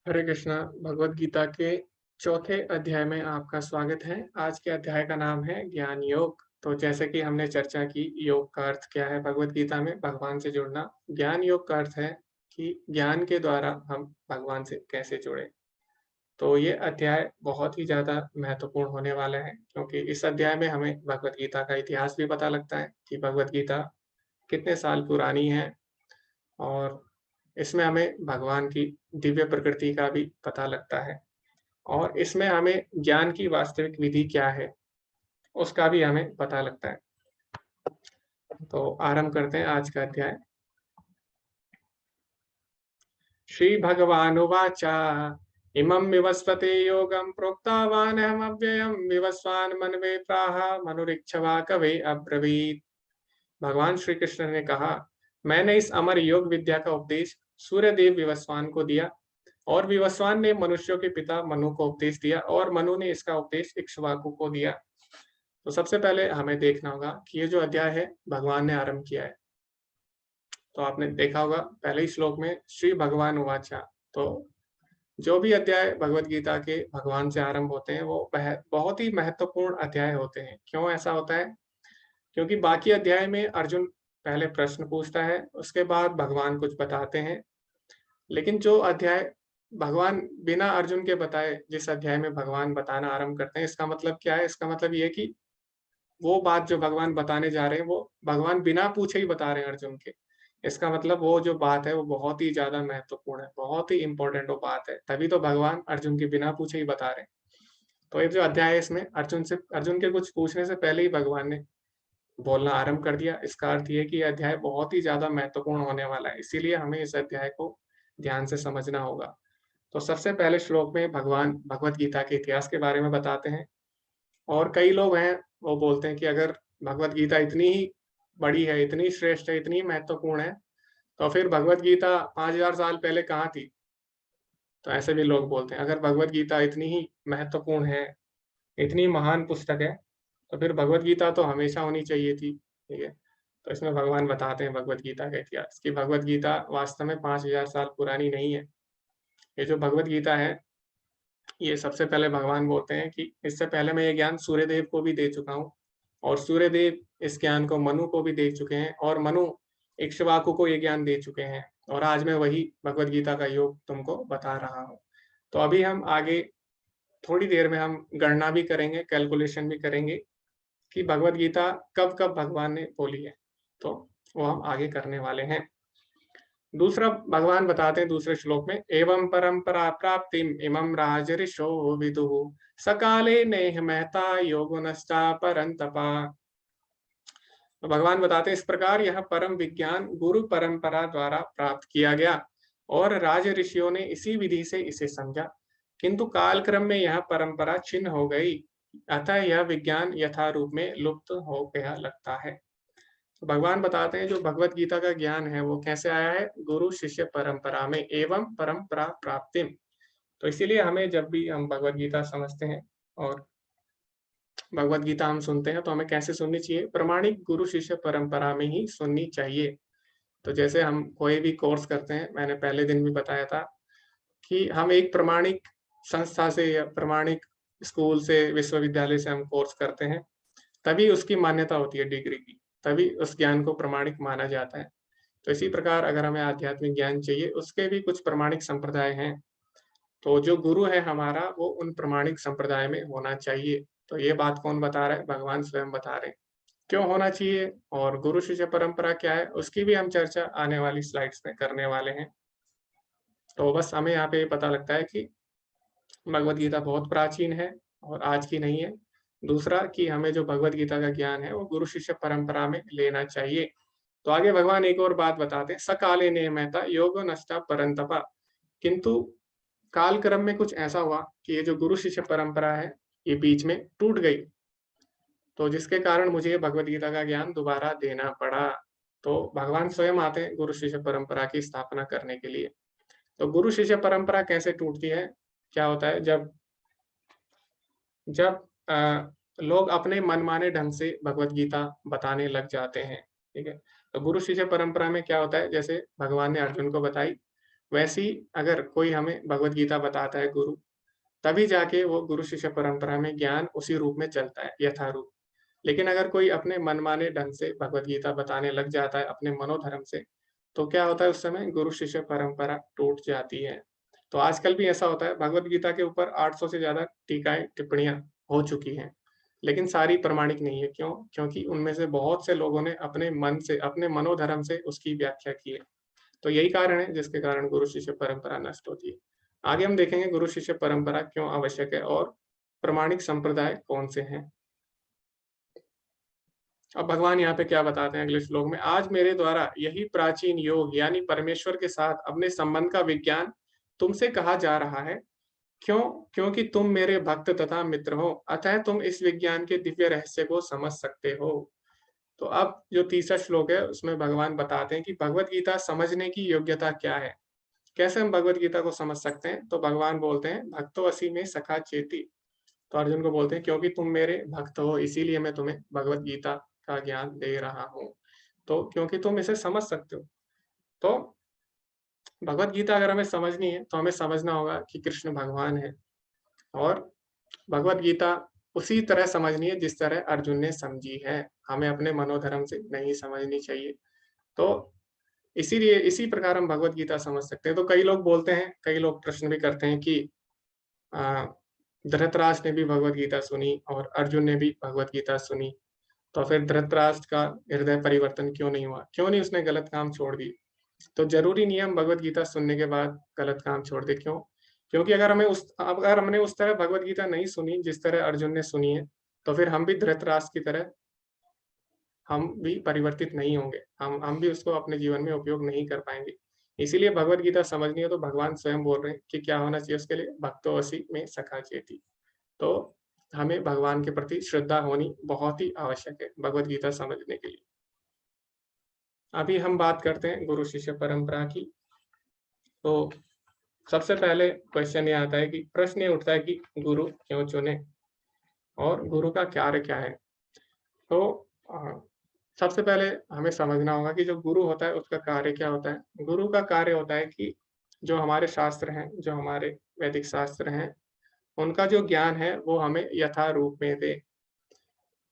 हरे कृष्णा। भगवत गीता के चौथे अध्याय में आपका स्वागत है। आज के अध्याय का नाम है ज्ञान योग। तो जैसे कि हमने चर्चा की, योग का अर्थ क्या है भगवत गीता में, भगवान से जुड़ना। ज्ञान योग का अर्थ है कि ज्ञान के द्वारा हम भगवान से कैसे जुड़े। तो ये अध्याय बहुत ही ज्यादा महत्वपूर्ण होने वाला है, क्योंकि इस अध्याय में हमें भगवत गीता का इतिहास भी पता लगता है कि भगवत गीता कितने साल पुरानी है, और इसमें हमें भगवान की दिव्य प्रकृति का भी पता लगता है, और इसमें हमें ज्ञान की वास्तविक विधि क्या है उसका भी हमें पता लगता है। तो आरंभ करते हैं आज का अध्याय। श्री भगवानुवाच इमं विवस्वते योगं प्रोक्तवानहमव्ययं विवस्वान् मनवे प्राह मनुरिच्छवा कवे अब्रवीत्। भगवान श्री कृष्ण ने कहा, मैंने इस अमर योग विद्या का उपदेश सूर्यदेव विवस्वान को दिया, और विवस्वान ने मनुष्यों के पिता मनु को उपदेश दिया, और मनु ने इसका उपदेश इक्ष्वाकु को दिया। तो सबसे पहले हमें देखना होगा कि ये जो अध्याय है भगवान ने आरंभ किया है। तो आपने देखा होगा पहले ही श्लोक में श्री भगवान उवाचा। तो जो भी अध्याय भगवत गीता के भगवान से आरंभ होते हैं वो बहुत ही महत्वपूर्ण अध्याय होते हैं। क्यों ऐसा होता है? क्योंकि बाकी अध्याय में अर्जुन पहले प्रश्न पूछता है, उसके बाद भगवान कुछ बताते हैं। लेकिन जो अध्याय भगवान बिना अर्जुन के बताए, जिस अध्याय में भगवान बताना आरंभ करते हैं, इसका मतलब क्या है? इसका मतलब ये कि वो बात जो भगवान बताने जा रहे हैं वो भगवान बिना पूछे ही बता रहे हैं अर्जुन के। इसका मतलब वो जो बात है वो बहुत ही ज्यादा महत्वपूर्ण है, बहुत ही इंपॉर्टेंट वो बात है, तभी तो भगवान अर्जुन के बिना पूछे ही बता रहे हैं। तो ये जो अध्याय है इसमें अर्जुन के कुछ पूछने से पहले ही भगवान ने बोलना आरंभ कर दिया। इसका अर्थ ये कि यह अध्याय बहुत ही ज्यादा महत्वपूर्ण होने वाला है, इसीलिए हमें इस अध्याय को ध्यान से समझना होगा। तो सबसे पहले श्लोक में भगवान भगवत गीता के इतिहास के बारे में बताते हैं। और कई लोग हैं वो बोलते हैं कि अगर भगवत गीता इतनी ही बड़ी है, इतनी श्रेष्ठ है, इतनी महत्वपूर्ण है, तो फिर भगवत गीता 5000 साल पहले कहाँ थी? तो ऐसे भी लोग बोलते हैं अगर भगवत गीता इतनी ही महत्वपूर्ण है, इतनी महान पुस्तक है, तो फिर भगवत गीता तो हमेशा होनी चाहिए थी। ठीक है। तो इसमें भगवान बताते हैं भगवत गीता का इतिहास कि भगवत गीता वास्तव में 5000 साल पुरानी नहीं है। ये जो भगवत गीता है, ये सबसे पहले भगवान बोलते हैं कि इससे पहले मैं ये ज्ञान सूर्यदेव को भी दे चुका हूँ, और सूर्यदेव इस ज्ञान को मनु को भी दे चुके हैं, और मनु इक्ष्वाकु को ये ज्ञान दे चुके हैं, और आज मैं वही भगवत गीता का योग तुमको बता रहा हूँ। तो अभी हम आगे थोड़ी देर में हम गणना भी करेंगे, कैलकुलेशन भी करेंगे कि भगवत गीता कब कब भगवान ने बोली है। तो वो हम आगे करने वाले हैं। दूसरा भगवान बताते हैं दूसरे श्लोक में, एवं परंपरा प्राप्तिम इमं राजऋषो विदुः सकाले नेह महता योगुनश्चा परंतपा। तो भगवान बताते हैं इस प्रकार यह परम विज्ञान गुरु परंपरा द्वारा प्राप्त किया गया, और राज ऋषियों ने इसी विधि से इसे समझा, किंतु कालक्रम में यह परंपरा छिन्न हो गई, अतः यह विज्ञान यथारूप में लुप्त हो गया लगता है। तो भगवान बताते हैं जो भगवत गीता का ज्ञान है वो कैसे आया है? गुरु शिष्य परंपरा में, एवं परंपरा प्राप्तिम। तो इसीलिए हमें जब भी हम भगवत गीता समझते हैं और भगवत गीता हम सुनते हैं तो हमें कैसे सुननी चाहिए? प्रमाणिक गुरु शिष्य परंपरा में ही सुननी चाहिए। तो जैसे हम कोई भी कोर्स करते हैं, मैंने पहले दिन भी बताया था कि हम एक प्रमाणिक संस्था से या प्रमाणिक स्कूल से, विश्वविद्यालय से हम कोर्स करते हैं, तभी उसकी मान्यता होती है डिग्री की, तभी उस ज्ञान को प्रमाणिक माना जाता है। तो इसी प्रकार अगर हमें आध्यात्मिक ज्ञान चाहिए, उसके भी कुछ प्रमाणिक संप्रदाय हैं। तो जो गुरु है हमारा वो उन प्रमाणिक संप्रदाय में होना चाहिए। तो ये बात कौन बता रहा है? भगवान स्वयं बता रहे हैं क्यों होना चाहिए, और गुरु शिष्य परंपरा क्या है उसकी भी हम चर्चा आने वाली स्लाइड्स में करने वाले हैं। तो बस हमें यहाँ पे पता लगता है कि भगवत गीता बहुत प्राचीन है और आज की नहीं है। दूसरा कि हमें जो भगवत गीता का ज्ञान है वो गुरु शिष्य परंपरा में लेना चाहिए। तो आगे भगवान एक और बात बताते हैं, सकाले नियमता योगो नष्टा परंतपा। किंतु काल क्रम में कुछ ऐसा हुआ कि ये जो गुरु शिष्य परंपरा है ये बीच में टूट गई, तो जिसके कारण मुझे ये भगवत गीता का ज्ञान दोबारा देना पड़ा। तो भगवान स्वयं आते हैं गुरु शिष्य परंपरा की स्थापना करने के लिए। तो गुरु शिष्य परंपरा कैसे टूटती है? क्या होता है जब जब लोग अपने मनमाने ढंग से भगवत गीता बताने लग जाते हैं। ठीक है। तो गुरु शिष्य परंपरा में क्या होता है, जैसे भगवान ने अर्जुन को बताई, वैसे ही अगर कोई हमें भगवत गीता बताता है गुरु, तभी जाके वो गुरु शिष्य परंपरा में ज्ञान उसी रूप में चलता है, यथारूप। लेकिन अगर कोई अपने मनमाने ढंग से भगवत गीता बताने लग जाता है अपने मनोधर्म से, तो क्या होता है उस समय गुरु शिष्य परंपरा टूट जाती है। तो आजकल भी ऐसा होता है, भगवत गीता के ऊपर 800 से ज़्यादा टीकाएँ, टिप्पणियाँ हो चुकी हैं, लेकिन सारी प्रमाणिक नहीं है। क्यों? क्योंकि उनमें से बहुत से लोगों ने अपने मन से, अपने मनोधर्म से उसकी व्याख्या की है। तो यही कारण है जिसके कारण गुरु शिष्य परंपरा नष्ट होती है। आगे हम देखेंगे गुरु शिष्य परंपरा क्यों आवश्यक है और प्रामाणिक संप्रदाय कौन से हैं। अब भगवान यहाँ पे क्या बताते हैं अगले श्लोक में, आज मेरे द्वारा यही प्राचीन योग यानी परमेश्वर के साथ अपने संबंध का विज्ञान तुमसे कहा जा रहा है। क्यों? क्योंकि तुम मेरे भक्त तथा मित्र हो, अतः तुम इस विज्ञान के दिव्य रहस्य को समझ सकते हो। तो अब जो तीसरा श्लोक है उसमें भगवान बताते हैं कि भगवत गीता समझने की योग्यता क्या है। कैसे हम भगवत गीता को समझ सकते हैं? तो भगवान बोलते हैं भक्तो असि में सखा चेती। तो अर्जुन को बोलते हैं क्योंकि तुम मेरे भक्त हो इसीलिए मैं तुम्हें भगवत गीता का ज्ञान दे रहा हूँ। तो क्योंकि तुम इसे समझ सकते हो। तो भगवत गीता अगर हमें समझनी है तो हमें समझना होगा कि कृष्ण भगवान है, और भगवत गीता उसी तरह समझनी है जिस तरह अर्जुन ने समझी है। हमें अपने मनोधर्म से नहीं समझनी चाहिए। तो इसीलिए इसी प्रकार हम भगवत गीता समझ सकते हैं। तो कई लोग बोलते हैं, कई लोग प्रश्न भी करते हैं कि अ, धृतराष्ट्र ने भी भगवत गीता सुनी और अर्जुन ने भी भगवत गीता सुनी, तो फिर धृतराष्ट्र का हृदय परिवर्तन क्यों नहीं हुआ? क्यों नहीं उसने गलत काम छोड़ दी? तो ज़रूरी नहीं है हम भगवत गीता सुनने के बाद गलत काम छोड़ दें। क्यों? क्योंकि अगर हमने उस तरह भगवत गीता नहीं सुनी जिस तरह अर्जुन ने सुनी है, तो फिर हम भी धृतराष्ट्र की तरह हम भी परिवर्तित नहीं होंगे। हम भी उसको अपने जीवन में उपयोग नहीं कर पाएँगे। इसीलिए भगवत गीता समझनी है तो भगवान स्वयं बोल रहे हैं कि क्या होना चाहिए उसके लिए? भक्तो असि में सखा चेती। तो हमें भगवान के प्रति श्रद्धा होनी बहुत ही आवश्यक है भगवत गीता समझने के लिए। अभी हम बात करते हैं गुरु शिष्य परंपरा की। तो सबसे पहले क्वेश्चन ये आता है कि प्रश्न ये उठता है कि गुरु क्यों चुने और गुरु का कार्य क्या है? तो अ, सबसे पहले हमें समझना होगा कि जो गुरु होता है उसका कार्य क्या होता है? गुरु का कार्य होता है कि जो हमारे शास्त्र हैं, जो हमारे वैदिक शास्त्र हैं, उनका जो ज्ञान है वो हमें यथारूप में दे।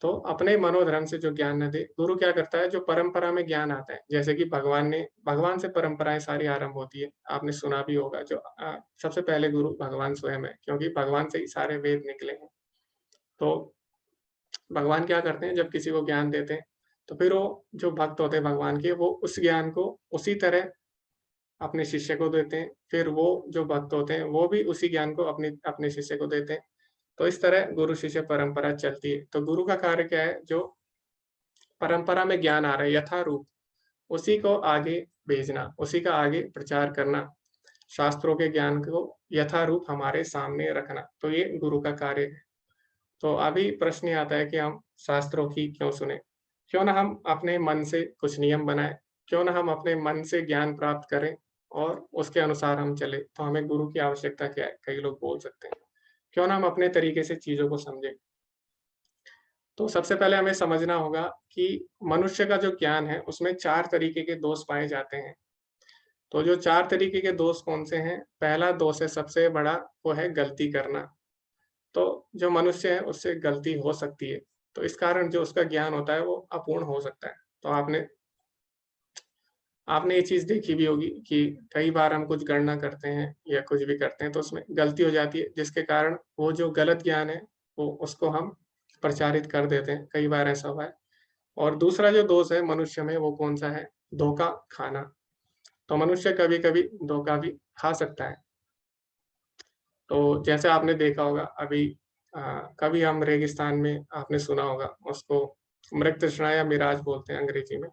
तो अपने मनोधर्म से जो ज्ञान न दे। गुरु क्या करता है, जो परंपरा में ज्ञान आता है, जैसे कि भगवान से परंपराएँ सारी आरंभ होती है। आपने सुना भी होगा जो सबसे पहले गुरु भगवान स्वयं है, क्योंकि भगवान से ही सारे वेद निकले हैं। तो भगवान क्या करते हैं जब किसी को ज्ञान देते हैं, तो फिर वो जो भक्त होते हैं भगवान के, वो उस ज्ञान को उसी तरह अपने शिष्य को देते हैं। फिर वो जो भक्त होते हैं, वो भी उसी ज्ञान को अपने अपने शिष्य को देते हैं। तो इस तरह गुरु शिष्य परंपरा चलती है। तो गुरु का कार्य क्या है? जो परंपरा में ज्ञान आ रहा है यथारूप, उसी को आगे भेजना, उसी का आगे प्रचार करना, शास्त्रों के ज्ञान को यथारूप हमारे सामने रखना, तो ये गुरु का कार्य है। तो अभी प्रश्न ये आता है कि हम शास्त्रों की क्यों सुने? क्यों ना हम अपने मन से कुछ नियम बनाएँ? क्यों ना हम अपने मन से ज्ञान प्राप्त करें और उसके अनुसार हम चलें? तो हमें गुरु की आवश्यकता क्या है? कई लोग बोल सकते हैं। क्यों ना हम अपने तरीके से चीज़ों को समझें? तो सबसे पहले हमें समझना होगा कि मनुष्य का जो ज्ञान है, उसमें 4 तरीके के दोष पाए जाते हैं। तो जो 4 तरीके के दोष कौन से हैं? पहला दोष है सबसे बड़ा, वो है गलती करना। तो जो मनुष्य है उससे गलती हो सकती है, तो इस कारण जो उसका ज्ञान होता है वो अपूर्ण हो सकता है। तो आपने आपने ये चीज़ देखी भी होगी कि कई बार हम कुछ गणना करते हैं या कुछ भी करते हैं तो उसमें गलती हो जाती है, जिसके कारण वो जो गलत ज्ञान है, वो उसको हम प्रचारित कर देते हैं। कई बार ऐसा हुआ है। और दूसरा जो दोष है मनुष्य में वो कौन-सा है? धोखा खाना। तो मनुष्य कभी-कभी धोखा भी खा सकता है। तो जैसे आपने देखा होगा अभी कभी हम रेगिस्तान में आपने सुना होगा उसको मृग तृष्णा या मिराज बोलते हैं अंग्रेजी में।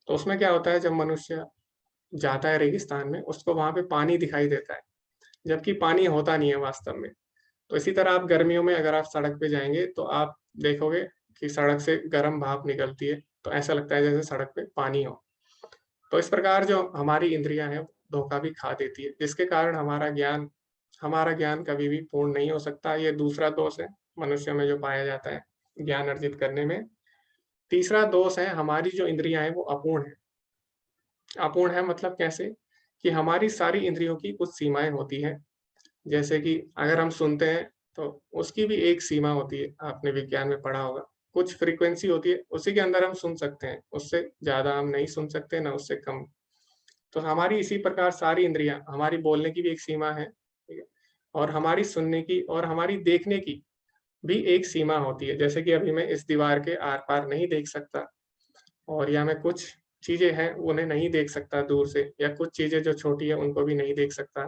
तो उसमें क्या होता है जब मनुष्य जाता है रेगिस्तान में उसको वहाँ पे पानी दिखाई देता है, जबकि पानी होता नहीं है वास्तव में। तो इसी तरह आप गर्मियों में अगर आप सड़क पे जाएँगे तो आप देखोगे कि सड़क से गर्म भाप निकलती है, तो ऐसा लगता है जैसे सड़क पे पानी हो। तो इस प्रकार जो हमारी इंद्रियाँ हैं, धोखा भी खा देती है, जिसके कारण हमारा ज्ञान कभी भी पूर्ण नहीं हो सकता। ये दूसरा दोष है, मनुष्य में जो पाया जाता है, ज्ञान अर्जित करने में। तीसरा दोष है, हमारी जो इंद्रियाँ हैं, वो अपूर्ण हैं। अपूर्ण है मतलब कैसे? कि हमारी सारी इंद्रियों की कुछ सीमाएं होती हैं। जैसे कि अगर हम सुनते हैं तो उसकी भी एक सीमा होती है, आपने विज्ञान में पढ़ा होगा। कुछ फ्रीक्वेंसी होती है, उसी के अंदर हम सुन सकते हैं, उससे ज़्यादा हम नहीं सुन सकते, ना उससे कम। तो हमारी इसी प्रकार सारी इंद्रियाँ, हमारी बोलने की भी एक सीमा है, ठीक है? और हमारी सुनने की और हमारी देखने की भी एक सीमा होती है। जैसे कि अभी मैं इस दीवार के आर-पार नहीं देख सकता, और या मैं कुछ चीज़ें हैं उन्हें नहीं देख सकता दूर से, या कुछ चीज़ें जो छोटी हैं उनको भी नहीं देख सकता।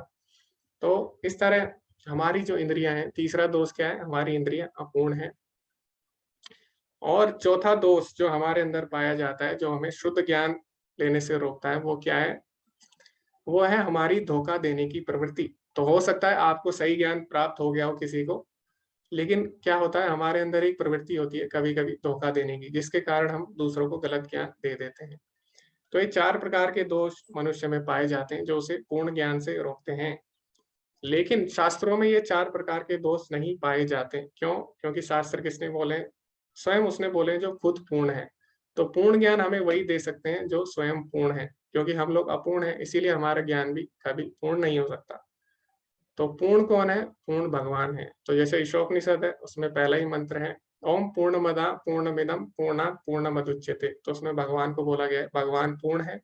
तो इस तरह हमारी जो इंद्रियाँ हैं, तीसरा दोष क्या है? हमारी इंद्रियाँ अपूर्ण हैं। और चौथा दोष जो हमारे अंदर पाया जाता है, जो हमें शुद्ध ज्ञान लेने से रोकता है, वो क्या है? वो है हमारी धोखा देने की प्रवृत्ति। तो हो सकता है आपको सही ज्ञान प्राप्त हो गया हो किसी को, लेकिन क्या होता है, हमारे अंदर एक प्रवृत्ति होती है कभी-कभी धोखा देने की, जिसके कारण हम दूसरों को गलत ज्ञान दे देते हैं। तो ये 4 प्रकार के दोष मनुष्य में पाए जाते हैं, जो उसे पूर्ण ज्ञान से रोकते हैं। लेकिन शास्त्रों में ये 4 प्रकार के दोष नहीं पाए जाते। क्यों? क्योंकि शास्त्र किसने बोले हैं? स्वयं उसने बोले हैं जो खुद पूर्ण है। तो पूर्ण ज्ञान हमें वही दे सकते हैं जो स्वयं पूर्ण है, क्योंकि हम लोग अपूर्ण हैं, इसीलिए हमारा ज्ञान भी कभी पूर्ण नहीं हो सकता। तो पूर्ण कौन है? पूर्ण भगवान है। तो जैसे ईशोपनिषद है, उसमें पहला ही मंत्र है, ओम पूर्णमदः पूर्णमिदं पूर्णात् पूर्णमुदच्यते। तो उसमें भगवान को बोला गया है, भगवान पूर्ण है,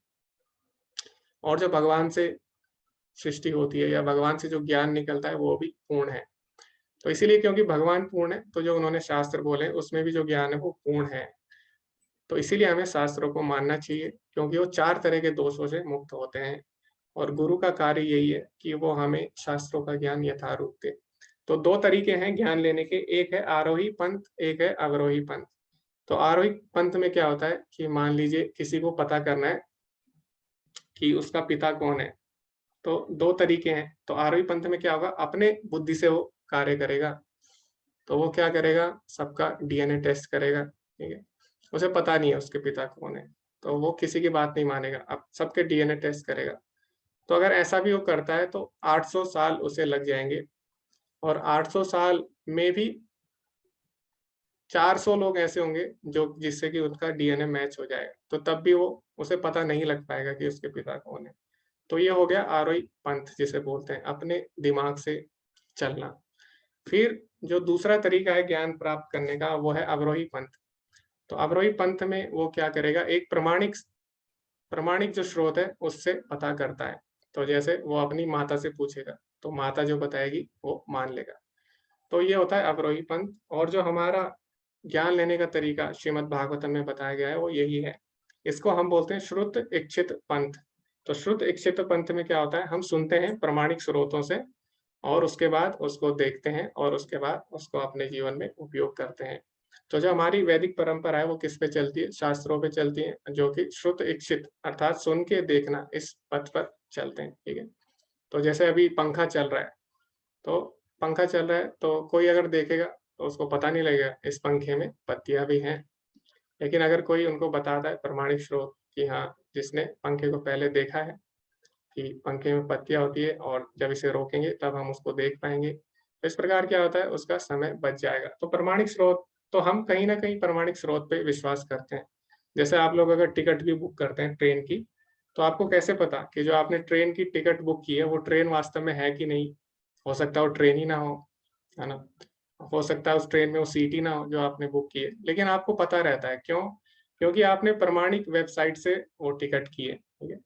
और जो भगवान से सृष्टि होती है या भगवान से जो ज्ञान निकलता है वो भी पूर्ण है। तो इसीलिए क्योंकि भगवान पूर्ण है, तो जो उन्होंने शास्त्र बोले उसमें भी जो ज्ञान है वो पूर्ण है। तो इसीलिए हमें शास्त्रों को मानना चाहिए, क्योंकि वो 4 तरह के दोषों से मुक्त होते हैं, और गुरु का कार्य यही है कि वो हमें शास्त्रों का ज्ञान यथारूप दे। तो 2 तरीके हैं ज्ञान लेने के, एक है आरोही पंथ, एक है अवरोही पंथ। तो आरोही पंथ में क्या होता है कि मान लीजिए किसी को पता करना है कि उसका पिता कौन है, तो 2 तरीके हैं। तो आरोही पंथ में क्या होगा, अपने बुद्धि से वो कार्य करेगा। तो वो क्या करेगा, सबका डीएनए टेस्ट करेगा, ठीक है? उसे पता नहीं है उसके पिता कौन है, तो वो किसी की बात नहीं मानेगा, अब सबके डीएनए टेस्ट करेगा। तो अगर ऐसा भी वो करता है तो 800 साल उसे लग जाएँगे, और 800 साल में भी 400 लोग ऐसे होंगे जो जिससे कि उनका डीएनए मैच हो जाएगा, तो तब भी वो उसे पता नहीं लग पाएगा कि उसके पिता कौन है। तो ये हो गया आरोही पंथ जिसे बोलते हैं, अपने दिमाग से चलना। फिर जो दूसरा तरीका है ज्ञान प्राप्त करने का, वो है अवरोही पंथ। तो अवरोही पंथ में वो क्या करेगा, एक प्रामाणिक प्रामाणिक जो स्रोत है उससे पता करता है। तो जैसे वो अपनी माता से पूछेगा, तो माता जो बताएगी वो मान लेगा। तो ये होता है अवरोही पंथ, और जो हमारा ज्ञान लेने का तरीका श्रीमद् भागवतम में बताया गया है वो यही है। इसको हम बोलते हैं श्रुत इच्छित पंथ। तो श्रुत इच्छित पंथ में क्या होता है, हम सुनते हैं प्रामाणिक स्रोतों से, और उसके बाद उसको देखते हैं, और उसके बाद उसको अपने जीवन में उपयोग करते हैं। तो जो हमारी वैदिक परंपरा है वो किस पे चलती है? शास्त्रों पे चलती है, जो कि श्रुत इच्छित अर्थात सुन के देखना, इस पथ पर चलते हैं, ठीक है? तो जैसे अभी पंखा चल रहा है, तो पंखा चल रहा है तो कोई अगर देखेगा तो उसको पता नहीं लगेगा इस पंखे में पत्तियाँ भी हैं। लेकिन अगर कोई उनको बताता है प्रामाणिक स्रोत कि हाँ, जिसने पंखे को पहले देखा है कि पंखे में पत्तियाँ होती है, और जब इसे रोकेंगे तब हम उसको देख पाएँगे। तो इस प्रकार क्या होता है, उसका समय बच जाएगा। तो प्रामाणिक स्रोत, तो हम कहीं न कहीं प्रामाणिक स्रोत पे विश्वास करते हैं। जैसे आप लोग अगर टिकट भी बुक करते हैं ट्रेन की, तो आपको कैसे पता कि जो आपने ट्रेन की टिकट बुक की है वो ट्रेन वास्तव में है कि नहीं? हो सकता है वो ट्रेन ही ना हो, है ना? हो सकता है उस ट्रेन में वो सीट ही ना हो जो आपने बुक की है, लेकिन आपको पता रहता है, क्यों? क्योंकि आपने प्रामाणिक वेबसाइट से वो टिकट की है, ठीक है?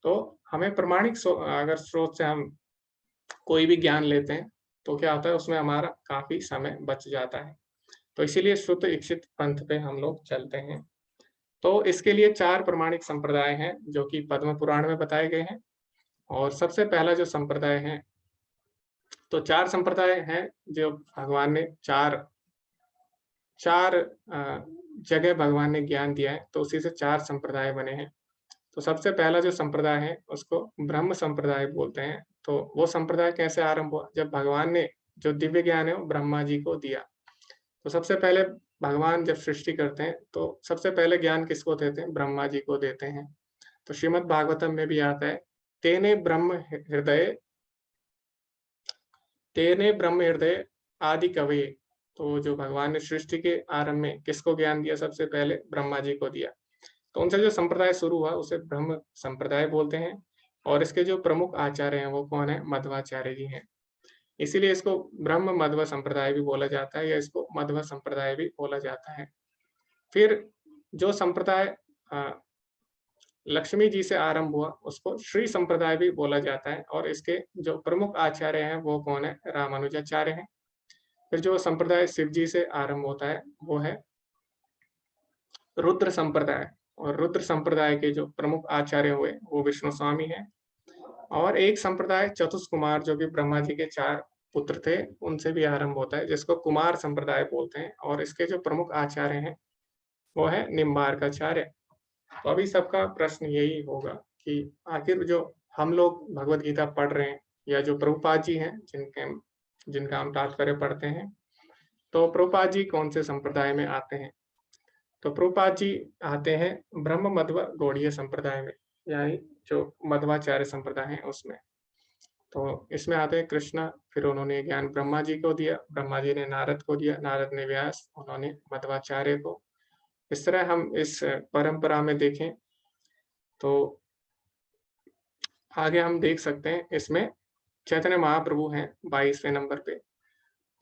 तो हमें प्रामाणिक अगर स्रोत से हम कोई भी ज्ञान लेते हैं, तो क्या होता है उसमें हमारा काफ़ी समय बच जाता है। तो इसीलिए श्रुत इच्छित पंथ पे हम लोग चलते हैं। तो इसके लिए 4 प्रामाणिक संप्रदाय हैं, जो कि पद्म पुराण में बताए गए हैं। और सबसे पहला जो संप्रदाय है, तो 4 संप्रदाय हैं जो भगवान ने 4 जगह भगवान ने ज्ञान दिया है, तो उसी से 4 संप्रदाय बने हैं। तो सबसे पहला जो संप्रदाय है उसको ब्रह्म संप्रदाय बोलते हैं। तो वो संप्रदाय कैसे आरंभ हुआ? जब भगवान ने जो दिव्य ज्ञान है वो ब्रह्मा जी को दिया। तो सबसे पहले भगवान जब सृष्टि करते हैं तो सबसे पहले ज्ञान किसको देते हैं? ब्रह्मा जी को देते हैं। तो श्रीमद् भागवतम में भी आता है, तेने ब्रह्म हृदय तेने ब्रह्म हृदय आदि कवये। तो जो भगवान ने सृष्टि के आरंभ में किसको ज्ञान दिया? सबसे पहले ब्रह्मा जी को दिया। तो उनसे जो संप्रदाय शुरू हुआ उसे ब्रह्म संप्रदाय बोलते हैं। और इसके जो प्रमुख आचार्य हैं वो कौन है? मध्वाचार्य जी हैं। इसीलिए इसको ब्रह्म मध्व संप्रदाय भी बोला जाता है या इसको मध्व संप्रदाय भी बोला जाता है। फिर जो संप्रदाय लक्ष्मी जी से आरंभ हुआ उसको श्री संप्रदाय भी बोला जाता है और इसके जो प्रमुख आचार्य हैं वो कौन है? रामानुजाचार्य हैं। फिर जो संप्रदाय शिव जी से आरंभ होता है वो है रुद्र संप्रदाय और रुद्र संप्रदाय के जो प्रमुख आचार्य हुए वो विष्णु स्वामी हैं। और एक संप्रदाय चतुष्कुमार जो कि ब्रह्मा जी के 4 पुत्र थे उनसे भी आरंभ होता है जिसको कुमार संप्रदाय बोलते हैं और इसके जो प्रमुख आचार्य हैं वो है निम्बार्काचार्य। तो अभी सबका प्रश्न यही होगा कि आखिर जो हम लोग भगवत गीता पढ़ रहे हैं या जो प्रभुपाद जी हैं जिनका हम तात्पर्य पढ़ते हैं, तो प्रभुपाद जी कौन से संप्रदाय में आते हैं? तो प्रभुपाद जी आते हैं ब्रह्म मध्व गौड़ीय संप्रदाय में, यानी जो मध्वाचार्य संप्रदाय है उसमें। तो इसमें आते हैं कृष्ण, फिर उन्होंने ज्ञान ब्रह्मा जी को दिया, ब्रह्मा जी ने नारद को दिया, नारद ने व्यास, उन्होंने मध्वाचार्य को। इस तरह हम इस परंपरा में देखें तो आगे हम देख सकते हैं इसमें चैतन्य महाप्रभु हैं 22वें नंबर पे।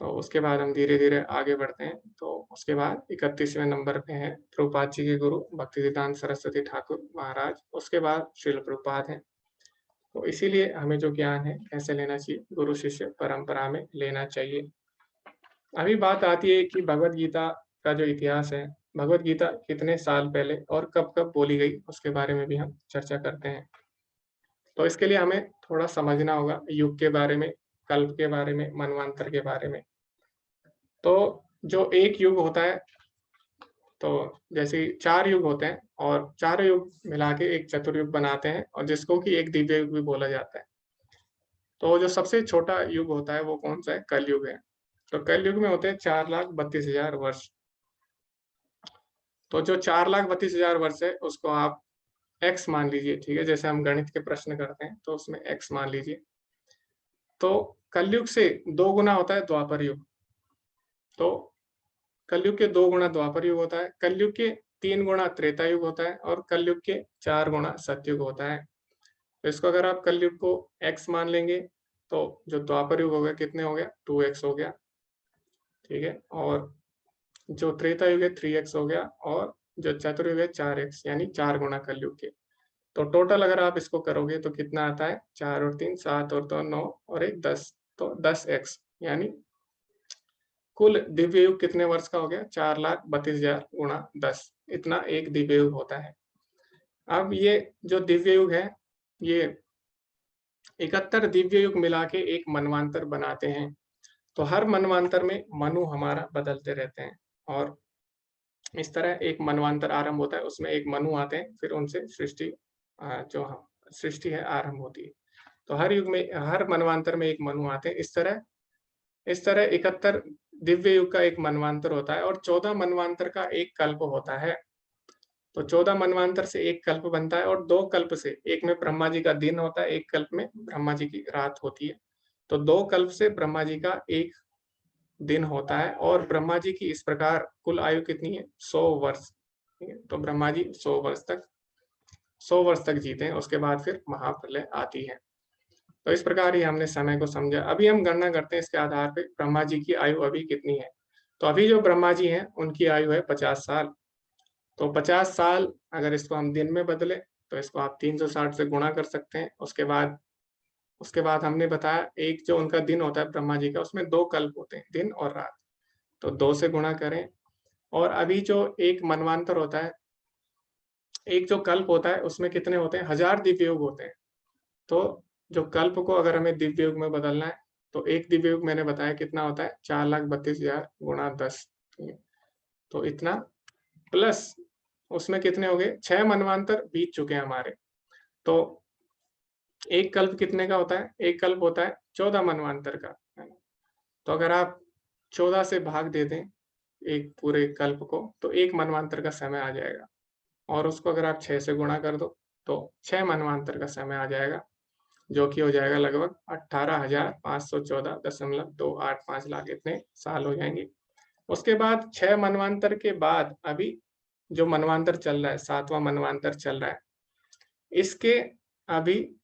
तो उसके बाद हम धीरे-धीरे आगे बढ़ते हैं। तो उसके बाद 31वें नंबर पे हैं प्रभुपाद जी के गुरु भक्तिसिद्धांत सरस्वती ठाकुर महाराज, उसके बाद श्रील प्रभुपाद हैं। तो इसीलिए हमें जो ज्ञान है कैसे लेना चाहिए? गुरु शिष्य परंपरा में लेना चाहिए। अभी बात आती है कि भगवत गीता का जो इतिहास है, भगवत गीता कितने साल पहले और कब-कब बोली गई उसके बारे में भी हम चर्चा करते हैं। तो इसके लिए हमें थोड़ा समझना होगा युग के बारे में, कल्प के बारे में, मनवंतर के बारे में। तो जो एक युग होता है, तो जैसे 4 युग होते हैं और चारों युग मिला के एक चतुर्युग बनाते हैं और जिसको कि एक दिव्य युग भी बोला जाता है। तो जो सबसे छोटा युग होता है वो कौन-सा है? कलयुग है। तो कलयुग में होते हैं 4,32,000 वर्ष। तो जो 4,32,000 वर्ष है उसको आप x मान लीजिए, ठीक है? जैसे हम गणित के प्रश्न करते हैं तो उसमें x मान लीजिए। तो कलयुग से 2 गुना होता है द्वापर युग। तो कलयुग के 2 गुना द्वापर युग होता है, कलयुग के 3 गुना त्रेता युग होता है और कलयुग के 4 गुना सतयुग होता है। तो इसको अगर आप कलयुग को x मान लेंगे तो जो द्वापर युग हो गया कितने हो गया? 2x हो गया, ठीक है? और जो त्रेता युग है 3x हो गया और जो चतुर्युग है 4x यानी 4 गुना कलयुग के। तो टोटल अगर आप इसको करोगे तो कितना आता है? 4 और 3 7 और 2 9 और 1 10, तो 10x यानी कुल दिव्य युग कितने वर्ष का हो गया? 4,32,000 गुणा 10, इतना एक दिव्य युग होता है। अब ये जो दिव्य युग है, ये 71 दिव्य युग मिला के एक मनवांतर बनाते हैं। तो हर मनवांतर में मनु हमारा बदलते रहते हैं और इस तरह एक मनवांतर आरंभ होता है, उसमें एक मनु आते हैं, फिर उनसे सृष्टि सृष्टि है आरंभ होती है। तो हर युग में, हर मनवांतर में एक मनु आते हैं। इस तरह 71 दिव्य युग का एक मनवांतर होता है और 14 मनवांतर का एक कल्प होता है। तो 14 मनवांतर से एक कल्प बनता है और 2 कल्प से, एक में ब्रह्मा जी का दिन होता है, एक कल्प में ब्रह्मा जी की रात होती है। तो 2 कल्प से ब्रह्मा जी का एक दिन होता है और ब्रह्मा जी की इस प्रकार कुल आयु कितनी है? 100 वर्ष। ठीक है? तो ब्रह्मा जी 100 वर्ष तक जीते हैं, उसके बाद फिर महाप्रलय आती है। तो इस प्रकार ही हमने समय को समझा। अभी हम गणना करते हैं इसके आधार पे ब्रह्मा जी की आयु अभी कितनी है। तो अभी जो ब्रह्मा जी हैं उनकी आयु है 50 साल। तो 50 साल अगर इसको हम दिन में बदले तो इसको आप 360 से गुणा कर सकते हैं। उसके बाद हमने बताया एक जो उनका दिन होता है ब्रह्मा जी का, उसमें 2 कल्प होते हैं, दिन और रात। तो 2 से गुणा करें और अभी जो एक मनवांतर होता है, एक जो कल्प होता है उसमें कितने होते हैं? 1000 दिव्य युग होते हैं। तो जो कल्प को अगर हमें दिव्य युग में बदलना है तो एक दिव्य युग मैंने बताया कितना होता है? 4,32,000 गुणा 10, ठीक है? तो इतना प्लस उसमें कितने हो गए? 6 मनवांतर बीत चुके हैं हमारे। तो एक कल्प कितने का होता है? एक कल्प होता है 14 मनवांतर का, है ना? तो अगर आप 14 से भाग दे दें एक पूरे कल्प को तो 1 मनवांतर का समय आ जाएगा और उसको अगर आप 6 से गुणा कर दो तो 6 मनवांतर का समय आ जाएगा, जो कि हो जाएगा लगभग 18,514.285 लाख, इतने साल हो जाएंगे। उसके बाद 6 मनवांतर के बाद अभी जो मनवांतर चल रहा है, 7वां मनवांतर चल रहा है, इसके अभी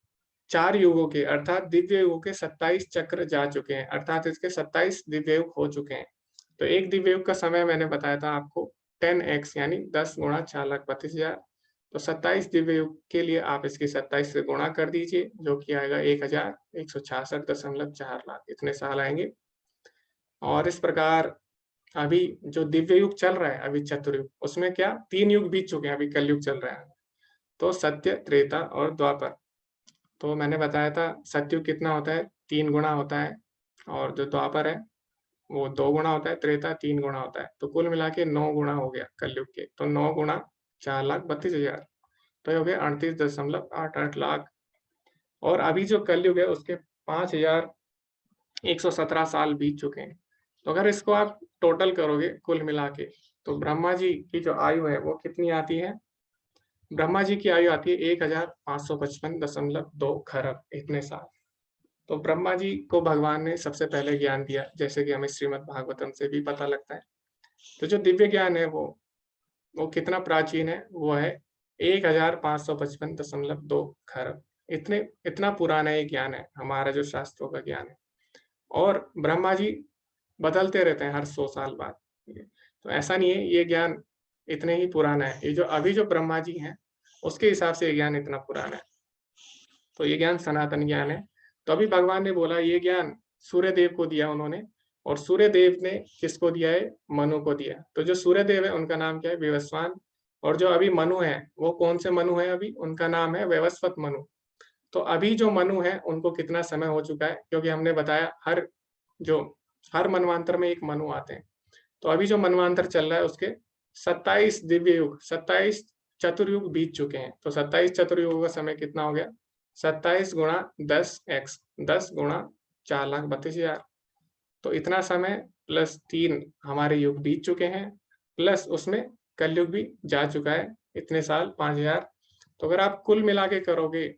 4 युगों के अर्थात दिव्य युगों के 27 चक्र जा चुके हैं, अर्थात इसके 27 दिव्य युग हो चुके हैं। तो एक दिव्य युग का समय मैंने बताया था आपको 10x यानी 10 गुणा 4,32,000। तो 27 दिव्य युग के लिए आप इसकी 27 से गुणा कर दीजिए, जो कि आएगा 1166.4 लाख, इतने साल आएंगे। और इस प्रकार अभी जो दिव्य युग चल रहा है, अभी चतुर्युग, उसमें क्या 3 युग बीत चुके हैं, अभी कलयुग चल रहा है। तो सत्य, त्रेता और द्वापर। तो मैंने बताया था सतयुग कितना होता है, 3 गुणा होता है, और जो द्वापर है वो 2 गुणा होता है, त्रेता 3 गुणा होता है। तो कुल मिला के 9 गुणा हो गया कलयुग के। तो 9 गुणा 4,32,000, तो ये हो गया 38.88 लाख। और अभी जो कलयुग है उसके 5,117 साल बीत चुके हैं। तो अगर इसको आप टोटल करोगे कुल मिला के, तो ब्रह्मा जी की जो आयु है वो कितनी आती है, ब्रह्मा जी की आयु आती है 1555.2 खरब, इतने साल। तो ब्रह्मा जी को भगवान ने सबसे पहले ज्ञान दिया, जैसे कि हमें श्रीमद् भागवतम से भी पता लगता है। तो जो दिव्य ज्ञान है वो कितना प्राचीन है, वो है 1555.2 खरब। इतना पुराना ये ज्ञान है, हमारा जो शास्त्रों का ज्ञान है। और ब्रह्मा जी बदलते रहते हैं हर 100 साल बाद। तो ऐसा नहीं है ये ज्ञान इतने ही पुराना है, ये जो अभी जो ब्रह्मा जी हैं उसके हिसाब से ये ज्ञान इतना पुराना है। तो ये ज्ञान सनातन ज्ञान है। तो अभी भगवान ने बोला ये ज्ञान सूर्य देव को दिया उन्होंने, और सूर्य देव ने किसको दिया है, मनु को दिया। तो जो सूर्य देव है उनका नाम क्या है, विवस्वान। और जो अभी मनु है वो कौन से मनु है, अभी उनका नाम है वैवस्वत मनु। तो अभी जो मनु है उनको कितना समय हो चुका है, क्योंकि हमने बताया हर मनवांतर में एक मनु आते हैं। तो अभी जो मनवांतर चल रहा है उसके 27 दिव्य युग, 27 चतुर्युग बीत चुके हैं। तो 27 चतुर्युगों का समय कितना हो गया, 27 गुणा 10x, 10 गुणा 4,32,000। तो इतना समय प्लस 3 हमारे युग बीत चुके हैं, प्लस उसमें कलयुग भी जा चुका है, इतने साल 5,000। तो अगर आप कुल मिला के करोगे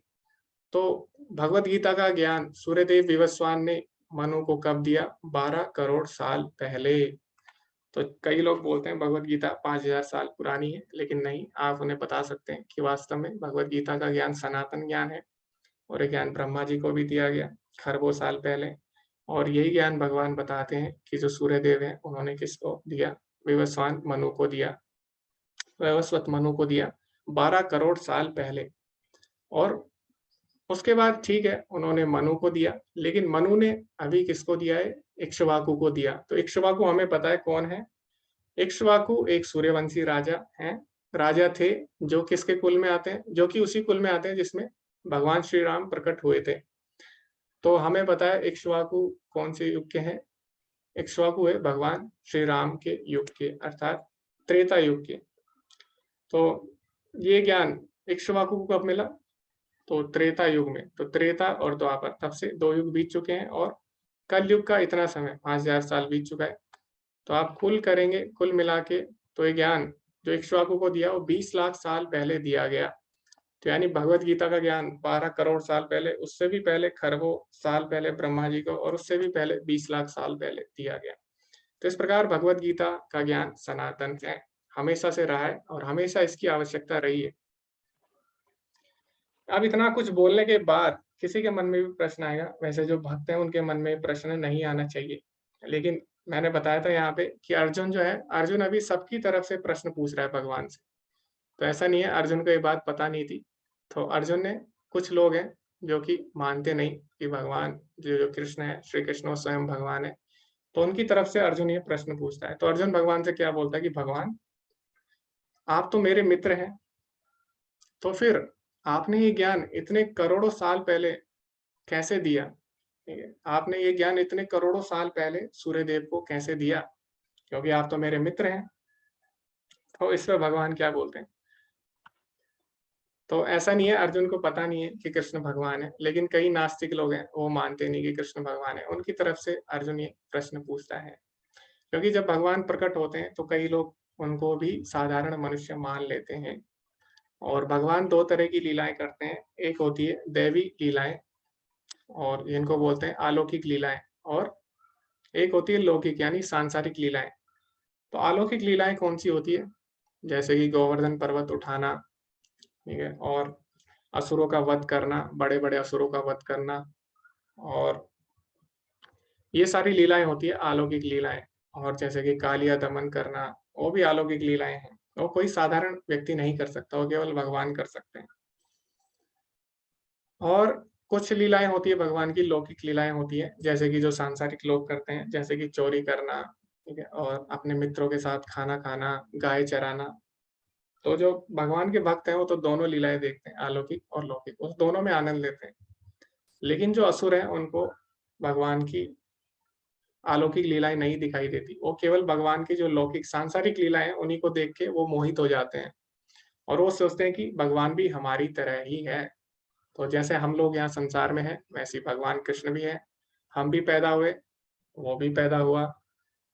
तो भगवत गीता का ज्ञान सूर्यदेव विवस्वान ने मनु को कब दिया, 12 करोड़ साल पहले। तो कई लोग बोलते हैं भगवत गीता 5,000 साल पुरानी है, लेकिन नहीं, आप उन्हें बता सकते हैं कि वास्तव में भगवत गीता का ज्ञान सनातन ज्ञान है, और ये ज्ञान ब्रह्मा जी को भी दिया गया खरबों साल पहले। और यही ज्ञान भगवान बताते हैं कि जो सूर्यदेव है उन्होंने किसको दिया, विवस्वान मनु को दिया, वैवस्वत मनु को दिया 12 करोड़ साल पहले। और उसके बाद ठीक है उन्होंने मनु को दिया, लेकिन मनु ने अभी किसको दिया है, इक्ष्वाकु को दिया। तो इक्ष्वाकु हमें पता है कौन है, इक्ष्वाकु एक सूर्यवंशी राजा हैं, राजा थे, जो किसके कुल में आते हैं, जो कि उसी कुल में आते हैं जिसमें भगवान श्री राम प्रकट हुए थे। तो हमें पता है इक्ष्वाकु कौन से युग के हैं, इक्ष्वाकु है भगवान श्री राम के युग के, अर्थात त्रेता युग के। तो ये ज्ञान इक्ष्वाकु को कब मिला, तो त्रेता युग में। तो त्रेता और द्वापर, तब से 2 युग बीत चुके हैं, और कल युग का इतना समय 5,000 साल बीत चुका है। तो आप कुल करेंगे, कुल मिला के, तो ये ज्ञान जो इक्ष्वाकु को दिया वो 20 लाख साल पहले दिया गया। तो यानी भगवत गीता का ज्ञान 12 करोड़ साल पहले, उससे भी पहले खरबों साल पहले ब्रह्मा जी को, और उससे भी पहले 20 लाख साल पहले दिया गया। तो इस प्रकार भगवत गीता का ज्ञान सनातन है, हमेशा से रहा है, और हमेशा इसकी आवश्यकता रही है। अब इतना कुछ बोलने के बाद किसी के मन में भी प्रश्न आएगा, वैसे जो भक्त हैं उनके मन में प्रश्न नहीं आना चाहिए, लेकिन मैंने बताया था यहाँ पे कि अर्जुन जो है, अर्जुन अभी सबकी तरफ से प्रश्न पूछ रहा है भगवान से। तो ऐसा नहीं है अर्जुन को ये बात पता नहीं थी। तो अर्जुन ने, कुछ लोग हैं जो कि मानते नहीं कि भगवान जो कृष्ण है, श्री कृष्ण स्वयं भगवान है, तो उनकी तरफ से अर्जुन ये प्रश्न पूछता है। तो अर्जुन भगवान से क्या बोलता है कि भगवान आप तो मेरे मित्र हैं, तो फिर आपने ये ज्ञान इतने करोड़ों साल पहले कैसे दिया, ठीक है, आपने ये ज्ञान इतने करोड़ों साल पहले सूर्यदेव को कैसे दिया, क्योंकि आप तो मेरे मित्र हैं। तो इस पर भगवान क्या बोलते हैं, तो ऐसा नहीं है अर्जुन को पता नहीं है कि कृष्ण भगवान है, लेकिन कई नास्तिक लोग हैं वो मानते नहीं कि कृष्ण भगवान है, उनकी तरफ से अर्जुन ये प्रश्न पूछता है। क्योंकि जब भगवान प्रकट होते हैं तो कई लोग उनको भी साधारण मनुष्य मान लेते हैं, और भगवान 2 तरह की लीलाएं करते हैं, एक होती है दैवी लीलाएं, और जिनको बोलते हैं अलौकिक लीलाएं, और एक होती है लौकिक यानी सांसारिक लीलाएं। तो अलौकिक लीलाएं कौन सी होती है, जैसे कि गोवर्धन पर्वत उठाना, ठीक है, और असुरों का वध करना, बड़े-बड़े असुरों का वध करना, और ये सारी लीलाएँ होती है अलौकिक लीलाएँ। और जैसे कि कालिया दमन करना, वो भी अलौकिक लीलाएँ हैं। वो कोई साधारण व्यक्ति नहीं कर सकता, वो केवल भगवान कर सकते हैं। और कुछ लीलाएँ होती है भगवान की, लौकिक लीलाएँ होती हैं, जैसे कि जो सांसारिक लोग करते हैं, जैसे कि चोरी करना, ठीक है? और अपने मित्रों के साथ खाना खाना, गाय चराना। तो जो भगवान के भक्त हैं, वो तो दोनों लीलाएँ देखते हैं, अलौकिक और लौकिक, उस दोनों में आनंद लेते हैं। लेकिन जो असुर हैं, उनको भगवान की अलौकिक लीलाएँ नहीं दिखाई देती। वो केवल भगवान की जो लौकिक सांसारिक लीलाएँ हैं, उन्हीं को देख के वो मोहित हो जाते हैं, और वो सोचते हैं कि भगवान भी हमारी तरह ही है। तो जैसे हम लोग यहाँ संसार में हैं, वैसे ही भगवान कृष्ण भी हैं। हम भी पैदा हुए, वो भी पैदा हुआ।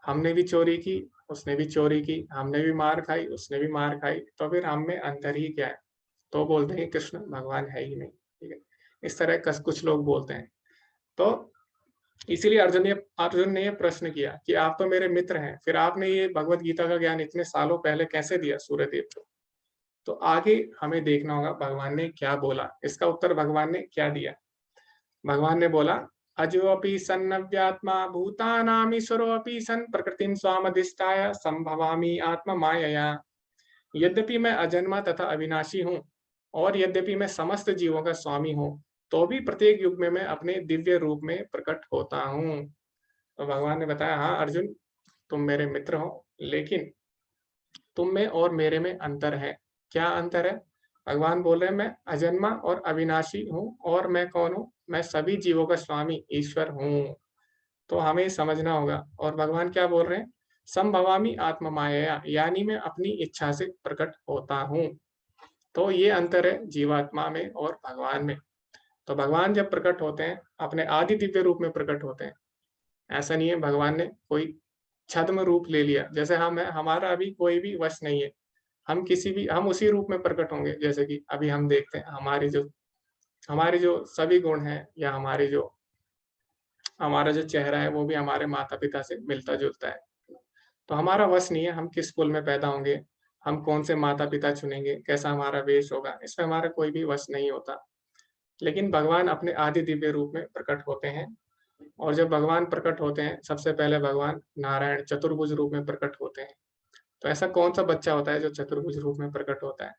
हमने भी चोरी की, उसने भी चोरी की। हमने भी मार खाई, उसने भी मार खाई। तो फिर हम में अंतर ही क्या है? तो बोलते हैं कि कृष्ण भगवान है ही नहीं, ठीक है? इस तरह कस कुछ लोग बोलते हैं। तो इसीलिए अर्जुन ने ये प्रश्न किया कि आप तो मेरे मित्र हैं, फिर आपने ये भगवत गीता का ज्ञान इतने सालों पहले कैसे दिया सूर्यदेव को? तो आगे हमें देखना होगा भगवान ने क्या बोला, इसका उत्तर भगवान ने क्या दिया। भगवान ने बोला, अजोऽपि सन्नव्यात्मा भूतानामीश्वरोऽपि सन् प्रकृतिं स्वामधिष्ठाय संभवामि आत्ममायया। यद्यपि मैं अजन्मा तथा अविनाशी हूँ, और यद्यपि मैं समस्त जीवों का स्वामी हूँ, तो भी प्रत्येक युग में मैं अपने दिव्य रूप में प्रकट होता हूँ। तो भगवान ने बताया, हाँ अर्जुन, तुम मेरे मित्र हो, लेकिन तुम में और मेरे में अंतर है। क्या अंतर है? भगवान बोल रहे हैं, मैं अजन्मा और अविनाशी हूँ, और मैं कौन हूँ? मैं सभी जीवों का स्वामी ईश्वर हूँ। तो हमें समझना होगा। और भगवान क्या बोल रहे हैं? संभवामि आत्म मायया, यानी मैं अपनी इच्छा से प्रकट होता हूँ। तो ये अंतर है जीवात्मा में और भगवान में। तो भगवान जब प्रकट होते हैं, अपने आदि दिव्य रूप में प्रकट होते हैं। ऐसा नहीं है भगवान ने कोई छद्म रूप ले लिया, जैसे हम हैं, हमारा अभी कोई भी वश नहीं है। हम उसी रूप में प्रकट होंगे, जैसे कि अभी हम देखते हैं हमारे जो सभी गुण हैं, या हमारा जो चेहरा है, वो भी हमारे माता-पिता से मिलता-जुलता है। तो हमारा वश नहीं है हम किस कुल में पैदा होंगे, हम कौन से माता-पिता चुनेंगे, कैसा हमारा वेश होगा, इसमें हमारा कोई भी वश नहीं होता। लेकिन भगवान अपने आदि दिव्य रूप में प्रकट होते हैं, और जब भगवान प्रकट होते हैं, सबसे पहले भगवान नारायण चतुर्भुज रूप में प्रकट होते हैं। तो ऐसा कौन-सा बच्चा होता है जो चतुर्भुज रूप में प्रकट होता है?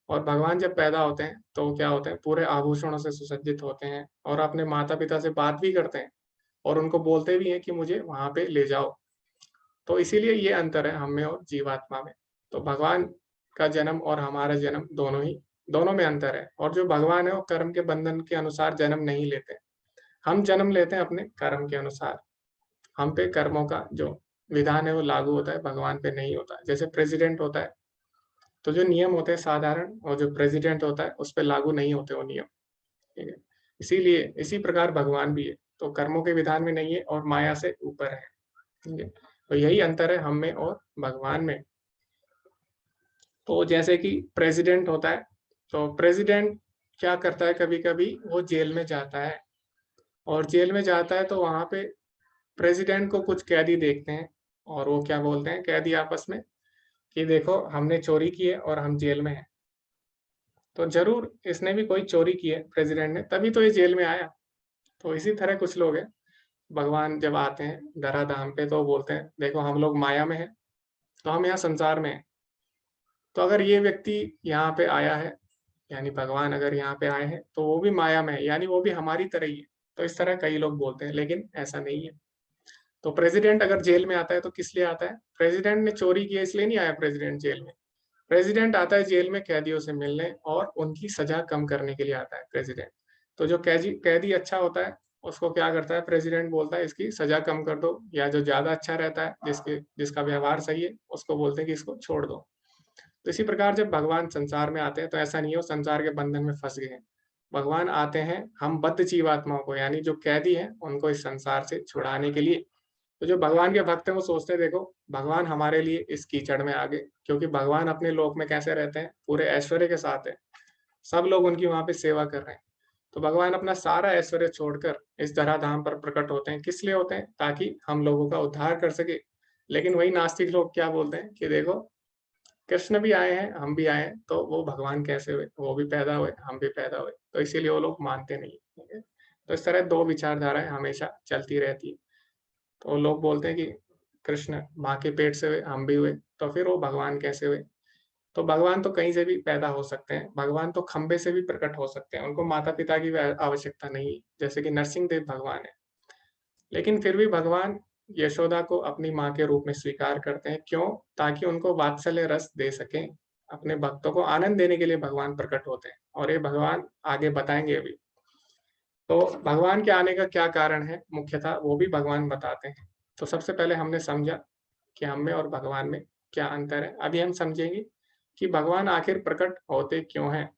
और भगवान जब पैदा होते हैं, तो क्या होते हैं, पूरे आभूषणों से सुसज्जित होते हैं, और अपने माता-पिता से बात भी करते हैं, और उनको बोलते भी हैं कि मुझे वहाँ पे ले जाओ। तो इसीलिए ये अंतर है हम में और जीवात्मा में। तो भगवान का जन्म और हमारा जन्म दोनों में अंतर है, और जो भगवान है वो कर्म के बंधन के अनुसार जन्म नहीं लेते। हम जन्म लेते हैं अपने कर्म के अनुसार। हम पे कर्मों का जो विधान है वो लागू होता है, भगवान पे नहीं होता। जैसे प्रेसिडेंट होता है, तो जो नियम होते हैं साधारण, और जो प्रेसिडेंट होता है उस पे लागू नहीं होते वो नियम, ठीक है? इसीलिए इसी प्रकार भगवान भी है, तो कर्मों के विधान में नहीं है और माया से ऊपर है, ठीक है? तो यही अंतर है हम में और भगवान में। तो जैसे कि प्रेसिडेंट होता है, तो प्रेसिडेंट क्या करता है, कभी-कभी वो जेल में जाता है, और जेल में जाता है तो वहाँ पे प्रेसिडेंट को कुछ कैदी देखते हैं, और वो क्या बोलते हैं कैदी आपस में कि देखो हमने चोरी की है और हम जेल में हैं। तो ज़रूर इसने भी कोई चोरी की है प्रेसिडेंट ने, तभी तो ये जेल में आया। तो इसी तरह कुछ लोग हैं, भगवान जब आते हैं धराधाम पे तो बोलते हैं देखो हम लोग माया में हैं, तो हम यहाँ संसार में हैं। तो अगर ये व्यक्ति यहाँ पे आया है, यानी भगवान अगर यहाँ पे आए हैं, तो वो भी माया में है, यानी वो भी हमारी तरह ही है। तो इस तरह कई लोग बोलते हैं, लेकिन ऐसा नहीं है। तो प्रेसिडेंट अगर जेल में आता है तो किस लिए आता है? प्रेसिडेंट ने चोरी की है इसलिए नहीं आया प्रेसिडेंट जेल में। प्रेसिडेंट आता है जेल में कैदियों से मिलने और उनकी सजा कम करने के लिए आता है प्रेसिडेंट। तो जो कैदी कैदी अच्छा होता है, उसको क्या करता है प्रेसिडेंट बोलता है इसकी सजा कम कर दो, या जो ज़्यादा अच्छा रहता है जिसका व्यवहार सही है, उसको बोलते हैं कि इसको छोड़ दो। तो इसी प्रकार जब भगवान संसार में आते हैं तो ऐसा नहीं है वो संसार के बंधन में फँस गए हैं। भगवान आते हैं हम बद्ध जीवात्माओं को, यानी जो कैदी हैं उनको इस संसार से छुड़ाने के लिए। तो जो भगवान के भक्त हैं वो सोचते हैं देखो भगवान हमारे लिए इस कीचड़ में आ गए, क्योंकि भगवान अपने लोक में कैसे रहते हैं, पूरे ऐश्वर्य के साथ है। सब लोग उनकी वहाँ पे सेवा कर रहे हैं। तो भगवान अपना सारा ऐश्वर्य छोड़कर इस धराधाम पर प्रकट होते हैं। किस लिए होते हैं? ताकि हम लोगों का उद्धार कर सके। लेकिन वही नास्तिक लोग क्या बोलते हैं कि देखो कृष्ण भी आए हैं, हम भी आए हैं, तो वो भगवान कैसे हुए? वो भी पैदा हुए, हम भी पैदा हुए, तो इसीलिए वो लोग मानते नहीं, ठीक है? तो इस तरह 2 विचारधाराएँ हमेशा चलती रहती हैं। तो लोग बोलते हैं कि कृष्ण माँ के पेट से हुए, हम भी हुए, तो फिर वो भगवान कैसे हुए? तो भगवान तो कहीं से भी पैदा हो सकते हैं, भगवान तो खंभे से भी प्रकट हो सकते हैं, उनको माता-पिता की भी आवश्यकता नहीं है, जैसे कि नरसिंह देव भगवान हैं। लेकिन फिर भी भगवान यशोदा को अपनी माँ के रूप में स्वीकार करते हैं, क्यों? ताकि उनको वात्सल्य रस दे सकें, अपने भक्तों को आनंद देने के लिए भगवान प्रकट होते हैं और ये भगवान आगे बताएँगे अभी। तो भगवान के आने का क्या कारण है मुख्यतः वो भी भगवान बताते हैं। तो सबसे पहले हमने समझा कि हम में और भगवान में क्या अंतर है। अभी हम समझेंगे कि भगवान आखिर प्रकट होते क्यों हैं?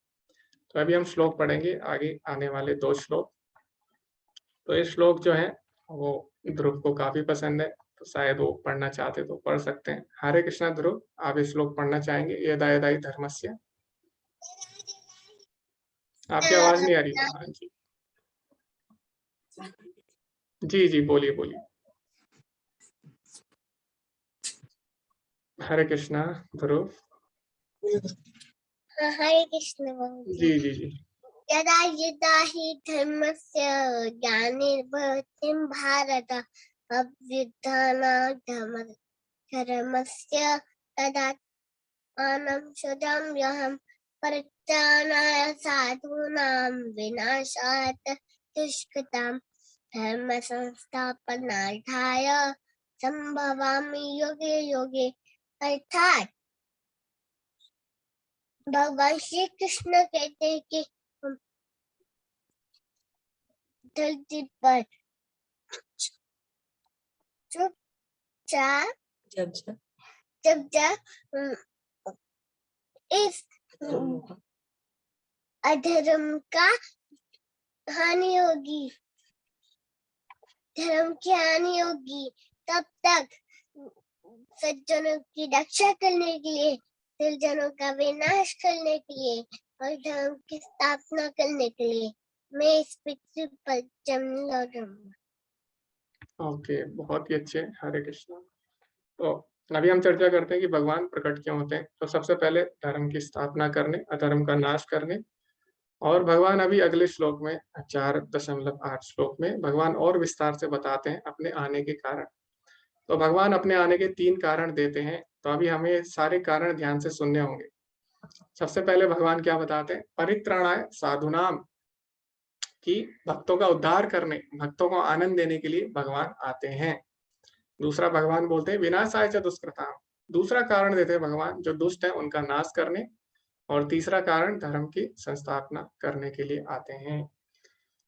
तो अभी हम श्लोक पढ़ेंगे आगे आने वाले 2 श्लोक। तो ये श्लोक जो है वो ध्रुव को काफ़ी पसंद है, तो शायद वो पढ़ना चाहते तो पढ़ सकते हैं। हरे कृष्णा ध्रुव, आप ये श्लोक पढ़ना चाहेंगे? यदा यदा हि धर्मस्य। आपकी आवाज़ नहीं आ रही है। हाँ जी। जी, जी, बोलिए, बोलिए। हरे कृष्णा ध्रुव। हरे कृष्ण बहुजी। जी, जी, जी। यदा यदा हि धर्मस्य ग्लानिर्भवति भारत अभ्युत्थानाद्धर्मस्य तदात्मानं सृजाम्यहं परित्राणाय साधूनां विनाशाय दुष्कृतां धर्मसंस्थापनार्थाय संभवामि युगे युगे। अर्थात भगवान श्री कृष्ण कहते हैं कि धरती पर चुपचाप जब इस अधर्म का हानि होगी, धर्म की हानि होगी, तब तक सज्जनों की रक्षा करने के लिए, दुर्जनों का विनाश करने के लिए और धर्म की स्थापना करने के लिए मैं इस पृथ्वी पर जन्म लूंगा। ओके, बहुत ही अच्छे, हरे कृष्णा। तो अभी हम चर्चा करते हैं कि भगवान प्रकट क्यों होते हैं। तो सबसे पहले धर्म की स्थापना करने, अधर्म का नाश करने और भगवान अभी अगले श्लोक में 4.8 श्लोक में भगवान और विस्तार से बताते हैं अपने आने के कारण। तो भगवान अपने आने के 3 कारण देते हैं, तो अभी हमें सारे कारण ध्यान से सुनने होंगे। सबसे पहले भगवान क्या बताते हैं? परित्राणाय साधूनाम, कि भक्तों का उद्धार करने, भक्तों को आनंद देने के लिए भगवान आते हैं। दूसरा भगवान बोलते हैं विनाशाय च दुष्कृताम, दूसरा कारण देते हैं भगवान जो दुष्ट है उनका नाश करने और तीसरा कारण धर्म की संस्थापना करने के लिए आते हैं।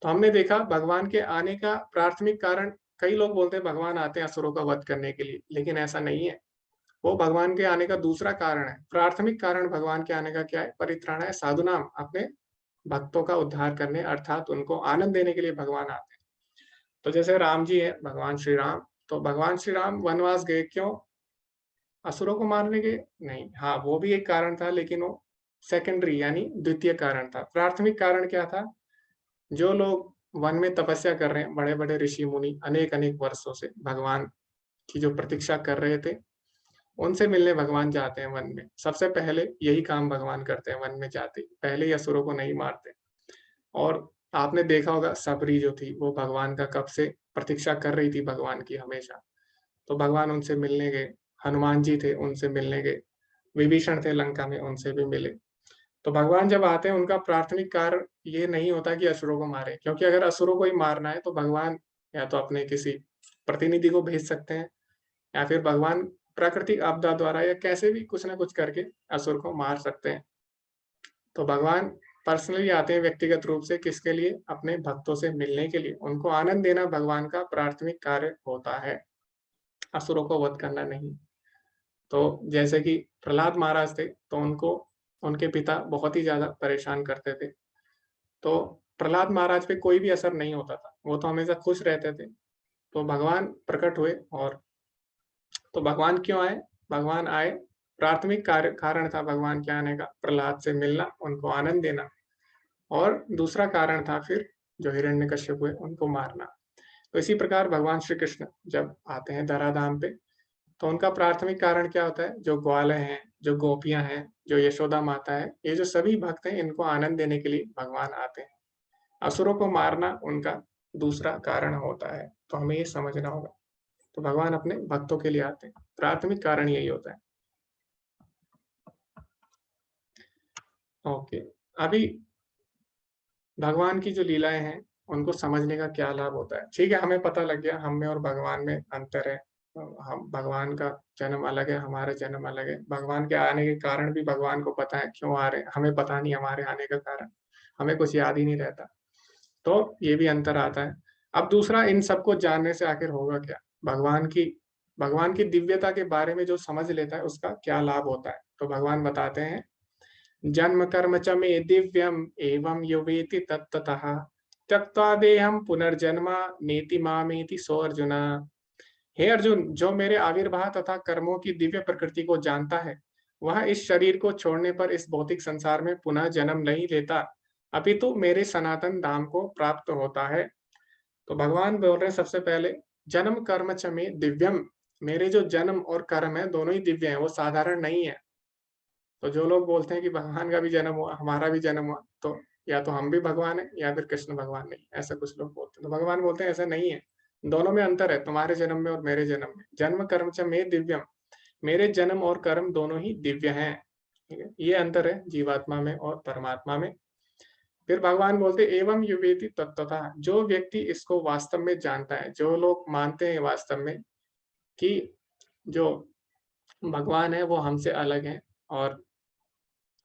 तो हमने देखा भगवान के आने का प्राथमिक कारण, कई लोग बोलते हैं भगवान आते हैं असुरों का वध करने के लिए, लेकिन ऐसा नहीं है। वो भगवान के आने का दूसरा कारण है। प्राथमिक कारण भगवान के आने का क्या है? परित्राणाय साधूनाम, अपने भक्तों का उद्धार करने अर्थात उनको आनंद देने के लिए भगवान आते हैं। तो जैसे राम जी हैं, भगवान श्री राम, तो भगवान श्री राम वनवास गए क्यों? असुरों को मारने के? नहीं। हाँ, वो भी एक कारण था, लेकिन वो सेकेंडरी यानी द्वितीय कारण था। प्राथमिक कारण क्या था? जो लोग वन में तपस्या कर रहे हैं, बड़े-बड़े ऋषि-मुनि अनेक-अनेक वर्षों से भगवान की जो प्रतीक्षा कर रहे थे, उनसे मिलने भगवान जाते हैं वन में। सबसे पहले यही काम भगवान करते हैं वन में जाते ही, पहले ही असुरों को नहीं मारते। और आपने देखा होगा सबरी जो थी, वो भगवान का कब से प्रतीक्षा कर रही थी भगवान की हमेशा। तो भगवान उनसे मिलने गए, हनुमान जी थे उनसे मिलने गए, विभीषण थे लंका में उनसे भी मिले। तो भगवान जब आते हैं उनका प्राथमिक कार्य ये नहीं होता कि असुरों को मारें, क्योंकि अगर असुरों को ही मारना है तो भगवान या तो अपने किसी प्रतिनिधि को भेज सकते हैं या फिर भगवान प्राकृतिक आपदा द्वारा या कैसे भी कुछ ना कुछ करके असुर को मार सकते हैं। तो भगवान पर्सनली आते हैं व्यक्तिगत रूप से, किसके लिए? अपने भक्तों से मिलने के लिए। उनको आनंद देना भगवान का प्राथमिक कार्य होता है, असुरों को वध करना नहीं। तो जैसे कि प्रहलाद महाराज थे, तो उनको उनके पिता बहुत ही ज़्यादा परेशान करते थे। तो प्रहलाद महाराज पे कोई भी असर नहीं होता था, वो तो हमेशा खुश रहते थे। तो भगवान प्रकट हुए और तो भगवान क्यों आए? भगवान आए, प्राथमिक कार्य कारण था भगवान के आने का प्रहलाद से मिलना, उनको आनंद देना और दूसरा कारण था फिर जो हिरण्यकश्यप हुए उनको मारना। तो इसी प्रकार भगवान श्री कृष्ण जब आते हैं धराधाम पे, तो उनका प्राथमिक कारण क्या होता है? जो ग्वाल हैं, जो गोपियां हैं, जो यशोदा माता है, ये जो सभी भक्त हैं, इनको आनंद देने के लिए भगवान आते हैं। असुरों को मारना उनका दूसरा कारण होता है, तो हमें ये समझना होगा। तो भगवान अपने भक्तों के लिए आते हैं, प्राथमिक कारण यही होता है। ओके, अभी भगवान की जो लीलाएं हैं उनको समझने का क्या लाभ होता है। ठीक है, हमें पता लग गया हम में और भगवान में अंतर है। हम भगवान का जन्म अलग है, हमारा जन्म अलग है। भगवान के आने के कारण भी भगवान को पता है क्यों आ रहे हैं, हमें पता नहीं हमारे आने का कारण, हमें कुछ याद ही नहीं रहता। तो ये भी अंतर आता है। अब दूसरा, इन सबको जानने से आखिर होगा क्या? भगवान की दिव्यता के बारे में जो समझ लेता है उसका क्या लाभ होता है। तो भगवान बताते हैं, जन्म कर्म च मे दिव्यम एवं यो वेति तत्ततः त्यक्त्वा देहम पुनर्जन्म नेति मामेति सो अर्जुन। हे अर्जुन, जो मेरे आविर्भाव तथा कर्मों की दिव्य प्रकृति को जानता है, वह इस शरीर को छोड़ने पर इस भौतिक संसार में पुनः जन्म नहीं लेता, अपितु मेरे सनातन धाम को प्राप्त होता है। तो भगवान बोल रहे हैं सबसे पहले, जन्म कर्म च मे दिव्यम, मेरे जो जन्म और कर्म है दोनों ही दिव्य हैं, वो साधारण नहीं है। तो जो लोग बोलते हैं कि भगवान का भी जन्म हुआ, हमारा भी जन्म हुआ, तो या तो हम भी भगवान है या फिर कृष्ण भगवान नहीं, ऐसा कुछ लोग बोलते हैं। तो भगवान बोलते हैं ऐसा नहीं है, दोनों में अंतर है, तुम्हारे जन्म में और मेरे जन्म में। जन्म कर्म च मे दिव्यम, मेरे जन्म और कर्म दोनों ही दिव्य हैं। ठीक है, ये अंतर है जीवात्मा में और परमात्मा में। फिर भगवान बोलते एवं युवेति तत्वतः, जो व्यक्ति इसको वास्तव में जानता है, जो लोग मानते हैं वास्तव में कि जो भगवान है वो हमसे अलग है और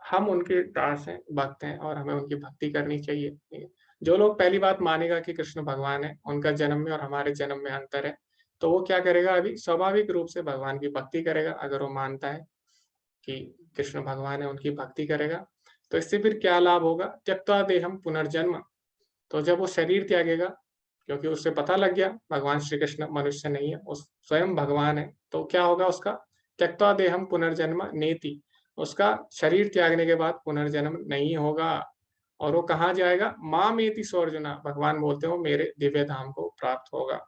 हम उनके दास हैं, भक्त हैं और हमें उनकी भक्ति करनी चाहिए। जो लोग पहली बात मानेगा कि कृष्ण भगवान है, उनका जन्म में और हमारे जन्म में अंतर है, तो वो क्या करेगा, अभी स्वाभाविक रूप से भगवान की भक्ति करेगा। अगर वो मानता है कि कृष्ण भगवान है, उनकी भक्ति करेगा। तो इससे फिर क्या लाभ होगा, त्यक्त्वा देहम पुनर्जन्म, तो जब वो शरीर त्यागेगा, क्योंकि उससे पता लग गया भगवान श्री कृष्ण मनुष्य नहीं है, वो स्वयं भगवान है, तो क्या होगा उसका, त्यक्त्वा देहम पुनर्जन्म नेति, उसका शरीर त्यागने के बाद पुनर्जन्म नहीं होगा। और वो कहाँ जाएगा, माम एति सो अर्जुना, भगवान बोलते हो मेरे दिव्य धाम को प्राप्त होगा।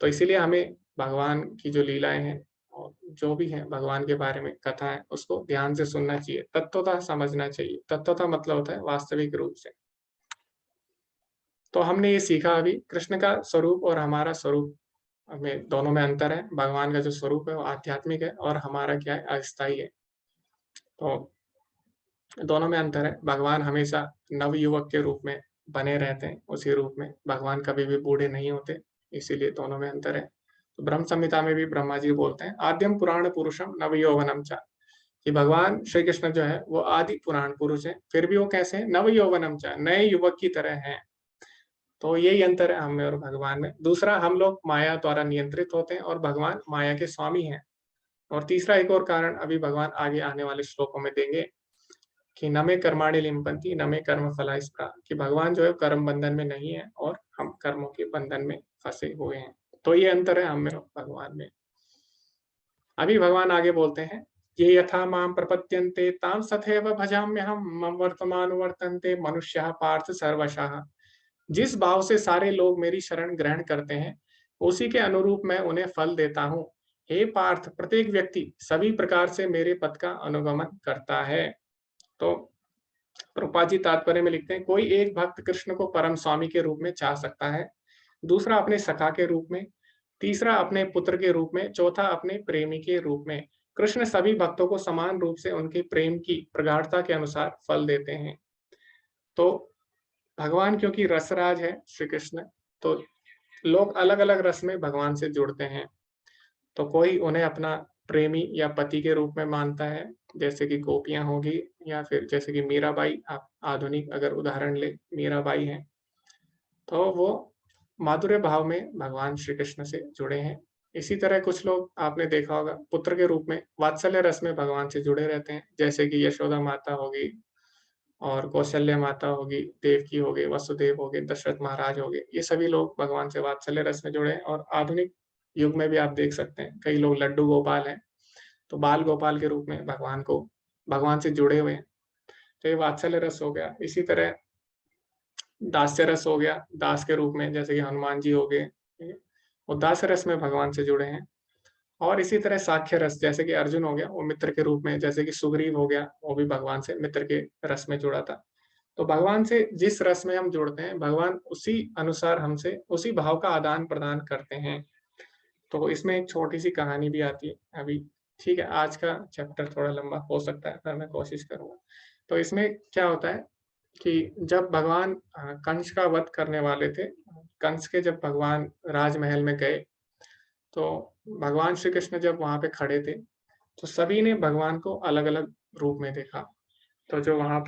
तो इसीलिए हमें भगवान की जो लीलाएं हैं और जो भी है भगवान के बारे में कथा है, उसको ध्यान से सुनना चाहिए, तत्वतः समझना चाहिए। तत्वतः मतलब होता है वास्तविक रूप से। तो हमने ये सीखा अभी, कृष्ण का स्वरूप और हमारा स्वरूप में दोनों में अंतर है। भगवान का जो स्वरूप है वो आध्यात्मिक है और हमारा क्या है, अस्थायी है। तो दोनों में अंतर है। भगवान हमेशा नव युवक के रूप में बने रहते हैं, उसी रूप में। भगवान कभी भी बूढ़े नहीं होते, इसीलिए दोनों में अंतर है। तो ब्रह्म संहिता में भी ब्रह्मा जी बोलते हैं, आद्यम पुराण पुरुषम नव यौवनम चा, कि भगवान श्री कृष्ण जो है वो आदि पुराण पुरुष है, फिर भी वो कैसे हैं, नव यौवनम चा, नए युवक की तरह हैं। तो यही अंतर है हमें और भगवान में। दूसरा, हम लोग माया द्वारा नियंत्रित होते हैं और भगवान माया के स्वामी हैं। और तीसरा एक और कारण अभी भगवान आगे आने वाले श्लोकों में देंगे कि न में कर्माणि लिम्पन्ति न में कर्म फला स्पृहा, कि भगवान जो है कर्म बंधन में नहीं है और हम कर्मों के बंधन में फंसे हुए हैं। तो ये अंतर है हमें और भगवान में। अभी भगवान आगे बोलते हैं, ये यथा माम प्रपद्यन्ते तां तथैव भजाम्यहम् मम वर्तमानुवर्तन्ते मनुष्याः पार्थ सर्वशः। जिस भाव से सारे लोग मेरी शरण ग्रहण करते हैं, उसी के अनुरूप मैं उन्हें फल देता हूँ। हे पार्थ, प्रत्येक व्यक्ति सभी प्रकार से मेरे पद का अनुगमन करता है। तो प्रभुपाद जी तात्पर्य में लिखते हैं, कोई एक भक्त कृष्ण को परम स्वामी के रूप में चाह सकता है, दूसरा अपने सखा के रूप में, तीसरा अपने पुत्र के रूप में, चौथा अपने प्रेमी के रूप में। कृष्ण सभी भक्तों को समान रूप से उनके प्रेम की प्रगाढ़ता के अनुसार फल देते हैं। तो भगवान क्योंकि रसराज है श्री कृष्ण, तो लोग अलग अलग रस में भगवान से जुड़ते हैं। तो कोई उन्हें अपना प्रेमी या पति के रूप में मानता है, जैसे कि गोपियां होगी, या फिर जैसे कि मीराबाई, आप आधुनिक अगर उदाहरण ले, मीराबाई हैं, तो वो माधुर्य भाव में भगवान श्री कृष्ण से जुड़े हैं। इसी तरह कुछ लोग आपने देखा होगा पुत्र के रूप में वात्सल्य रस में भगवान से जुड़े रहते हैं, जैसे कि यशोदा माता होगी और कौशल्य माता होगी, देवकी हो गए, वसुदेव हो गए, दशरथ महाराज हो गए, ये सभी लोग भगवान से वात्सल्य रस में जुड़े हैं। और आधुनिक युग में भी आप देख सकते हैं कई लोग लड्डू गोपाल हैं, तो बाल गोपाल के रूप में भगवान से जुड़े हुए हैं। तो ये वात्सल्य रस हो गया। इसी तरह दास्य रस हो गया, दास के रूप में जैसे कि हनुमान जी हो गए, वो दास रस में भगवान से जुड़े हैं। और इसी तरह साख्य रस, जैसे कि अर्जुन हो गया वो मित्र के रूप में, जैसे कि सुग्रीव हो गया वो भी भगवान से मित्र के रस में जुड़ा था। तो भगवान से जिस रस में हम जुड़ते हैं, भगवान उसी अनुसार हमसे उसी भाव का आदान प्रदान करते हैं। तो इसमें एक छोटी सी कहानी भी आती है अभी। ठीक है, आज का चैप्टर थोड़ा लंबा हो सकता है पर मैं कोशिश करूंगा। तो इसमें क्या होता है कि जब भगवान कंस का वध करने वाले थे, कंस के जब भगवान राजमहल में गए, तो भगवान श्री कृष्ण जब वहां पे खड़े थे, तो सभी ने भगवान को अलग अलग रूप में देखा। तो जो वहां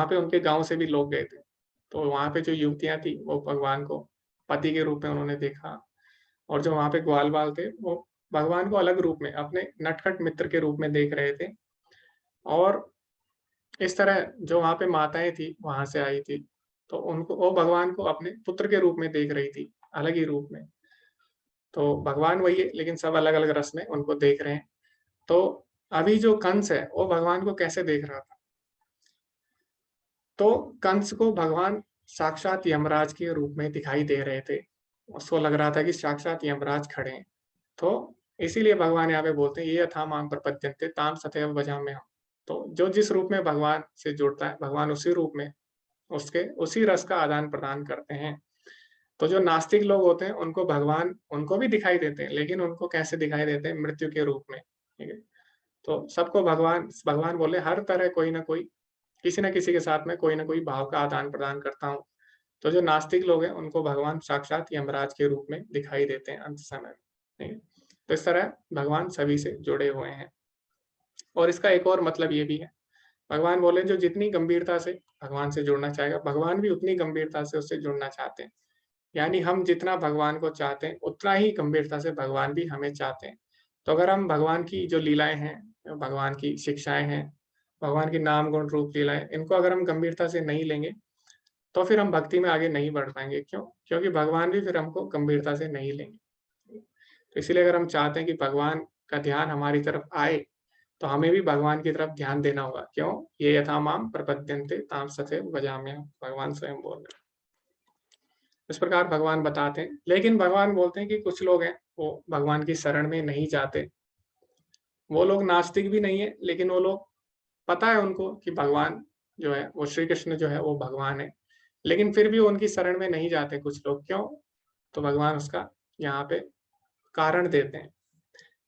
पे उनके गांव से भी लोग गए थे, तो वहां पे जो युवतियां थी वो भगवान को पति के रूप में उन्होंने देखा। और जो वहां पे ग्वाल बाल थे वो भगवान को अलग रूप में अपने नटखट मित्र के रूप में देख रहे थे। और इस तरह जो वहां पे माताएं थी वहां से आई थी, तो उनको वो भगवान को अपने पुत्र के रूप में देख रही थी, अलग ही रूप में। तो भगवान वही है लेकिन सब अलग अलग रस में उनको देख रहे हैं। तो अभी जो कंस है वो भगवान को कैसे देख रहा था, तो कंस को भगवान साक्षात यमराज के रूप में दिखाई दे रहे थे। उसको लग रहा था कि साक्षात यमराज खड़े हैं। तो इसीलिए भगवान यहाँ पे बोलते हैं ये यथा माम प्रपद्यन्ते ताम तथैव भजाम्यहम्। तो जो जिस रूप में भगवान से जुड़ता है, भगवान उसी रूप में उसके उसी रस का आदान प्रदान करते हैं। तो जो नास्तिक लोग होते हैं उनको भगवान उनको भी दिखाई देते हैं, लेकिन उनको कैसे दिखाई देते हैं, मृत्यु के रूप में। ठीक है, तो सबको भगवान भगवान बोले हर तरह कोई ना कोई किसी न किसी के साथ में कोई ना कोई भाव का आदान प्रदान करता हूँ। तो जो नास्तिक लोग हैं उनको भगवान साक्षात यमराज के रूप में दिखाई देते हैं अंत समय में। ठीक है, तो इस तरह भगवान सभी से जुड़े हुए हैं। और इसका एक और मतलब ये भी है, भगवान बोले जो जितनी गंभीरता से भगवान से जुड़ना चाहेगा, भगवान भी उतनी गंभीरता से उससे जुड़ना चाहते हैं। यानी हम जितना भगवान को चाहते हैं उतना ही गंभीरता से भगवान भी हमें चाहते हैं। तो अगर हम भगवान की जो लीलाएं हैं, भगवान की शिक्षाएं हैं, भगवान की नाम गुण रूप लीलाएं, इनको अगर हम गंभीरता से नहीं लेंगे तो फिर हम भक्ति में आगे नहीं बढ़ पाएंगे। क्यों? क्योंकि भगवान भी फिर हमको गंभीरता से नहीं लेंगे। तो इसीलिए अगर हम चाहते हैं कि भगवान का ध्यान हमारी तरफ आए, तो हमें भी भगवान की तरफ ध्यान देना होगा। क्यों? ये यथा माम प्रपद्यन्ते ताम तथैव भजाम्यहम्, भगवान स्वयं बोल रहे हैं। इस प्रकार भगवान बताते हैं, लेकिन भगवान बोलते हैं कि कुछ लोग हैं वो भगवान की शरण में नहीं जाते। वो लोग नास्तिक भी नहीं है, लेकिन वो लोग पता है उनको कि भगवान जो है वो श्री कृष्ण जो है वो भगवान है, लेकिन फिर भी वो उनकी शरण में नहीं जाते कुछ लोग। क्यों? तो भगवान उसका यहाँ पे कारण देते हैं।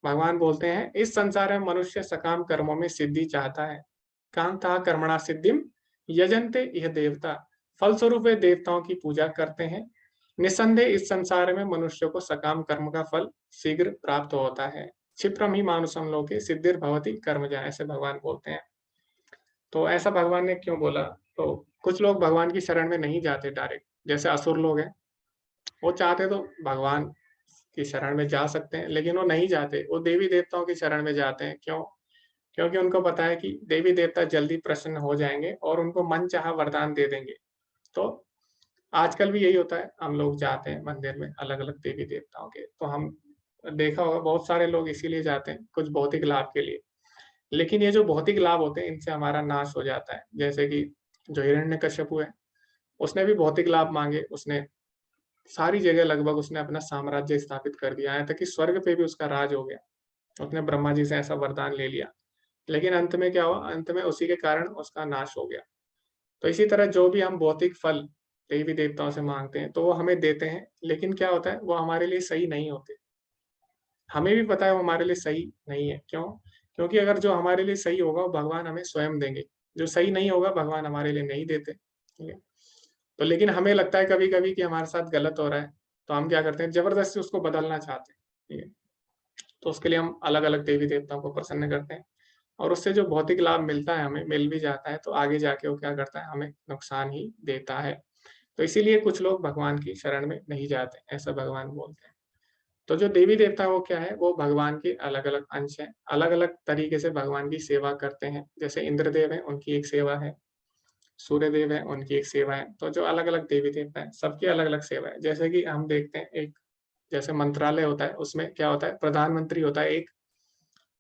भगवान बोलते हैं इस संसार में मनुष्य सकाम कर्मों में सिद्धि चाहता है। कांता कर्मणा सिद्धिम यजन्ते यह देवता, फलस्वरूप वे देवताओं की पूजा करते हैं। निसंदेह इस संसार में मनुष्य को सकाम कर्म का फल शीघ्र प्राप्त होता है। क्षिप्रम ही मानुषम लोके सिद्धिर भवति कर्मजा, ऐसे भगवान बोलते हैं। तो ऐसा भगवान ने क्यों बोला? तो कुछ लोग भगवान की शरण में नहीं जाते डायरेक्ट, जैसे असुर लोग हैं, वो चाहते तो भगवान की शरण में जा सकते हैं, लेकिन वो नहीं जाते, वो देवी देवताओं की शरण में जाते हैं। क्यों? क्योंकि उनको पता है कि देवी देवता जल्दी प्रसन्न हो जाएंगे और उनको मनचाहा वरदान दे देंगे। तो आजकल भी यही होता है, हम लोग जाते हैं मंदिर में अलग अलग देवी देवताओं के, तो हम देखा होगा बहुत सारे लोग इसीलिए जाते हैं कुछ भौतिक लाभ के लिए। लेकिन ये जो भौतिक लाभ होते हैं इनसे हमारा नाश हो जाता है। जैसे कि जो हिरण्यकश्यपु है, उसने भी भौतिक लाभ मांगे, उसने सारी जगह लगभग उसने अपना साम्राज्य स्थापित कर दिया, यहाँ तक कि स्वर्ग पे भी उसका राज हो गया। उसने ब्रह्मा जी से ऐसा वरदान ले लिया, लेकिन अंत में क्या हुआ? अंत में उसी के कारण उसका नाश हो गया। तो इसी तरह जो भी हम भौतिक फल देवी देवताओं से मांगते हैं तो वो हमें देते हैं, लेकिन क्या होता है वो हमारे लिए सही नहीं होते। हमें भी पता है वो हमारे लिए सही नहीं है। क्यों? क्योंकि अगर जो हमारे लिए सही होगा वो भगवान हमें स्वयं देंगे, जो सही नहीं होगा भगवान हमारे लिए नहीं देते। ठीक है, तो लेकिन हमें लगता है कभी कभी कि हमारे साथ गलत हो रहा है, तो हम क्या करते हैं, जबरदस्ती उसको बदलना चाहते हैं। ठीक है, तो उसके लिए हम अलग अलग देवी देवताओं को प्रसन्न करते हैं, और उससे जो भौतिक लाभ मिलता है हमें मिल भी जाता है, तो आगे जाके वो क्या करता है, हमें नुकसान ही देता है। तो इसीलिए कुछ लोग भगवान की शरण में नहीं जाते, ऐसा भगवान बोलते हैं। तो जो देवी देवता है वो क्या है, वो भगवान के अलग अलग अंश हैं, अलग अलग तरीके से भगवान की सेवा करते हैं। जैसे इंद्रदेव है, उनकी एक सेवा है, सूर्य देव है, उनकी एक सेवा है। तो जो अलग अलग देवी देवता है सबकी अलग अलग सेवा है। जैसे कि हम देखते हैं एक जैसे मंत्रालय होता है, उसमें क्या होता है, प्रधानमंत्री होता है एक,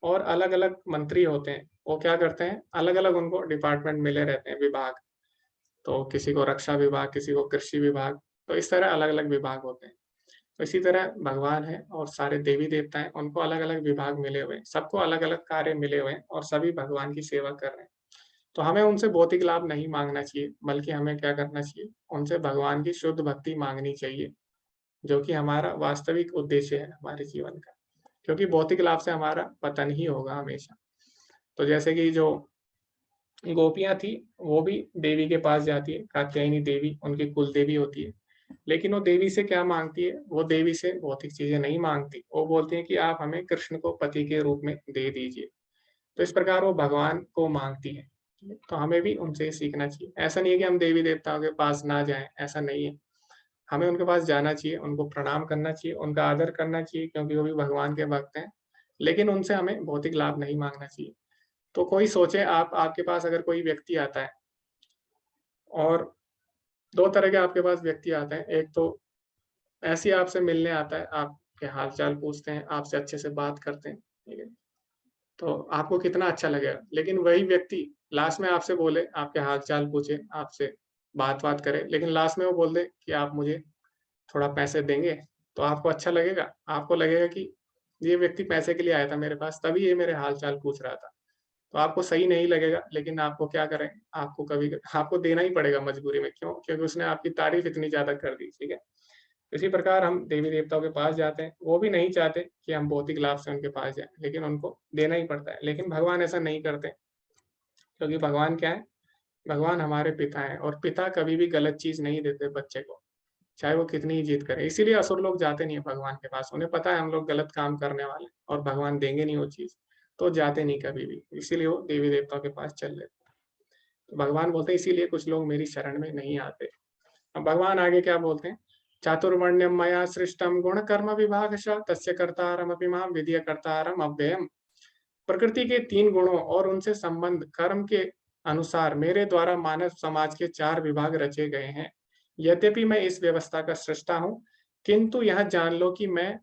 और अलग अलग मंत्री होते हैं। वो क्या करते हैं, अलग अलग उनको डिपार्टमेंट मिले रहते हैं, विभाग। तो किसी को रक्षा विभाग, किसी को कृषि विभाग, तो इस तरह अलग अलग विभाग होते हैं। तो इसी तरह भगवान है और सारे देवी देवता हैं, उनको अलग अलग विभाग मिले हुए हैं, सबको अलग अलग कार्य मिले हुए हैं और सभी भगवान की सेवा कर रहे हैं। तो हमें उनसे भौतिक लाभ नहीं मांगना चाहिए, बल्कि हमें क्या करना चाहिए, उनसे भगवान की शुद्ध भक्ति मांगनी चाहिए, जो कि हमारा वास्तविक उद्देश्य है हमारे जीवन का। क्योंकि भौतिक लाभ से हमारा पतन ही होगा हमेशा। तो जैसे कि जो गोपियाँ थी, वो भी देवी के पास जाती है, कात्यायनी देवी उनकी कुल देवी होती है। लेकिन वो देवी से क्या माँगती है? वो देवी से भौतिक चीज़ें नहीं माँगती। वो बोलती हैं कि आप हमें कृष्ण को पति के रूप में दे दीजिए। तो इस प्रकार वो भगवान को माँगती हैं। तो हमें भी उनसे सीखना चाहिए। ऐसा नहीं है कि हम देवी-देवताओं के पास ना जाएँ, ऐसा नहीं है। हमें उनके पास जाना चाहिए, उनको प्रणाम करना चाहिए, उनका आदर करना चाहिए, क्योंकि वो भी भगवान के भक्त हैं। लेकिन उनसे हमें भौतिक लाभ नहीं माँगना चाहिए। तो कोई सोचे, आपके पास अगर कोई व्यक्ति आता है और 2 तरह के आपके पास व्यक्ति आते हैं। एक तो ऐसे ही आपसे मिलने आता है, आपके हाल-चाल पूछते हैं, आपसे अच्छे से बात करते हैं, ठीक है? तो आपको कितना अच्छा लगेगा। लेकिन वही व्यक्ति लास्ट में आपसे बोले, आपके हाल-चाल पूछे, आपसे बात-वात करे, लेकिन लास्ट में वो बोल दे कि आप मुझे थोड़ा पैसे देंगे, तो आपको अच्छा लगेगा? आपको लगेगा कि ये व्यक्ति पैसे के लिए आया था मेरे पास, तभी ये मेरे हाल-चाल पूछ रहा था। तो आपको सही नहीं लगेगा, लेकिन आपको क्या करें, आपको कभी आपको देना ही पड़ेगा मजबूरी में। क्यों? क्योंकि उसने आपकी तारीफ़ इतनी ज़्यादा कर दी, ठीक है? इसी प्रकार हम देवी-देवताओं के पास जाते हैं, वो भी नहीं चाहते कि हम भौतिक लाभ से उनके पास जाएँ, लेकिन उनको देना ही पड़ता है। लेकिन भगवान ऐसा नहीं करते, क्योंकि भगवान क्या है? भगवान हमारे पिता हैं और पिता कभी भी गलत चीज़ नहीं देते बच्चे को, चाहे वो कितनी ही जिद करे। इसीलिए असुर लोग जाते नहीं है भगवान के पास, उन्हें पता है हम लोग गलत काम करने वाले हैं और भगवान देंगे नहीं वो चीज़, तो जाते नहीं कभी भी। इसीलिए वो देवी-देवताओं के पास चल लेते हैं। तो भगवान बोलते हैं इसीलिए कुछ लोग मेरी शरण में नहीं आते। अब भगवान आगे क्या बोलते हैं? चातुर्वर्ण्यम मया सृष्टम गुण कर्म विभागशः तस्य कर्तारमपि मां विद्य कर्तारम अव्ययम्। प्रकृति के 3 गुणों और उनसे संबंध कर्म के अनुसार मेरे द्वारा मानव समाज के 4 विभाग रचे गए हैं। यद्यपि मैं इस व्यवस्था का सृष्टा हूँ, किंतु यह जान लो कि मैं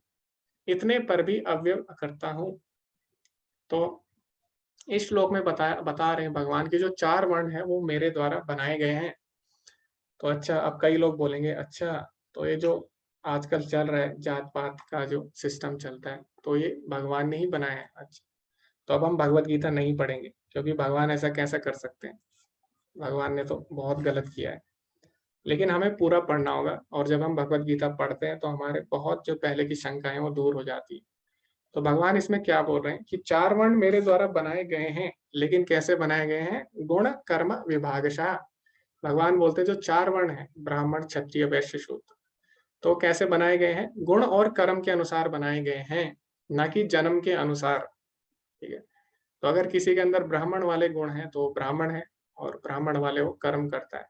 इतने पर भी अव्यय करता हूँ। तो इस श्लोक में बता रहे हैं भगवान के जो 4 वर्ण हैं वो मेरे द्वारा बनाए गए हैं। तो अच्छा, अब कई लोग बोलेंगे, अच्छा तो ये जो आजकल चल रहा है जात-पात का जो सिस्टम चलता है, तो ये भगवान ने ही बनाया है। अच्छा, तो अब हम भगवत गीता नहीं पढ़ेंगे, क्योंकि भगवान ऐसा कैसे कर सकते हैं? भगवान ने तो बहुत गलत किया है। लेकिन हमें पूरा पढ़ना होगा और जब हम भगवत गीता पढ़ते हैं तो हमारे बहुत जो पहले की शंकाएँ हैं वो दूर हो जाती हैं। तो भगवान इसमें क्या बोल रहे हैं कि 4 वर्ण मेरे द्वारा बनाए गए हैं, लेकिन कैसे बनाए गए हैं? गुण, कर्म, विभागशः। भगवान बोलते हैं जो 4 वर्ण हैं, ब्राह्मण, क्षत्रिय, वैश्य, शूद्र, तो कैसे बनाए गए हैं? गुण और कर्म के अनुसार बनाए गए हैं, ना कि जन्म के अनुसार, ठीक है? तो अगर किसी के अंदर ब्राह्मण वाले गुण हैं, तो वो ब्राह्मण है और ब्राह्मण वाले वो कर्म करता है।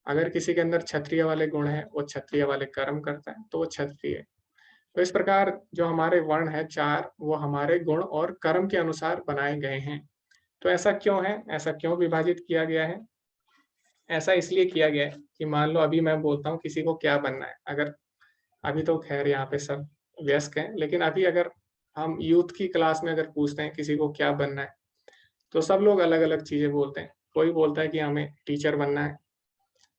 अगर किसी के अंदर क्षत्रिय वाले गुण हैं, वो क्षत्रिय वाले कर्म करता है, तो वो क्षत्रिय है। तो इस प्रकार जो हमारे वर्ण हैं 4, वो हमारे गुण और कर्म के अनुसार बनाए गए हैं। तो ऐसा क्यों है? ऐसा क्यों विभाजित किया गया है? ऐसा इसलिए किया गया है कि मान लो अभी मैं बोलता हूँ किसी को क्या बनना है, अगर अभी तो ख़ैर यहाँ पे सब व्यस्क हैं, लेकिन अभी अगर हम यूथ की क्लास में अगर पूछते हैं किसी को क्या बनना है, तो सब लोग अलग-अलग चीज़ें बोलते हैं। कोई बोलता है कि हमें टीचर बनना है,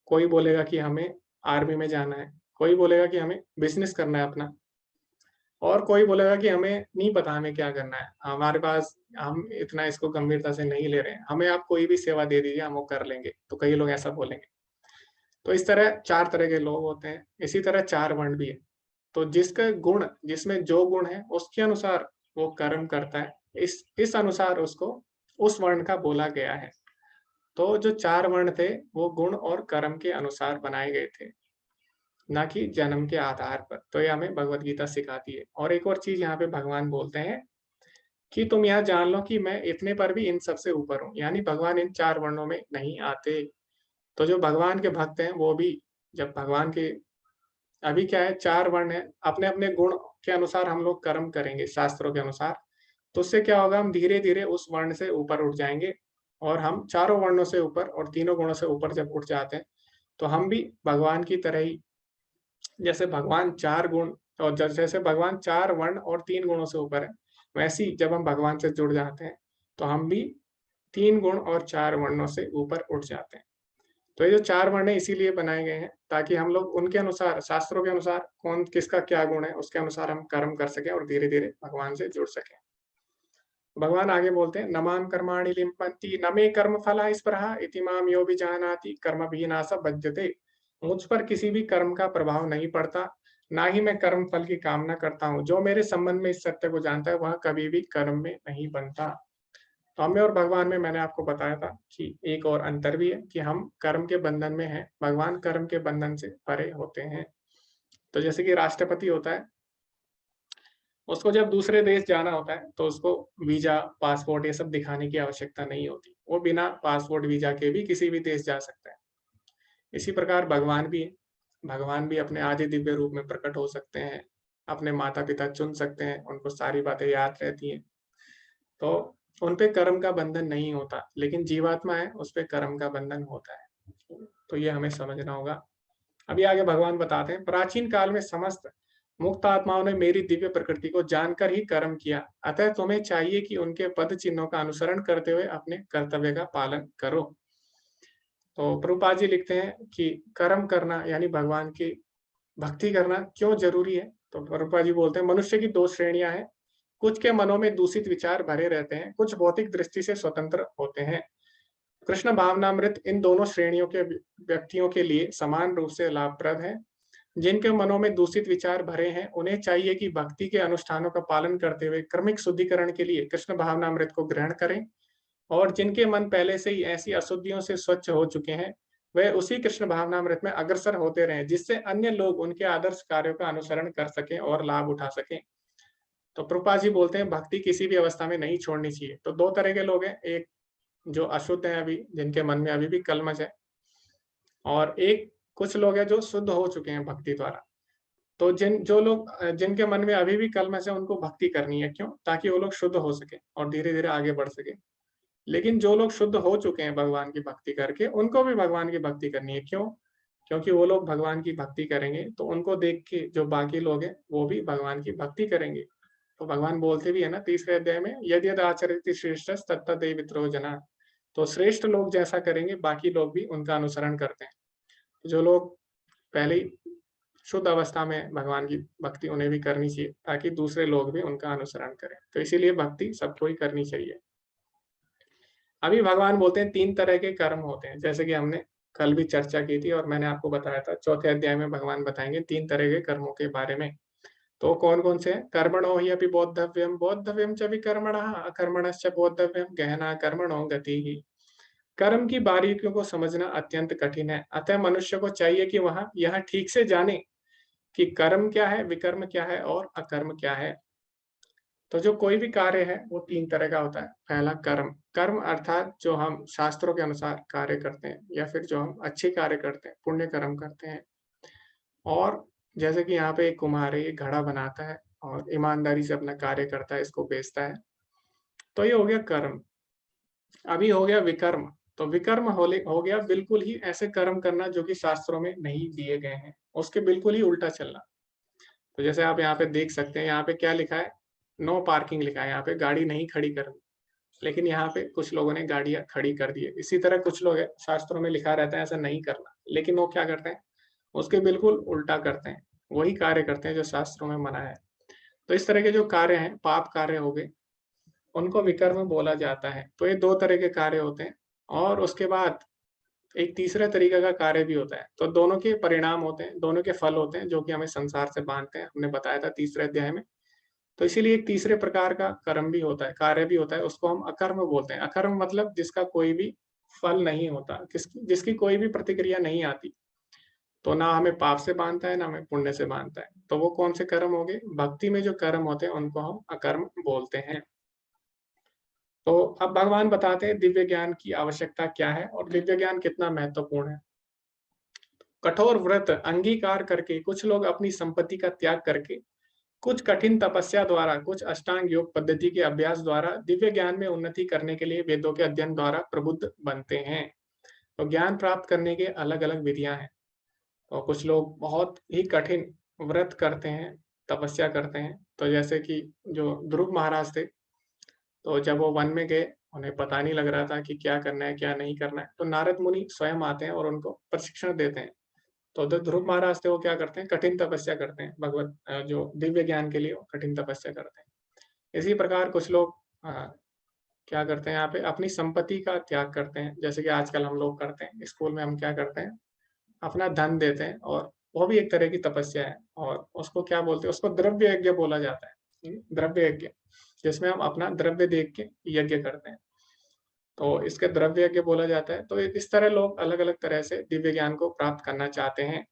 कोई बोलेगा कि हमें आर्मी में जाना है, कोई बोलेगा कि हमें बिज़नेस करना है अपना, और कोई बोलेगा कि हमें नहीं पता हमें क्या करना है। हमारे पास हम इतना इसको गंभीरता से नहीं ले रहे हैं, हमें आप कोई भी सेवा दे दीजिए, हम वो कर लेंगे। तो कई लोग ऐसा बोलेंगे। तो इस तरह 4 तरह के लोग होते हैं, इसी तरह 4 वर्ण भी है। तो जिसका गुण, जिसमें जो गुण है उसके अनुसार वो कर्म करता है, इस अनुसार उसको उस वर्ण का बोला गया है। तो जो 4 वर्ण थे वो गुण और कर्म के अनुसार बनाए गए थे, ना कि जन्म के आधार पर। तो ये हमें भगवत गीता सिखाती है। और एक और चीज़ यहाँ पे भगवान बोलते हैं कि तुम यह जान लो कि मैं इतने पर भी इन सबसे ऊपर हूँ, यानी भगवान इन 4 वर्णों में नहीं आते। तो जो भगवान के भक्त हैं वो भी जब भगवान के अभी क्या है 4 वर्ण हैं, अपने-अपने गुण के अनुसार हम लोग कर्म करेंगे शास्त्रों के अनुसार, तो उससे क्या होगा, हम धीरे-धीरे उस वर्ण से ऊपर उठ जाएँगे और हम चारों वर्णों से ऊपर और तीनों गुणों से ऊपर जब उठ जाते हैं, तो हम भी भगवान की तरह ही, जैसे भगवान 4 गुण और जैसे भगवान 4 वर्ण और 3 गुणों से ऊपर है, वैसे ही जब हम भगवान से जुड़ जाते हैं, तो हम भी 3 गुण और 4 वर्णों से ऊपर उठ जाते हैं। तो ये जो 4 वर्ण है इसीलिए बनाए गए हैं ताकि हम लोग उनके अनुसार, शास्त्रों के अनुसार कौन किसका क्या गुण है उसके अनुसार हम कर्म कर सकें और धीरे-धीरे भगवान से जुड़ सकें। भगवान आगे बोलते हैं, नमाम कर्माणि लिम्पन्ति न मे कर्मफला स्पृहा इति माम यो विजानाति कर्मभिर्नाशा बध्यते। मुझ पर किसी भी कर्म का प्रभाव नहीं पड़ता, ना ही मैं कर्म फल की कामना करता हूँ। जो मेरे संबंध में इस सत्य को जानता है वह कभी भी कर्म में नहीं बनता। तो हमें और भगवान में मैंने आपको बताया था कि एक और अंतर भी है कि हम कर्म के बंधन में हैं, भगवान कर्म के बंधन से परे होते हैं। तो जैसे कि राष्ट्रपति होता है, उसको जब दूसरे देश जाना होता है तो उसको वीजा, पासपोर्ट ये सब दिखाने की आवश्यकता नहीं होती। वो बिना पासपोर्ट, वीजा के भी किसी भी देश जा सकता है। इसी प्रकार भगवान भी है। भगवान भी अपने आदि दिव्य रूप में प्रकट हो सकते हैं, अपने माता-पिता चुन सकते हैं, उनको सारी बातें याद रहती हैं। तो उन पे कर्म का बंधन नहीं होता, लेकिन जीवात्मा है, उस पे कर्म का बंधन होता है। तो ये हमें समझना होगा। अभी आगे भगवान बताते हैं, प्राचीन काल में समस्त मुक्त आत्माओं ने मेरी दिव्य प्रकृति को जानकर ही कर्म किया, अतः तुम्हें चाहिए कि उनके पद चिन्हों का अनुसरण करते हुए अपने कर्तव्य का पालन करो। तो प्रभुपाद जी लिखते हैं कि कर्म करना यानी भगवान की भक्ति करना क्यों जरूरी है। तो प्रभुपाद जी बोलते हैं, मनुष्य की 2 श्रेणियां हैं। कुछ के मनों में दूषित विचार भरे रहते हैं, कुछ भौतिक दृष्टि से स्वतंत्र होते हैं। कृष्ण भावनामृत इन दोनों श्रेणियों के व्यक्तियों के लिए समान रूप से लाभप्रद है। जिनके मनों में दूषित विचार भरे हैं, उन्हें चाहिए कि भक्ति के अनुष्ठानों का पालन करते हुए क्रमिक शुद्धिकरण के लिए कृष्ण भावनामृत को ग्रहण करें, और जिनके मन पहले से ही ऐसी अशुद्धियों से स्वच्छ हो चुके हैं, वह उसी कृष्ण भावनामृत में अग्रसर होते रहें, जिससे अन्य लोग उनके आदर्श कार्यों का अनुसरण कर सकें और लाभ उठा सकें। तो प्रभुपाद जी बोलते हैं, भक्ति किसी भी अवस्था में नहीं छोड़नी चाहिए। तो 2 तरह के लोग हैं, एक जो अशुद्ध हैं अभी, जिनके मन में अभी भी कलमश है, और एक कुछ लोग हैं जो शुद्ध हो चुके हैं भक्ति द्वारा। तो जो लोग जिनके मन में अभी भी कलमश है, उनको भक्ति करनी है। क्यों? ताकि वो लोग शुद्ध हो सके और धीरे-धीरे आगे बढ़ सके। लेकिन जो लोग शुद्ध हो चुके हैं भगवान की भक्ति करके, उनको भी भगवान की भक्ति करनी है। क्यों? क्योंकि वो लोग भगवान की भक्ति करेंगे, तो उनको देख के जो बाकी लोग हैं, वो भी भगवान की भक्ति करेंगे। तो भगवान बोलते भी है ना तीसरे अध्याय में, यद्यद् आचरति श्रेष्ठस् तत्तदेव जनाः। तो श्रेष्ठ लोग जैसा करेंगे, बाकी लोग भी उनका अनुसरण करते हैं। जो लोग पहले ही शुद्ध अवस्था में भगवान की भक्ति उन्हें भी करनी चाहिए, ताकि दूसरे लोग भी उनका अनुसरण करें। तो इसीलिए भक्ति सबको ही करनी चाहिए। अभी भगवान बोलते हैं 3 तरह के कर्म होते हैं, जैसे कि हमने कल भी चर्चा की थी और मैंने आपको बताया था। चौथे अध्याय में भगवान बताएंगे 3 तरह के कर्मों के बारे में। तो कौन-कौन से हैं? कर्मणो हि अपि बोद्धव्यम, बोद्धव्यम च विकर्मणः, अकर्मणश्च बोद्धव्यम, गहना कर्मणो गतिः। कर्म की बारीकियों को समझना अत्यंत कठिन है, अतः मनुष्य को चाहिए कि वह यह ठीक से जाने कि कर्म क्या है, विकर्म क्या है और अकर्म क्या है। तो जो कोई भी कार्य है वो 3 तरह का होता है। पहला कर्म, कर्म अर्थात जो हम शास्त्रों के अनुसार कार्य करते हैं या फिर जो हम अच्छे कार्य करते हैं, पुण्य कर्म करते हैं। और जैसे कि यहाँ पे एक कुम्हार है, ये घड़ा बनाता है और ईमानदारी से अपना कार्य करता है, इसको बेचता है। तो ये हो गया कर्म। अभी हो गया विकर्म। तो विकर्म हो गया बिल्कुल ही ऐसे कर्म करना जो कि शास्त्रों में नहीं दिए गए हैं, उसके बिल्कुल ही उल्टा चलना। तो जैसे आप यहाँ पे देख सकते हैं, यहाँ पे क्या लिखा है? नो पार्किंग लिखा है, यहाँ पे गाड़ी नहीं खड़ी करनी। लेकिन यहाँ पे कुछ लोगों ने गाड़ियाँ खड़ी कर दी है। इसी तरह कुछ लोग हैं, शास्त्रों में लिखा रहता है ऐसा नहीं करना, लेकिन वो क्या करते हैं? उसके बिल्कुल उल्टा करते हैं। वही कार्य करते हैं जो शास्त्रों में मना है। तो इस तरह के जो कार्य हैं, पाप कार्य हो गए, उनको विकर्म बोला जाता है। तो ये 2 तरह के कार्य होते हैं, और उसके बाद एक तीसरे तरीके का कार्य भी होता है। तो दोनों के परिणाम होते हैं, दोनों के फल होते हैं, जो कि हमें संसार से बाँधते हैं। हमने बताया था तीसरे अध्याय में। तो इसीलिए एक तीसरे प्रकार का कर्म भी होता है, कार्य भी होता है, उसको हम अकर्म बोलते हैं। अकर्म मतलब जिसका कोई भी फल नहीं होता, जिसकी कोई भी प्रतिक्रिया नहीं आती। तो ना हमें पाप से बाँधता है, ना हमें पुण्य से बाँधता है। तो वो कौन से कर्म हो गए? भक्ति में जो कर्म होते हैं, उनको हम अकर्म बोलते हैं। तो अब भगवान बताते हैं दिव्य ज्ञान की आवश्यकता क्या है और दिव्य ज्ञान कितना महत्वपूर्ण है। कठोर व्रत अंगीकार करके कुछ लोग अपनी संपत्ति का त्याग करके, कुछ कठिन तपस्या द्वारा, कुछ अष्टांग योग पद्धति के अभ्यास द्वारा दिव्य ज्ञान में उन्नति करने के लिए वेदों के अध्ययन द्वारा प्रबुद्ध बनते हैं। तो ज्ञान प्राप्त करने के अलग-अलग विधियां हैं। और कुछ लोग बहुत ही कठिन व्रत करते हैं, तपस्या करते हैं। तो जैसे कि जो ध्रुव महाराज थे, तो जब वो वन में गए, उन्हें पता नहीं लग रहा था कि क्या करना है, क्या नहीं करना है, तो नारद मुनि स्वयं आते हैं और उनको प्रशिक्षण देते हैं। तो जो ध्रुव महाराज थे वो क्या करते हैं, कठिन तपस्या करते हैं, जो दिव्य ज्ञान के लिए वो कठिन तपस्या करते हैं। इसी प्रकार कुछ लोग क्या करते हैं, यहाँ पे अपनी संपत्ति का त्याग करते हैं, जैसे कि आजकल हम लोग करते हैं। स्कूल में हम क्या करते हैं, अपना धन देते हैं, और वो भी एक तरह की तपस्या है, और उसको क्या बोलते हैं, उसको द्रव्य यज्ञ बोला जाता है। द्रव्य यज्ञ, जिसमें हम अपना द्रव्य देख के यज्ञ करते हैं, तो इसके द्रव्य यज्ञ बोला जाता है। तो इस तरह लोग अलग अलग तरह से दिव्य ज्ञान को प्राप्त करना चाहते हैं।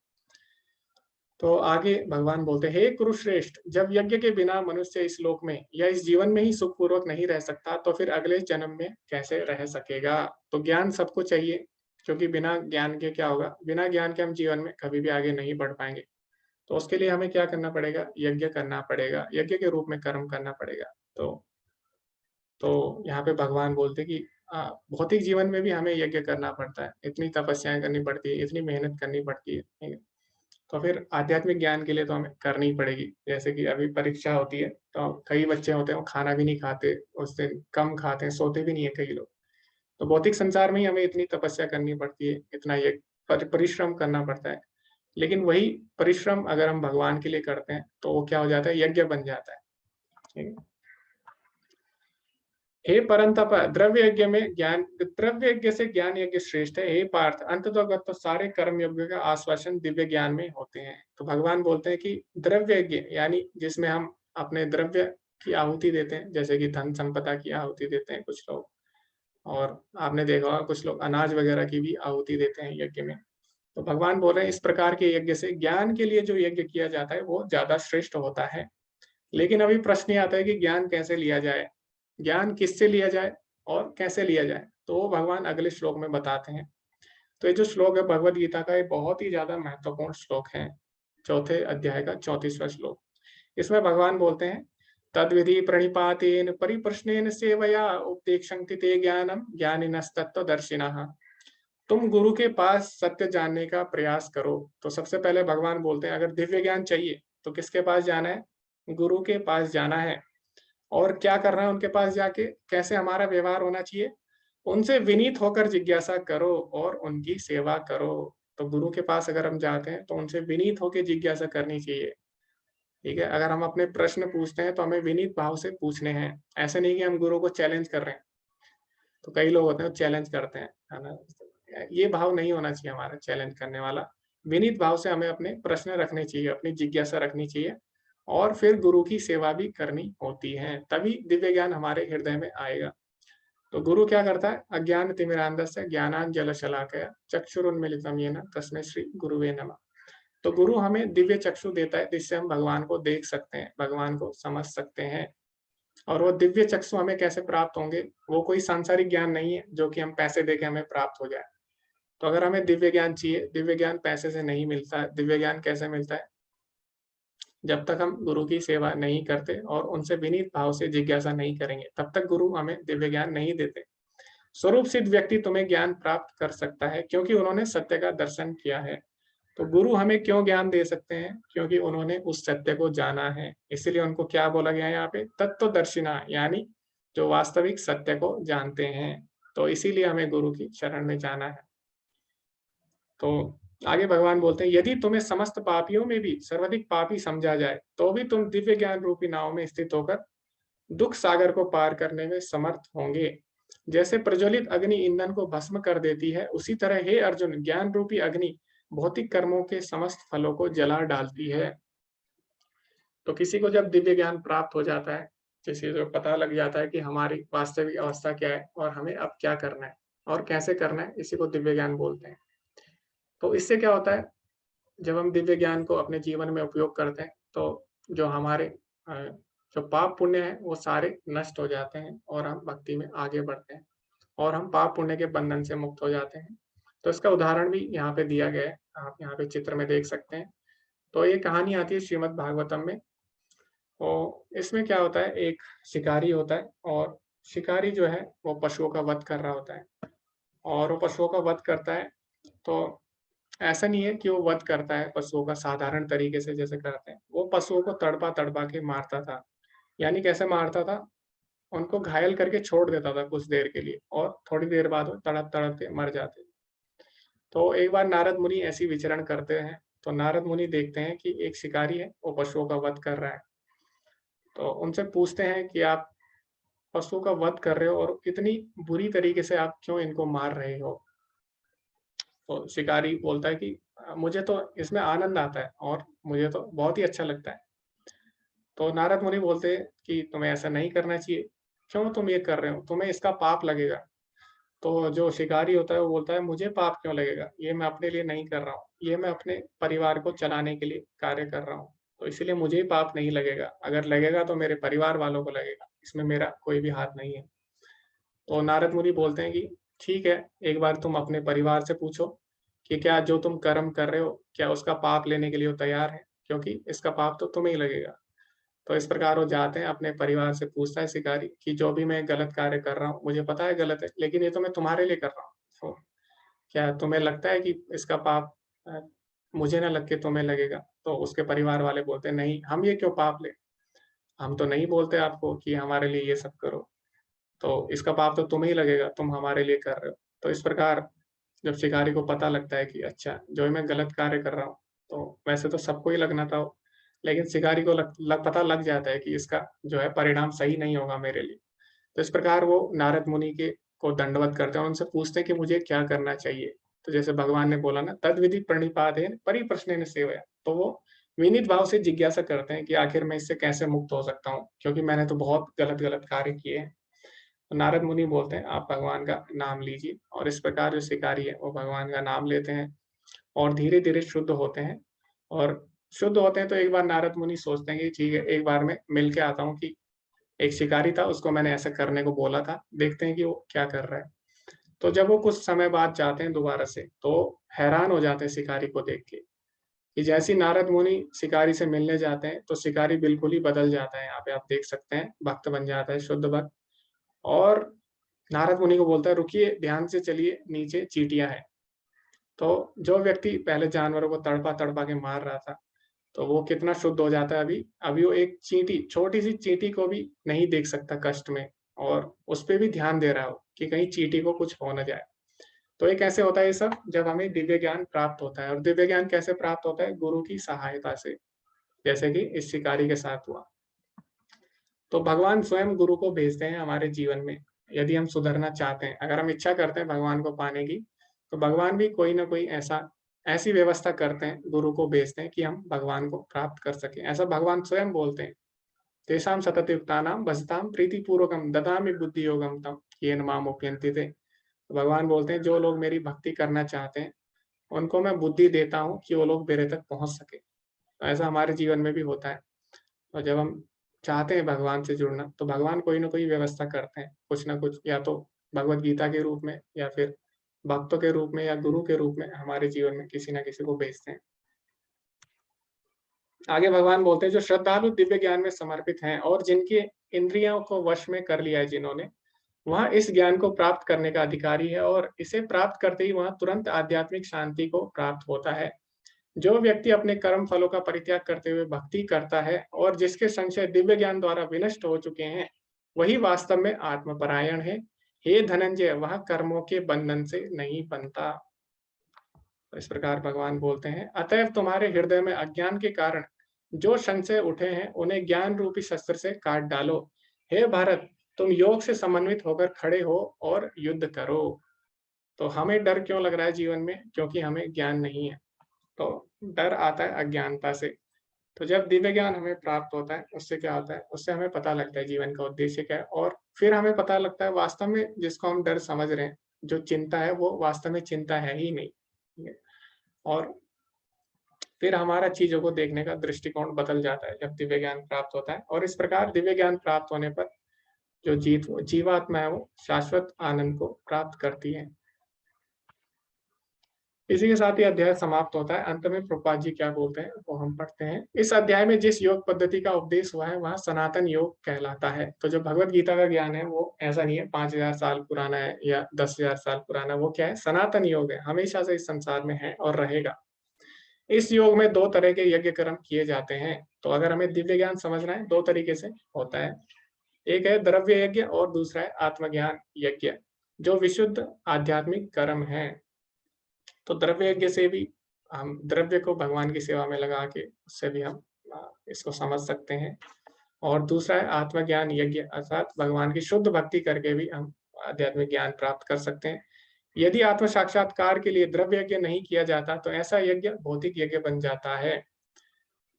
तो आगे भगवान बोलते हैं, हे कुरुश्रेष्ठ, जब यज्ञ के बिना मनुष्य इस लोक में या इस जीवन में ही सुखपूर्वक नहीं रह सकता, तो फिर अगले जन्म में कैसे रह सकेगा। तो ज्ञान सबको चाहिए, क्योंकि बिना ज्ञान के क्या होगा, बिना ज्ञान के हम जीवन में कभी भी आगे नहीं बढ़ पाएंगे। तो उसके लिए हमें क्या करना पड़ेगा, यज्ञ करना पड़ेगा, यज्ञ के रूप में कर्म करना पड़ेगा। तो यहाँ पे भगवान बोलते कि भौतिक जीवन में भी हमें यज्ञ करना पड़ता है, इतनी तपस्याएं करनी पड़ती है, इतनी मेहनत करनी पड़ती है, ठीक है। तो फिर आध्यात्मिक ज्ञान के लिए तो हमें करनी ही पड़ेगी। जैसे कि अभी परीक्षा होती है, तो कई बच्चे होते हैं वो खाना भी नहीं खाते, उस दिन कम खाते हैं, सोते भी नहीं है कई लोग। तो भौतिक संसार में ही हमें इतनी तपस्या करनी पड़ती है, इतना ये परिश्रम करना पड़ता है। लेकिन वही परिश्रम अगर हम भगवान के लिए करते हैं, तो वो क्या हो जाता है, यज्ञ बन जाता है, ठीक है। हे परंतप, द्रव्य यज्ञ में ज्ञान, द्रव्य यज्ञ से ज्ञान यज्ञ श्रेष्ठ है। हे पार्थ, अंततोगत तो सारे कर्म यज्ञ का आश्वासन दिव्य ज्ञान में होते हैं। तो भगवान बोलते हैं कि द्रव्य यज्ञ यानी जिसमें हम अपने द्रव्य की आहुति देते हैं, जैसे कि धन संपदा की आहुति देते हैं कुछ लोग, और आपने देखा होगा कुछ लोग अनाज वगैरह की भी आहुति देते हैं यज्ञ में। तो भगवान बोल रहे हैं इस प्रकार के यज्ञ से, ज्ञान के लिए जो यज्ञ किया जाता है वो ज्यादा श्रेष्ठ होता है। लेकिन अभी प्रश्न ये आता है कि ज्ञान कैसे लिया जाए, ज्ञान किससे लिया जाए और कैसे लिया जाए, तो वो भगवान अगले श्लोक में बताते हैं। तो ये जो श्लोक है भगवद गीता का, ये बहुत ही ज्यादा महत्वपूर्ण श्लोक है, चौथे अध्याय का 34वां श्लोक। इसमें भगवान बोलते हैं, तद्विधि प्रणिपातेन परिप्रश्नेन सेवया उपदेक्षन्ति ते ज्ञानम ज्ञानिनस्तत्त्वदर्शिनः। तुम गुरु के पास सत्य जानने का प्रयास करो। तो सबसे पहले भगवान बोलते हैं, अगर दिव्य ज्ञान चाहिए तो किसके पास जाना है, गुरु के पास जाना है। और क्या करना है उनके पास जाके, कैसे हमारा व्यवहार होना चाहिए, उनसे विनीत होकर जिज्ञासा करो और उनकी सेवा करो। तो गुरु के पास अगर हम जाते हैं तो उनसे विनीत होकर जिज्ञासा करनी चाहिए, ठीक है। अगर हम अपने प्रश्न पूछते हैं तो हमें विनीत भाव से पूछने हैं, ऐसे नहीं कि हम गुरु को चैलेंज कर रहे हैं। तो कई लोग होते हैं चैलेंज करते हैं, है ना। ये भाव नहीं होना चाहिए हमारा, चैलेंज करने वाला। विनीत भाव से हमें अपने प्रश्न रखने चाहिए, अपनी जिज्ञासा रखनी चाहिए, और फिर गुरु की सेवा भी करनी होती है, तभी दिव्य ज्ञान हमारे हृदय में आएगा। तो गुरु क्या करता है, अज्ञान तिमिरांधस्य ज्ञानांजन शलाकया चक्षुरुन्मीलितं येन तस्मै श्री गुरुवे नमः। तो गुरु हमें दिव्य चक्षु देता है, जिससे हम भगवान को देख सकते हैं, भगवान को समझ सकते हैं। और वो दिव्य चक्षु हमें कैसे प्राप्त होंगे, वो कोई सांसारिक ज्ञान नहीं है जो कि हम पैसे देके हमें प्राप्त हो जाए। तो अगर हमें दिव्य ज्ञान चाहिए, दिव्य ज्ञान पैसे से नहीं मिलता है। दिव्य ज्ञान कैसे मिलता है, जब तक हम गुरु की सेवा नहीं करते और उनसे विनीत भाव से जिज्ञासा नहीं करेंगे, तब तक गुरु हमें दिव्य ज्ञान नहीं देते। स्वरूप सिद्ध व्यक्ति तुम्हें ज्ञान प्राप्त कर सकता है, क्योंकि उन्होंने सत्य का दर्शन किया है। तो गुरु हमें क्यों ज्ञान दे सकते हैं, क्योंकि उन्होंने उस सत्य को जाना है। इसीलिए उनको क्या बोला गया है यहाँ पे, तत्वदर्शिना, यानी जो वास्तविक सत्य को जानते हैं। तो इसीलिए हमें गुरु की शरण में जाना है। तो आगे भगवान बोलते हैं, यदि तुम्हें समस्त पापियों में भी सर्वाधिक पापी समझा जाए, तो भी तुम दिव्य ज्ञान रूपी नाव में स्थित होकर दुख सागर को पार करने में समर्थ होंगे। जैसे प्रज्वलित अग्नि ईंधन को भस्म कर देती है, उसी तरह हे अर्जुन, ज्ञान रूपी अग्नि भौतिक कर्मों के समस्त फलों को जला डालती है। तो किसी को जब दिव्य ज्ञान प्राप्त हो जाता है, किसी को पता लग जाता है कि हमारी वास्तविक अवस्था क्या है और हमें अब क्या करना है और कैसे करना है, इसी को दिव्य ज्ञान बोलते हैं। तो इससे क्या होता है, जब हम दिव्य ज्ञान को अपने जीवन में उपयोग करते हैं, तो जो हमारे जो पाप पुण्य है वो सारे नष्ट हो जाते हैं, और हम भक्ति में आगे बढ़ते हैं, और हम पाप पुण्य के बंधन से मुक्त हो जाते हैं। तो इसका उदाहरण भी यहाँ पे दिया गया है, आप यहाँ पे चित्र में देख सकते हैं। तो ये कहानी आती है श्रीमद् भागवतम में। तो इसमें क्या होता है, एक शिकारी होता है, और शिकारी जो है वो पशुओं का वध कर रहा होता है, और वो पशुओं का वध करता है। तो ऐसा नहीं है कि वो वध करता है पशुओं का साधारण तरीके से जैसे करते हैं, वो पशुओं को तड़पा तड़पा के मारता था। यानी कैसे मारता था, उनको घायल करके छोड़ देता था कुछ देर के लिए, और थोड़ी देर बाद वो तड़प तड़प के मर जाते। तो एक बार नारद मुनि ऐसी विचरण करते हैं, तो नारद मुनि देखते हैं कि एक शिकारी है, वो पशुओं का वध कर रहा है। तो उनसे पूछते हैं कि आप पशु का वध कर रहे हो और इतनी बुरी तरीके से आप क्यों इनको मार रहे हो? तो शिकारी बोलता है कि मुझे तो इसमें आनंद आता है और मुझे तो बहुत ही अच्छा लगता है। तो नारद मुनि बोलते हैं कि तुम्हें ऐसा नहीं करना चाहिए। क्यों तुम ये कर रहे हो? तुम्हें इसका पाप लगेगा। तो जो शिकारी होता है वो बोलता है, मुझे पाप क्यों लगेगा? ये मैं अपने लिए नहीं कर रहा हूँ। ये मैं अपने परिवार को चलाने के लिए कार्य कर रहा हूँ। तो इसीलिए मुझे ही पाप नहीं लगेगा। अगर लगेगा तो मेरे परिवार वालों को लगेगा। इसमें मेरा कोई भी हाथ नहीं है। तो नारद मुनि बोलते हैं कि ठीक है, एक बार तुम अपने परिवार से पूछो कि क्या जो तुम कर्म कर रहे हो, क्या उसका पाप लेने के लिए वो तैयार है? क्योंकि इसका पाप तो तुम्हें ही लगेगा। तो इस प्रकार वो जाते हैं, अपने परिवार से पूछता है शिकारी कि जो भी मैं गलत कार्य कर रहा हूँ, मुझे पता है गलत है, लेकिन ये तो मैं तुम्हारे लिए कर रहा हूँ। तो क्या तुम्हें लगता है कि इसका पाप मुझे ना लग के तुम्हें लगेगा? तो उसके परिवार वाले बोलते हैं, नहीं, हम ये क्यों पाप ले? हम तो नहीं बोलते आपको कि हमारे लिए ये सब करो। तो इसका पाप तो तुम्हें ही लगेगा, तुम हमारे लिए कर रहे हो। तो इस प्रकार जब शिकारी को पता लगता है कि अच्छा, जो मैं गलत कार्य कर रहा हूँ, तो वैसे तो सबको ही लगना था वो, लेकिन शिकारी को पता लग जाता है कि इसका जो है परिणाम सही नहीं होगा मेरे लिए। तो इस प्रकार वो नारद मुनि के को दंडवत करते हैं और उनसे पूछते हैं कि मुझे क्या करना चाहिए? तो जैसे भगवान ने बोला ना, तद्विधि प्रणिपातेन परिप्रश्नेन सेवया। तो वो विनीत भाव से जिज्ञासा करते हैं कि आखिर मैं इससे कैसे मुक्त हो सकता हूँ? क्योंकि मैंने तो बहुत गलत-गलत कार्य किए हैं। तो नारद मुनि बोलते हैं, आप भगवान का नाम लीजिए, और इस प्रकार जो शिकारी है वो भगवान का नाम लेते हैं और धीरे-धीरे शुद्ध होते हैं। और शुद्ध होते हैं तो एक बार नारद मुनि सोचते हैं कि ठीक है, एक बार मैं मिल के आता हूँ कि एक शिकारी था, उसको मैंने ऐसा करने को बोला था, देखते हैं कि वो क्या कर रहा है। तो जब वो कुछ समय बाद जाते हैं दोबारा से, तो हैरान हो जाते हैं शिकारी को देख के, कि जैसे ही नारद मुनि शिकारी से मिलने जाते हैं, तो शिकारी बिल्कुल ही बदल जाता है। यहाँ पे आप देख सकते हैं, भक्त बन जाता है, शुद्ध भक्त। और नारद मुनि को बोलता है, रुकिए, ध्यान से चलिए, नीचे चींटियाँ हैं। तो जो व्यक्ति पहले जानवरों को तड़पा-तड़पा के मार रहा था, तो वो कितना शुद्ध हो जाता है अभी। अभी वो एक चींटी, छोटी-सी चींटी को भी नहीं देख सकता कष्ट में, और उस पे भी ध्यान दे रहा हो कि कहीं चींटी को कुछ हो ना जाए। तो ये कैसे होता है ये सब? जब हमें दिव्य ज्ञान प्राप्त होता है, और दिव्य ज्ञान कैसे प्राप्त होता है? गुरु की सहायता से, जैसे कि इस शिकारी के साथ हुआ। तो भगवान स्वयं गुरु को भेजते हैं हमारे जीवन में, यदि हम सुधरना चाहते हैं। अगर हम इच्छा करते हैं भगवान को पाने की, तो भगवान भी कोई न कोई ऐसी व्यवस्था करते हैं, गुरु को भेजते हैं कि हम भगवान को प्राप्त कर सकें। ऐसा भगवान स्वयं बोलते हैं, तेषां सततयुक्तानां भजतां प्रीतिपूर्वकं ददामि बुद्धियोगं तं येन माम् उपयन्ति ते। भगवान बोलते हैं, जो लोग मेरी भक्ति करना चाहते हैं, उनको मैं बुद्धि देता हूँ कि वो लोग मेरे तक पहुँच सकें। तो ऐसा हमारे जीवन में भी होता है। और जब हम चाहते हैं भगवान से जुड़ना, तो भगवान कोई न कोई व्यवस्था करते हैं, कुछ न कुछ, या तो भगवत गीता के रूप में, या फिर भक्तों के रूप में, या गुरु के रूप में हमारे जीवन में किसी न किसी को भेजते हैं। आगे भगवान बोलते हैं, जो श्रद्धालु दिव्य ज्ञान में समर्पित हैं और जिनकी इंद्रियों को वश में कर लिया है जिन्होंने, वह इस ज्ञान को प्राप्त करने का अधिकारी है, और इसे प्राप्त करते ही वह तुरंत आध्यात्मिक शांति को प्राप्त होता है। जो व्यक्ति अपने कर्म फलों का परित्याग करते हुए भक्ति करता है और जिसके संशय दिव्य ज्ञान द्वारा विनष्ट हो चुके हैं, वही वास्तव में आत्मपरायण है। हे धनंजय, वह कर्मों के बंधन से नहीं बनता। तो इस प्रकार भगवान बोलते हैं, अतएव तुम्हारे हृदय में अज्ञान के कारण जो संशय उठे हैं, उन्हें ज्ञान रूपी शस्त्र से काट डालो। हे भारत, तुम योग से समन्वित होकर खड़े हो और युद्ध करो। तो हमें डर क्यों लग रहा है जीवन में? क्योंकि हमें ज्ञान नहीं है। तो डर आता है अज्ञानता से। तो जब दिव्य ज्ञान हमें प्राप्त होता है, उससे क्या होता है? उससे हमें पता लगता है जीवन का उद्देश्य क्या है, और फिर हमें पता लगता है वास्तव में जिसको हम डर समझ रहे हैं, जो चिंता है, वो वास्तव में चिंता है ही नहीं। ठीक है? और फिर हमारा चीज़ों को देखने का दृष्टिकोण बदल जाता है जब दिव्य ज्ञान प्राप्त होता है, और इस प्रकार दिव्य ज्ञान प्राप्त होने पर जो जीवात्मा है, वो शाश्वत आनंद को प्राप्त करती है। इसी के साथ ये अध्याय समाप्त होता है। अंत में प्रभुपाद जी क्या बोलते हैं वो हम पढ़ते हैं। इस अध्याय में जिस योग पद्धति का उपदेश हुआ है वह सनातन योग कहलाता है। तो जो भगवत गीता का ज्ञान है वो ऐसा नहीं है 5000 साल पुराना है या 10,000 साल पुराना। वो क्या है? सनातन योग है, हमेशा से इस संसार में है और रहेगा। इस योग में 2 तरह के यज्ञ कर्म किए जाते हैं। तो अगर हमें दिव्य ज्ञान समझना है, 2 तरीके से होता है। एक है द्रव्य यज्ञ और दूसरा है आत्मज्ञान यज्ञ, जो विशुद्ध आध्यात्मिक कर्म है। तो द्रव्य यज्ञ से भी हम द्रव्य को भगवान की सेवा में लगा के उससे भी हम इसको समझ सकते हैं। और दूसरा है आत्मज्ञान यज्ञ, अर्थात भगवान की शुद्ध भक्ति करके भी हम आध्यात्मिक ज्ञान प्राप्त कर सकते हैं। यदि आत्म साक्षात्कार के लिए द्रव्य यज्ञ नहीं किया जाता तो ऐसा यज्ञ भौतिक यज्ञ बन जाता है।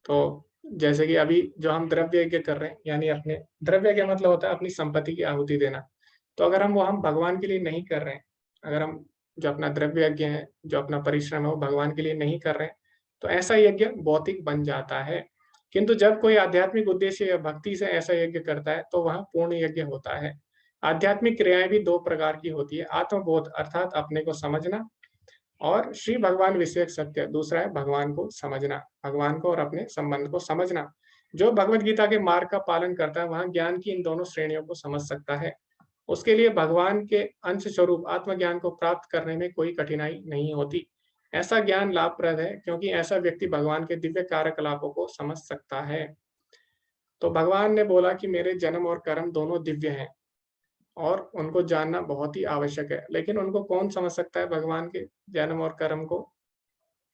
तो जैसे कि अभी जो हम द्रव्य यज्ञ कर रहे हैं, यानी अपने द्रव्य यज्ञ मतलब होता है अपनी संपत्ति की आहुति देना। तो अगर हम भगवान के लिए नहीं कर रहे हैं, अगर हम जो अपना द्रव्य यज्ञ है, जो अपना परिश्रम है वो भगवान के लिए नहीं कर रहे हैं, तो ऐसा यज्ञ भौतिक बन जाता है। किंतु जब कोई आध्यात्मिक उद्देश्य या भक्ति से ऐसा यज्ञ करता है तो वह पूर्ण यज्ञ होता है। आध्यात्मिक क्रियाएं भी दो प्रकार की होती है, आत्मबोध अर्थात अपने को समझना, और श्री भगवान विषयक सत्य दूसरा है भगवान को समझना, भगवान को और अपने संबंध को समझना। जो भगवत गीता के मार्ग का पालन करता है वहां ज्ञान की इन दोनों श्रेणियों को समझ सकता है। उसके लिए भगवान के अंश स्वरूप आत्मज्ञान को प्राप्त करने में कोई कठिनाई नहीं होती। ऐसा ज्ञान लाभप्रद है क्योंकि ऐसा व्यक्ति भगवान के दिव्य कार्यकलापों को समझ सकता है। तो भगवान ने बोला कि मेरे जन्म और कर्म दोनों दिव्य हैं और उनको जानना बहुत ही आवश्यक है। लेकिन उनको कौन समझ सकता है भगवान के जन्म और कर्म को,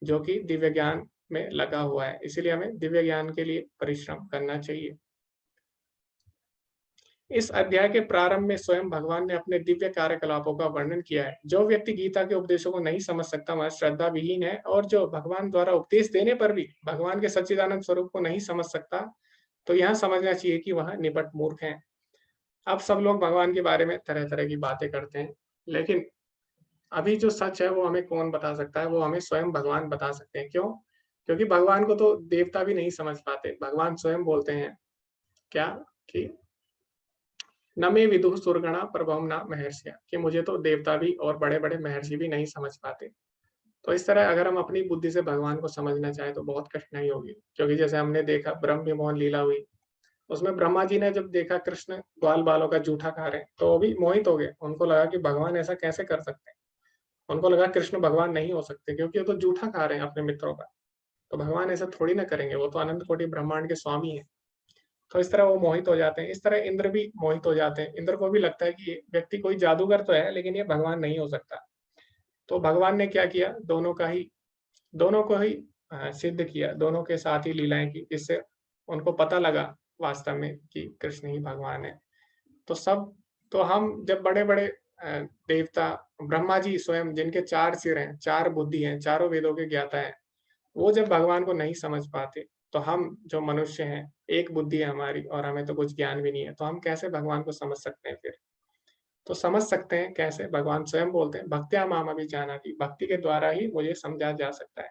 जो कि दिव्य ज्ञान में लगा हुआ है। इसीलिए हमें दिव्य ज्ञान के लिए परिश्रम करना चाहिए। इस अध्याय के प्रारंभ में स्वयं भगवान ने अपने दिव्य कार्यकलापों का वर्णन किया है। जो व्यक्ति गीता के उपदेशों को नहीं समझ सकता वह श्रद्धा विहीन है, और जो भगवान द्वारा उपदेश देने पर भी भगवान के सच्चिदानंद स्वरूप को नहीं समझ सकता, तो यह समझना चाहिए कि वह निपट मूर्ख है। अब सब लोग भगवान के बारे में तरह तरह की बातें करते हैं, लेकिन अभी जो सच है वो हमें कौन बता सकता है? वो हमें स्वयं भगवान बता सकते हैं। क्यों? क्योंकि भगवान को तो देवता भी नहीं समझ पाते। भगवान स्वयं बोलते हैं क्या कि न मे विदुः सुरगणा प्रभवम न महर्षिया, कि मुझे तो देवता भी और बड़े बड़े महर्षि भी नहीं समझ पाते। तो इस तरह अगर हम अपनी बुद्धि से भगवान को समझना चाहें तो बहुत कठिनाई होगी। क्योंकि जैसे हमने देखा ब्रह्म मोहन लीला हुई, उसमें ब्रह्मा जी ने जब देखा कृष्ण ग्वाल बालों का जूठा खा रहे हैं तो वो भी मोहित हो गए। उनको लगा कि भगवान ऐसा कैसे कर सकते हैं। उनको लगा कृष्ण भगवान नहीं हो सकते क्योंकि वो तो जूठा खा रहे हैं अपने मित्रों का। तो भगवान ऐसा थोड़ी ना करेंगे, वो तो अनंत कोटि ब्रह्मांड के स्वामी हैं। तो इस तरह वो मोहित हो जाते हैं। इस तरह इंद्र भी मोहित हो जाते हैं। इंद्र को भी लगता है कि ये व्यक्ति कोई जादूगर तो है लेकिन ये भगवान नहीं हो सकता। तो भगवान ने क्या किया, दोनों को ही सिद्ध किया, दोनों के साथ ही लीलाएं की, जिससे उनको पता लगा वास्तव में कि कृष्ण ही भगवान है। तो हम जब बड़े बड़े देवता, ब्रह्मा जी स्वयं जिनके 4 सिर हैं, 4 बुद्धि हैं, चारों वेदों के ज्ञाता हैं, वो जब भगवान को नहीं समझ पाते, तो हम जो मनुष्य हैं, एक बुद्धि है हमारी और हमें तो कुछ ज्ञान भी नहीं है, तो हम कैसे भगवान को समझ सकते हैं फिर? तो समझ सकते हैं कैसे? भगवान स्वयं बोलते हैं भक्त्या माम अभिजानाति, भक्ति के द्वारा ही मुझे समझा जा सकता है।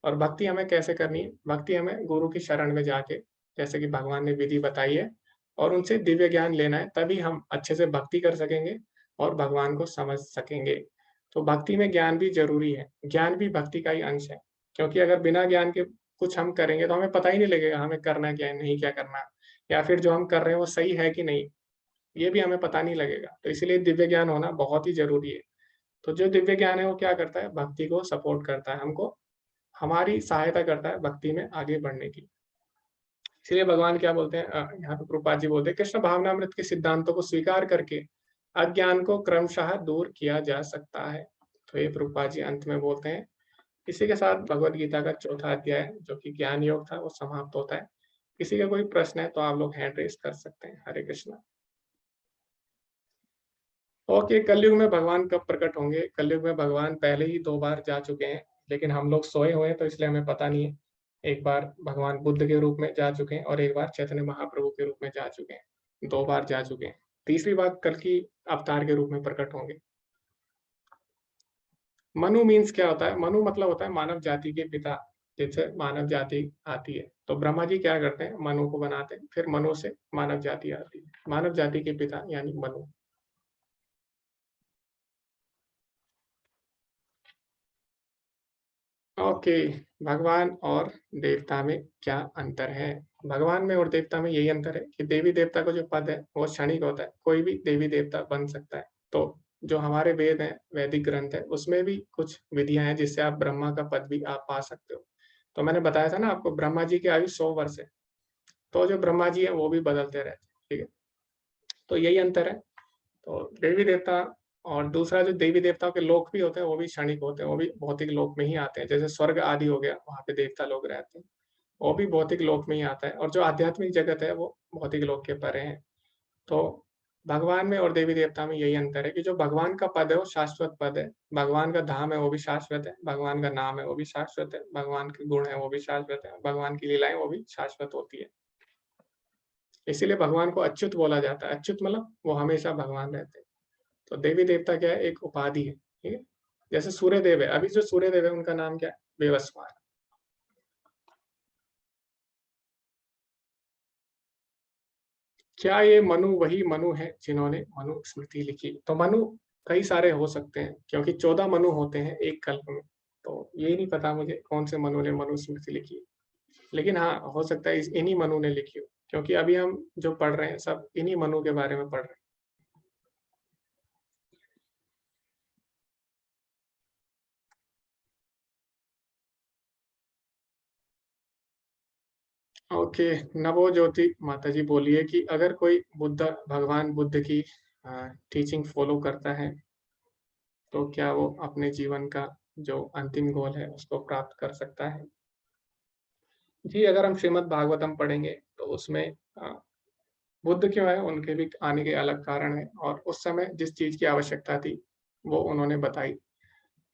और भक्ति हमें कैसे करनी है? भक्ति हमें गुरु की शरण में जाके, जैसे कि भगवान ने विधि बताई है, और उनसे दिव्य ज्ञान लेना है, तभी हम अच्छे से भक्ति कर सकेंगे और भगवान को समझ सकेंगे। तो भक्ति में ज्ञान भी ज़रूरी है, ज्ञान भी भक्ति का ही अंश है। क्योंकि अगर बिना ज्ञान के कुछ हम करेंगे तो हमें पता ही नहीं लगेगा हमें करना क्या है, नहीं क्या करना, या फिर जो हम कर रहे हैं वो सही है कि नहीं, ये भी हमें पता नहीं लगेगा। तो इसीलिए दिव्य ज्ञान होना बहुत ही ज़रूरी है। तो जो दिव्य ज्ञान है वो क्या करता है? भक्ति को सपोर्ट करता है, हमको हमारी सहायता करता है भक्ति में आगे बढ़ने की। इसलिए भगवान क्या बोलते हैं, यहाँ पे प्रभुपाद जी बोलते हैं, कृष्ण भावनामृत के सिद्धांतों को स्वीकार करके अज्ञान को क्रमशः दूर किया जा सकता है। तो ये प्रभुपाद जी अंत में बोलते हैं। इसी के साथ भगवत गीता का 4था अध्याय जो कि ज्ञान योग था वो समाप्त होता है। किसी का कोई प्रश्न है तो आप लोग हैंड रेज कर सकते हैं। हरे कृष्णा। ओके, कलयुग में भगवान कब प्रकट होंगे? कलयुग में भगवान पहले ही 2 बार जा चुके हैं, लेकिन हम लोग सोए हुए हैं तो इसलिए हमें पता नहीं है। एक बार भगवान बुद्ध के रूप में जा चुके हैं और एक बार चैतन्य महाप्रभु के रूप में जा चुके हैं। 2 बार जा चुके हैं। तीसरी बार कल की अवतार के रूप में प्रकट होंगे। मनु मीन्स क्या होता है? मनु मतलब होता है मानव जाति के पिता, जिससे मानव जाति आती है। तो ब्रह्मा जी क्या करते हैं? मनु को बनाते हैं, फिर मनु से मानव जाति आती है। मानव जाति के पिता यानी मनु। ओके, भगवान और देवता में क्या अंतर है? भगवान में और देवता में यही अंतर है कि देवी देवता का जो पद है वो क्षणिक होता है, कोई भी देवी देवता बन सकता है। तो जो हमारे वेद हैं, वैदिक ग्रंथ है, उसमें भी कुछ विधियां हैं जिससे आप ब्रह्मा का पद भी आप पा सकते हो। तो मैंने बताया था ना आपको, ब्रह्मा जी की आयु 100 वर्ष है। तो जो ब्रह्मा जी है वो भी बदलते रहते हैं, ठीक है। तो यही अंतर है। तो देवी देवता और दूसरा जो देवी देवताओं के लोक भी होते हैं वो भी क्षणिक होते हैं, वो भी भौतिक लोक में ही आते हैं। जैसे स्वर्ग आदि हो गया, वहाँ पे देवता लोग रहते हैं, वो भी भौतिक लोक में ही आता है। और जो आध्यात्मिक जगत है वो भौतिक लोक के परे है। तो भगवान में और देवी देवता में यही अंतर है कि जो भगवान का पद है वो शाश्वत पद है, भगवान का धाम है वो भी शाश्वत है, भगवान का नाम है वो भी शाश्वत है, भगवान के गुण है वो भी शाश्वत है, भगवान की लीलाएं वो भी शाश्वत होती है। इसीलिए भगवान को अच्युत बोला जाता है। अच्युत मतलब वो हमेशा भगवान रहते हैं। तो देवी देवता क्या है, एक उपाधि है, ठीक है। जैसे सूर्य देव है, अभी जो सूर्य देव है उनका नाम क्या है, बेवस्वान। क्या ये मनु वही मनु है जिन्होंने मनु स्मृति लिखी? तो मनु कई सारे हो सकते हैं, क्योंकि 14 मनु होते हैं एक कल्प में। तो ये नहीं पता मुझे कौन से मनु ने मनु स्मृति लिखी, लेकिन हाँ हो सकता है इन्हीं मनु ने लिखी हो, क्योंकि अभी हम जो पढ़ रहे हैं सब इन्हीं मनु के बारे में पढ़ रहे हैं। ओके, नवो ज्योति माता जी बोलिए कि अगर कोई भगवान बुद्ध की टीचिंग फॉलो करता है तो क्या वो अपने जीवन का जो अंतिम गोल है उसको प्राप्त कर सकता है? जी, अगर हम श्रीमद् भागवतम पढ़ेंगे तो उसमें बुद्ध क्यों है, उनके भी आने के अलग कारण है, और उस समय जिस चीज की आवश्यकता थी वो उन्होंने बताई।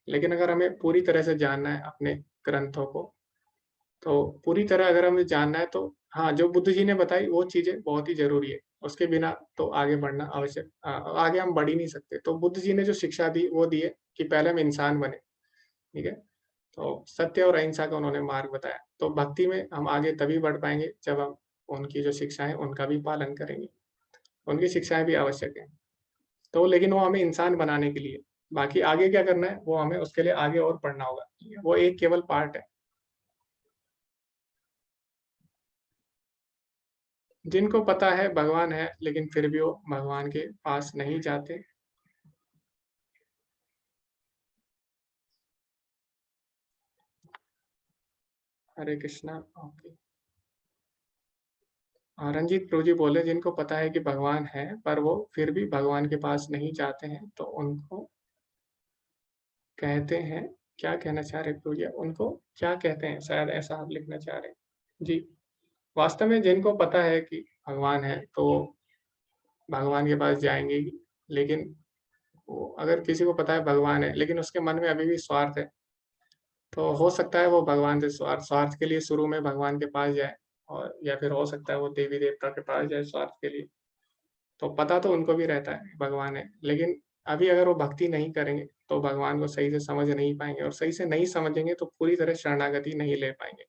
लेकिन अगर हमें पूरी तरह से जानना है अपने ग्रंथों को, तो पूरी तरह अगर हमें जानना है तो हाँ, जो बुद्ध जी ने बताई वो चीजें बहुत ही जरूरी है। उसके बिना तो आगे बढ़ना आवश्यक, आगे हम बढ़ ही नहीं सकते। तो बुद्ध जी ने जो शिक्षा दी वो दी है कि पहले हम इंसान बने, ठीक है। तो सत्य और अहिंसा का उन्होंने मार्ग बताया। तो भक्ति में हम आगे तभी बढ़ पाएंगे जब हम उनकी जो शिक्षाएं उनका भी पालन करेंगे। उनकी शिक्षाएं भी आवश्यक है। तो लेकिन वो हमें इंसान बनाने के लिए, बाकी आगे क्या करना है वो हमें उसके लिए आगे और पढ़ना होगा, वो एक केवल पार्ट है। जिनको पता है भगवान है लेकिन फिर भी वो भगवान के पास नहीं जाते। हरे कृष्णा। ओके, रंजीत प्रभु जी बोले जिनको पता है कि भगवान है पर वो फिर भी भगवान के पास नहीं जाते हैं तो उनको कहते हैं, क्या कहना चाह रहे प्रभु जी, उनको क्या कहते हैं, शायद ऐसा आप लिखना चाह रहे हैं जी। वास्तव में जिनको पता है कि भगवान है तो भगवान के पास जाएंगे ही। लेकिन वो अगर किसी को पता है भगवान है लेकिन उसके मन में अभी भी स्वार्थ है, तो हो सकता है वो भगवान से स्वार्थ स्वार्थ के लिए शुरू में भगवान के पास जाए, और या फिर हो सकता है वो देवी देवता के पास जाए स्वार्थ के लिए। तो पता तो उनको भी रहता है भगवान है, लेकिन अभी अगर वो भक्ति नहीं करेंगे तो भगवान को सही से समझ नहीं पाएंगे, और सही से नहीं समझेंगे तो पूरी तरह शरणागति नहीं ले पाएंगे।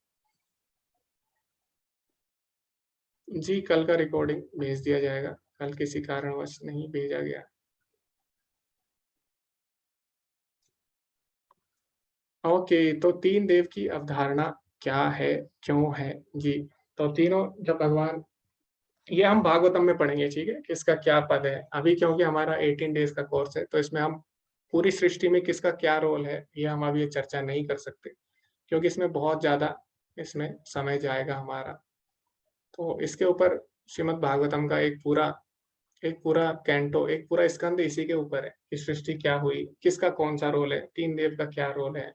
जी, कल का रिकॉर्डिंग भेज दिया जाएगा, कल किसी कारणवश नहीं भेजा गया। ओके, तो तीन देव की अवधारणा क्या है, क्यों है जी? तो तीनों जब भगवान, ये हम भागवतम में पढ़ेंगे, ठीक है, किसका क्या पद है अभी, क्योंकि हमारा 18 डेज का कोर्स है तो इसमें हम पूरी सृष्टि में किसका क्या रोल है ये हम अभी चर्चा नहीं कर सकते, क्योंकि इसमें बहुत ज्यादा इसमें समय जाएगा हमारा। तो इसके ऊपर श्रीमद् भागवतम का एक पूरा कैंटो, एक पूरा स्कंद इसी के ऊपर है कि सृष्टि क्या हुई, किसका कौन सा रोल है, तीन देव का क्या रोल है,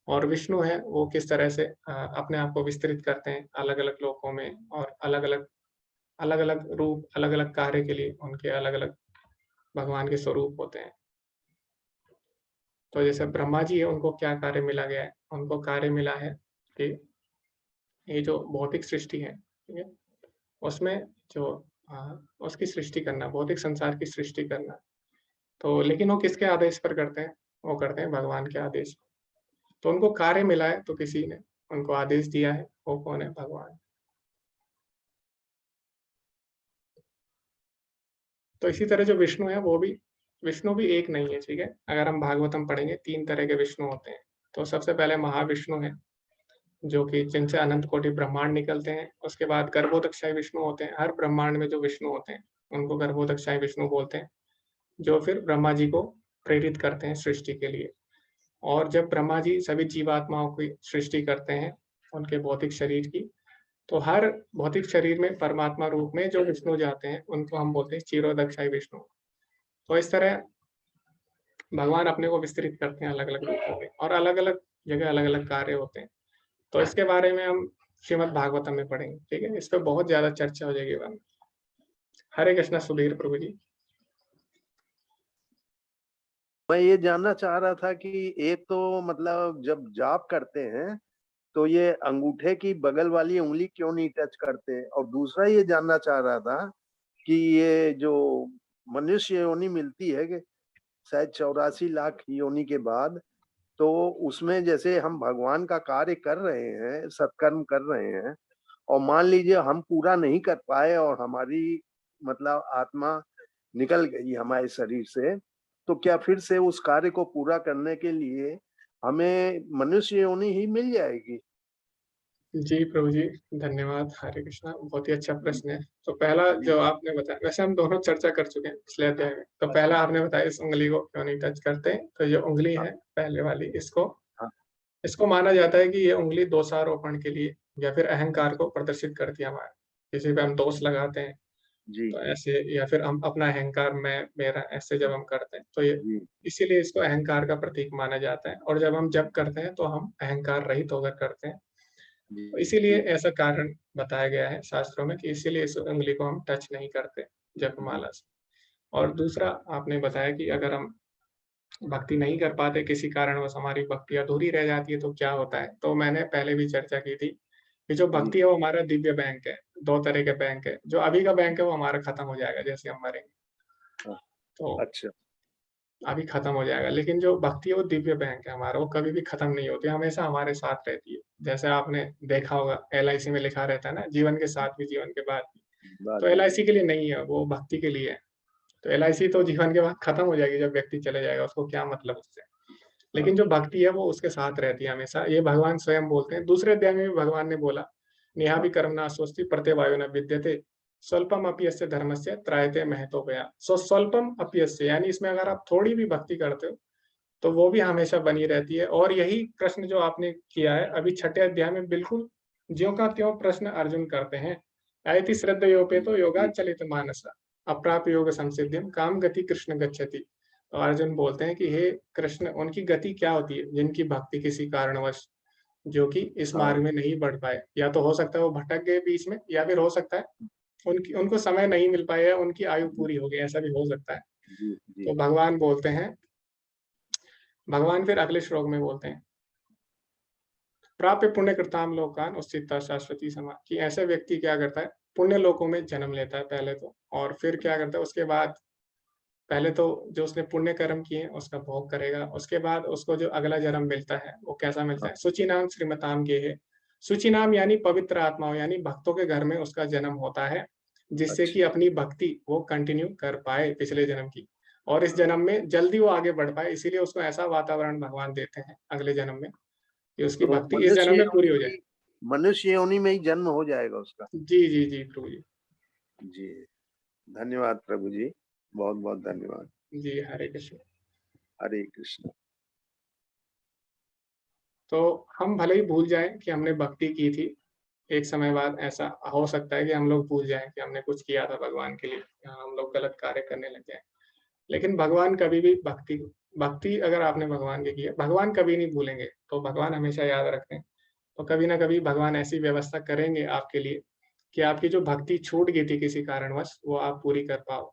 और विष्णु है वो किस तरह से अपने आप को विस्तृत करते हैं अलग अलग लोकों में, और अलग अलग रूप, अलग अलग कार्य के लिए उनके अलग अलग भगवान के स्वरूप होते हैं। तो जैसे ब्रह्मा जी है, उनको क्या कार्य मिला गया है, उनको कार्य मिला है कि ये जो भौतिक सृष्टि है, ठीक है, उसमें जो उसकी सृष्टि करना, भौतिक संसार की सृष्टि करना। तो लेकिन वो किसके आदेश पर करते हैं, वो करते हैं भगवान के आदेश पर। तो उनको कार्य मिला है तो किसी ने उनको आदेश दिया है, वो कौन है, भगवान। तो इसी तरह जो विष्णु है वो भी, विष्णु भी एक नहीं है, ठीक है। अगर हम भागवतम पढ़ेंगे तीन तरह के विष्णु होते हैं। तो सबसे पहले महाविष्णु है जो कि जिनसे अनंत कोटि ब्रह्मांड निकलते हैं। उसके बाद गर्भोदक्षाई विष्णु होते हैं, हर ब्रह्मांड में जो विष्णु होते हैं उनको गर्भोदक्षाई विष्णु बोलते हैं, जो फिर ब्रह्मा जी को प्रेरित करते हैं सृष्टि के लिए। और जब ब्रह्मा जी सभी जीवात्माओं की सृष्टि करते हैं उनके भौतिक शरीर की, तो हर भौतिक शरीर में परमात्मा रूप में जो विष्णु जाते हैं उनको हम बोलते हैं क्षीरोदक्षाई विष्णु। तो इस तरह भगवान अपने को विस्तृत करते हैं अलग-अलग रूपों में और अलग-अलग जगह अलग-अलग कार्य होते हैं। तो इसके बारे में हम श्रीमद् भागवतम में पढ़ेंगे, ठीक है? इस पे बहुत ज़्यादा चर्चा हो जाएगी बाद में। हरे कृष्णा सुधीर प्रभु जी। मैं ये जानना चाह रहा था कि एक तो मतलब जब जाप करते हैं तो ये अंगूठे की बगल वाली उंगली क्यों नहीं टच करते, और दूसरा ये जानना चाह रहा था कि ये जो मनुष्य योनि मिलती है कि शायद 84 लाख योनि के बाद, तो उसमें जैसे हम भगवान का कार्य कर रहे हैं, सत्कर्म कर रहे हैं, और मान लीजिए हम पूरा नहीं कर पाए और हमारी मतलब आत्मा निकल गई हमारे शरीर से, तो क्या फिर से उस कार्य को पूरा करने के लिए हमें मनुष्य योनि ही मिल जाएगी? जी, प्रभु जी, धन्यवाद। हरे कृष्णा, बहुत ही अच्छा प्रश्न है। तो पहला जो आपने बताया, वैसे हम दोनों चर्चा कर चुके हैं पिछले अध्याय में। तो पहला आपने बताया इस उँगली को क्यों नहीं टच करते, तो ये उँगली हाँ, है पहले वाली, इसको हाँ, इसको माना जाता है कि ये उँगली दोषारोपण के लिए या फिर अहंकार को प्रदर्शित करती है हमारा। किसी पे हम दोष लगाते हैं, जी, तो ऐसे या फिर हम अपना अहंकार मैं, मेरा ऐसे जब हम करते हैं, तो ये जी, इसीलिए इसको अहंकार का प्रतीक माना जाता है और जब हम जप करते हैं, तो हम अहंकार रहित होकर करते हैं। जी, तो इसीलिए जी, ऐसा कारण बताया गया है शास्त्रों में कि इसीलिए इस उँगली को हम टच नहीं करते जी, जपमाला से। और दूसरा आपने बताया कि अगर हम भक्ति नहीं कर पाते, किसी कारणवश हमारी भक्ति अधूरी रह जाती है, तो क्या होता है? तो मैंने पहले भी चर्चा की थी कि जो जी, भक्ति है वो हमारा दिव्य बैंक है। 2 तरह के बैंक है। जो अभी का बैंक है वो हमारा खत्म हो जाएगा जैसे हम मरेंगे। हाँ, तो अच्छा, अभी खत्म हो जाएगा, लेकिन जो भक्ति है वो दिव्य बैंक है हमारा, वो कभी भी खत्म नहीं होती, हमेशा हमारे साथ रहती है। जैसे आपने देखा होगा एलआईसी में लिखा रहता है ना, जीवन के साथ भी, जीवन के बाद भी। बात तो भी एलआईसी के लिए नहीं है, वो भक्ति के लिए है। तो एलआईसी तो जीवन के बाद खत्म हो जाएगी जब व्यक्ति चले जाएगा, उसको क्या मतलब उससे। हाँ, लेकिन जो भक्ति है वो उसके साथ रहती है हमेशा, ये भगवान स्वयं बोलते हैं। दूसरे अध्याय में भी भगवान ने बोला, नेहापि कर्मणा स्वस्ति प्रत्यवायो न विद्यते, स्वल्पम अपि यस्य धर्मस्य त्रायते महतोपया। सो स्वल्पम अपि यस्य, यानी इसमें अगर आप थोड़ी भी भक्ति करते हो, तो वो भी हमेशा बनी रहती है। और यही प्रश्न जो आपने किया है अभी छठे अध्याय में, बिल्कुल ज्यों का त्यों प्रश्न अर्जुन करते हैं। अयति श्रद्धयोपेतो जी, योगाच्चलित मानसा अप्राप्य योग संसिद्धिम काम गति कृष्ण गच्छति। तो अर्जुन बोलते हैं कि हे कृष्ण, उनकी गति क्या होती है जिनकी भक्ति किसी कारणवश जो कि इस हाँ, मार्ग में नहीं बढ़ पाए, या तो हो सकता है वो भटक गए बीच में, या फिर हो सकता है उनकी उनको समय नहीं मिल पाया, उनकी आयु जी, पूरी हो गई, ऐसा भी हो सकता है। जी, जी, तो भगवान बोलते हैं, भगवान फिर अगले श्लोक में बोलते हैं, प्राप्य पुण्य कृताम लोकान उस्थिता शाश्वती समा, कि ऐसा व्यक्ति क्या करता है, पुण्य लोकों में जन्म लेता है पहले तो, और फिर क्या करता है उसके बाद, पहले तो जो उसने पुण्य कर्म किए उसका भोग करेगा, उसके बाद उसको जो अगला जन्म मिलता है वो कैसा मिलता हाँ, है, सुचि नाम श्रीमताम गेहे। सुचि नाम यानी पवित्र आत्माओं, यानी भक्तों के घर में उसका जन्म होता है, जिससे अच्छा, कि अपनी भक्ति वो कंटिन्यू कर पाए पिछले जन्म की, और इस जन्म में जल्दी वो आगे बढ़ पाए, इसीलिए उसको ऐसा वातावरण भगवान देते हैं अगले जन्म में कि उसकी तो भक्ति इस जन्म में पूरी हो जाए। मनुष्य योनि में ही जन्म हो जाएगा उसका। जी, जी, जी, प्रभु जी। जी, धन्यवाद प्रभु जी, बहुत-बहुत धन्यवाद। जी, हरे कृष्ण। हरे कृष्ण। तो तो हम भले ही भूल जाएँ कि हमने भक्ति की थी, एक समय बाद ऐसा हो सकता है कि हम लोग भूल जाएँ कि हमने कुछ किया था भगवान के लिए, या हम लोग गलत कार्य करने लग जाएँ। लेकिन भगवान कभी भी भक्ति भक्ति अगर आपने भगवान की है, भगवान कभी नहीं भूलेंगे, तो भगवान हमेशा याद रखते हैं। तो कभी न कभी भगवान ऐसी व्यवस्था करेंगे आपके लिए कि आपकी जो भक्ति छूट गई थी किसी कारणवश, वो आप पूरी कर पाओ।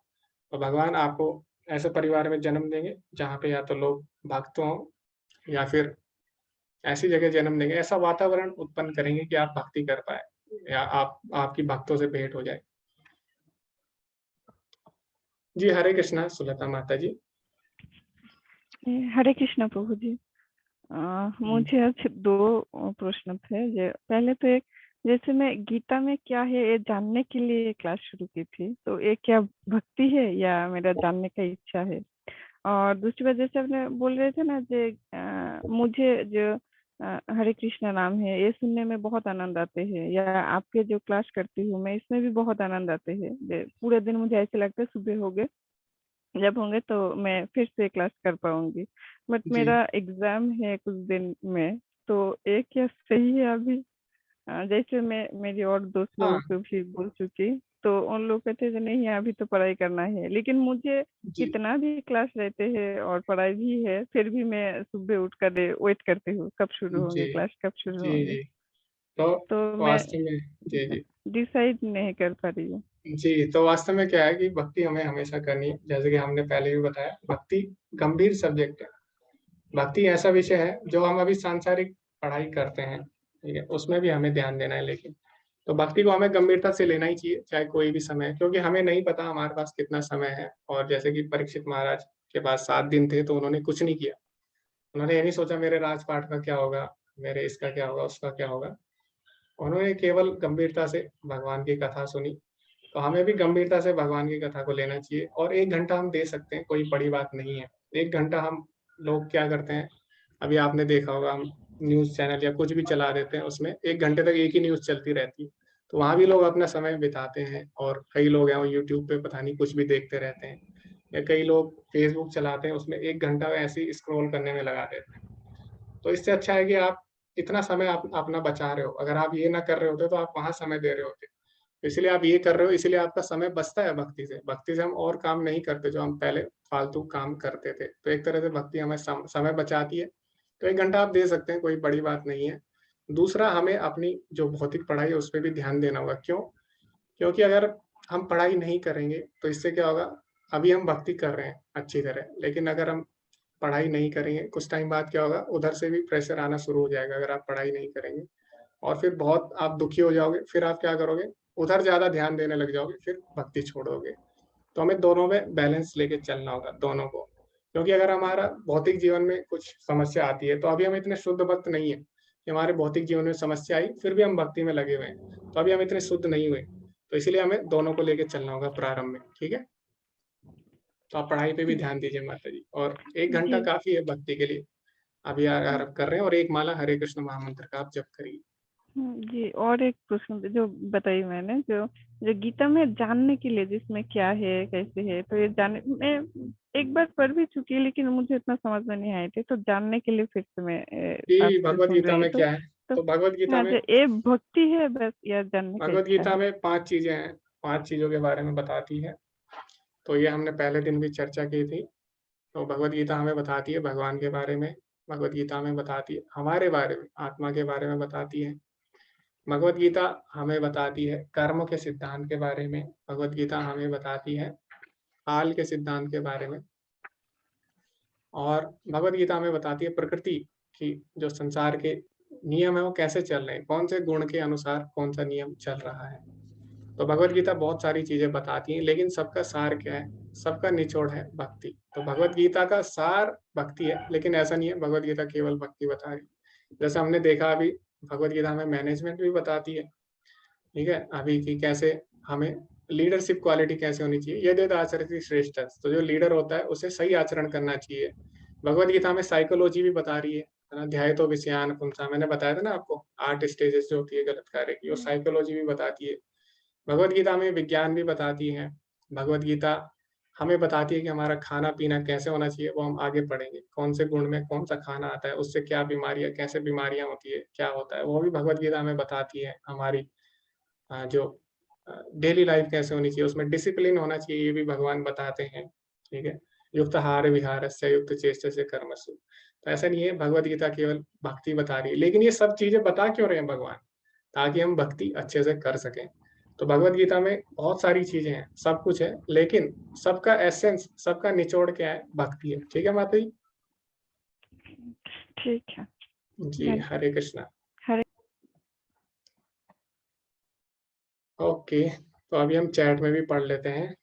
तो भगवान आपको ऐसे परिवार में जन्म देंगे, जहाँ पे या तो लोग भक्त हों, या फिर ऐसी जगह जन्म देंगे, ऐसा वातावरण उत्पन्न करेंगे कि आप भक्ति कर पाएँ, या आप आपकी भक्तों से भेंट हो जाए। जी, हरे कृष्णा सुलता माता जी। हरे कृष्ण प्रभु जी। हुँ, मुझे आज दो प्रश्न थे। पहले तो एक, जैसे मैं गीता में क्या है ये जानने के लिए क्लास शुरू की थी, तो ये क्या भक्ति है या मेरा जानने का इच्छा है? और दूसरी बात, जैसे आपने बोल रहे थे ना, मुझे जो हरे कृष्ण नाम है ये सुनने में बहुत आनंद आते हैं, या आपके जो क्लास करती हूँ मैं इसमें भी बहुत आनंद आते हैं। पूरे दिन मुझे ऐसे लगता है सुबह हो गए, जब होंगे तो मैं फिर से क्लास कर पाऊंगी। बट जी। मेरा एग्जाम है कुछ दिन में, तो ये क्या सही है अभी? जैसे मैं मेरी और दोस्त हाँ लोगों को भी बोल चुकी, तो उन लोग कहते थे नहीं अभी तो पढ़ाई करना है, लेकिन मुझे जी कितना भी क्लास रहते हैं और पढ़ाई भी है, फिर भी मैं सुबह उठ कर वेट करती हूँ कब शुरू जी होंगे क्लास, कब शुरू जी होंगे। जी। तो तो मैं वास्तव में जी जी डिसाइड नहीं कर पा रही हूँ। जी, तो वास्तव में क्या है कि भक्ति हमें हमेशा करनी है, जैसे कि हमने पहले भी बताया, भक्ति गंभीर सब्जेक्ट है। भक्ति ऐसा विषय है जो हम अभी सांसारिक पढ़ाई करते हैं, ठीक है, उसमें भी हमें ध्यान देना है, लेकिन तो भक्ति को हमें गंभीरता से लेना ही चाहिए, चाहे कोई भी समय है, क्योंकि हमें नहीं पता हमारे पास कितना समय है। और जैसे कि परीक्षित महाराज के पास 7 दिन थे, तो उन्होंने कुछ नहीं किया। उन्होंने ये नहीं सोचा मेरे राजपाट का क्या होगा, मेरे इसका क्या होगा, उसका क्या होगा। उन्होंने केवल गंभीरता से भगवान की कथा सुनी। तो हमें भी गंभीरता से भगवान की कथा को लेना चाहिए, और 1 घंटा हम दे सकते हैं, कोई बड़ी बात नहीं है। 1 घंटा हम लोग क्या करते हैं, अभी आपने देखा होगा, हम न्यूज़ चैनल या कुछ भी चला देते हैं, उसमें 1 घंटे तक एक ही न्यूज़ चलती रहती है। तो वहाँ भी लोग अपना समय बिताते हैं, और कई लोग हैं वो यूट्यूब पे पता नहीं कुछ भी देखते रहते हैं, या कई लोग फेसबुक चलाते हैं, उसमें 1 घंटा ऐसे ही स्क्रॉल करने में लगा देते हैं। तो इससे अच्छा है कि आप इतना समय आप अपना बचा रहे हो। अगर आप ये ना कर रहे होते तो आप वहाँ समय दे रहे होते। तो इसलिए आप ये कर रहे हो, इसलिए आपका समय बचता है भक्ति से। भक्ति से हम और काम नहीं करते जो हम पहले फालतू काम करते थे। तो एक तरह से भक्ति हमें समय बचाती है। तो 1 घंटा आप दे सकते हैं, कोई बड़ी बात नहीं है। दूसरा, हमें अपनी जो भौतिक पढ़ाई है उस पे भी ध्यान देना होगा। क्यों? क्योंकि अगर हम पढ़ाई नहीं करेंगे तो इससे क्या होगा, अभी हम भक्ति कर रहे हैं अच्छी तरह, लेकिन अगर हम पढ़ाई नहीं करेंगे, कुछ टाइम बाद क्या होगा, उधर से भी प्रेशर आना शुरू हो जाएगा अगर आप पढ़ाई नहीं करेंगे, और फिर बहुत आप दुखी हो जाओगे। फिर आप क्या करोगे, उधर ज्यादा ध्यान देने लग जाओगे, फिर भक्ति छोड़ोगे। तो हमें दोनों में बैलेंस लेके चलना होगा, दोनों को। क्योंकि अगर हमारा भौतिक जीवन में कुछ समस्या आती है, तो अभी हम इतने शुद्ध भक्त नहीं है कि हमारे भौतिक जीवन में समस्या आई फिर भी हम भक्ति में लगे हुए हैं, तो अभी हम इतने शुद्ध नहीं हुए। तो इसलिए हमें दोनों को लेके चलना होगा प्रारंभ में, ठीक है। तो आप पढ़ाई पे भी ध्यान दीजिए माता जी, और 1 घंटा जी काफी है भक्ति के लिए। अभी आरंभ कर रहे हैं, और 1 माला हरे कृष्ण महामंत्र का आप जप करिए। जी, और एक प्रश्न जो बताई मैंने, जो जो गीता में जानने के लिए जिसमें क्या है कैसे है, तो ये जानने मैं एक बार पढ़ भी चुकी है, लेकिन मुझे इतना समझ में नहीं आए थे, तो जानने के लिए फिर से मैं जी, आपसे भगवत सुन गीता रही में तो क्या है, तो तो भगवत गीता हाँ, में जो ये भक्ति है बस, या जानने का भगवत इच्छा गीता है। में 5 चीजें हैं, 5 चीजों के बारे में बताती है। तो ये हमने पहले दिन भी चर्चा की थी। तो भगवत गीता हमें बताती है भगवान के बारे में, भगवत गीता हमें बताती है हमारे बारे में, आत्मा के बारे में बताती है। भगवत गीता हमें बताती है कर्म के सिद्धांत के बारे में। भगवत गीता हमें बताती है काल के सिद्धांत के बारे में। और भगवत गीता हमें बताती है प्रकृति की जो संसार के नियम है वो कैसे चल रहे हैं, कौन से गुण के अनुसार कौन सा नियम चल रहा है। तो भगवत गीता बहुत सारी चीजें बताती है, लेकिन सबका सार क्या है, सबका निचोड़ है भक्ति। तो भगवत गीता का सार भक्ति है, लेकिन ऐसा नहीं है भगवत गीता केवल भक्ति बता रही। जैसे हमने देखा अभी, भगवत गीता हमें मैनेजमेंट भी बताती है, ठीक है, अभी की कैसे हमें लीडरशिप क्वालिटी कैसे होनी चाहिए, यदि आचरति श्रेष्ठ। तो जो लीडर होता है उसे सही आचरण करना चाहिए। भगवत गीता में साइकोलॉजी भी बता रही है ना, ध्याय तो विषयान पुंसा, मैंने बताया था ना आपको 8 स्टेजेस जो होती है गलत कार्य की, वो साइकोलॉजी भी बताती है। भगवत गीता में विज्ञान भी बताती है। भगवत गीता हमें बताती है कि हमारा खाना पीना कैसे होना चाहिए, वो हम आगे पढ़ेंगे, कौन से गुण में कौन सा खाना आता है, उससे क्या बीमारियां, कैसे बीमारियां होती है, क्या होता है, वो भी भगवत गीता हमें बताती है। हमारी जो डेली लाइफ कैसे होनी चाहिए, उसमें डिसिप्लिन होना चाहिए, ये भी भगवान बताते हैं, ठीक है। युक्त आहार विहारस्य युक्त चेष्टस्य कर्मसु। तो ऐसा नहीं है भगवत गीता केवल भक्ति बता रही है, लेकिन ये सब चीजें बता क्यों रहे हैं भगवान, ताकि हम भक्ति अच्छे से कर सकें। तो भगवत गीता में बहुत सारी चीजें हैं, सब कुछ है, लेकिन सबका एसेंस, सबका निचोड़ क्या है, भक्ति है, ठीक है माता जी। ठीक है। जी, हरे कृष्णा। हरे ओके, तो अभी हम चैट में भी पढ़ लेते हैं।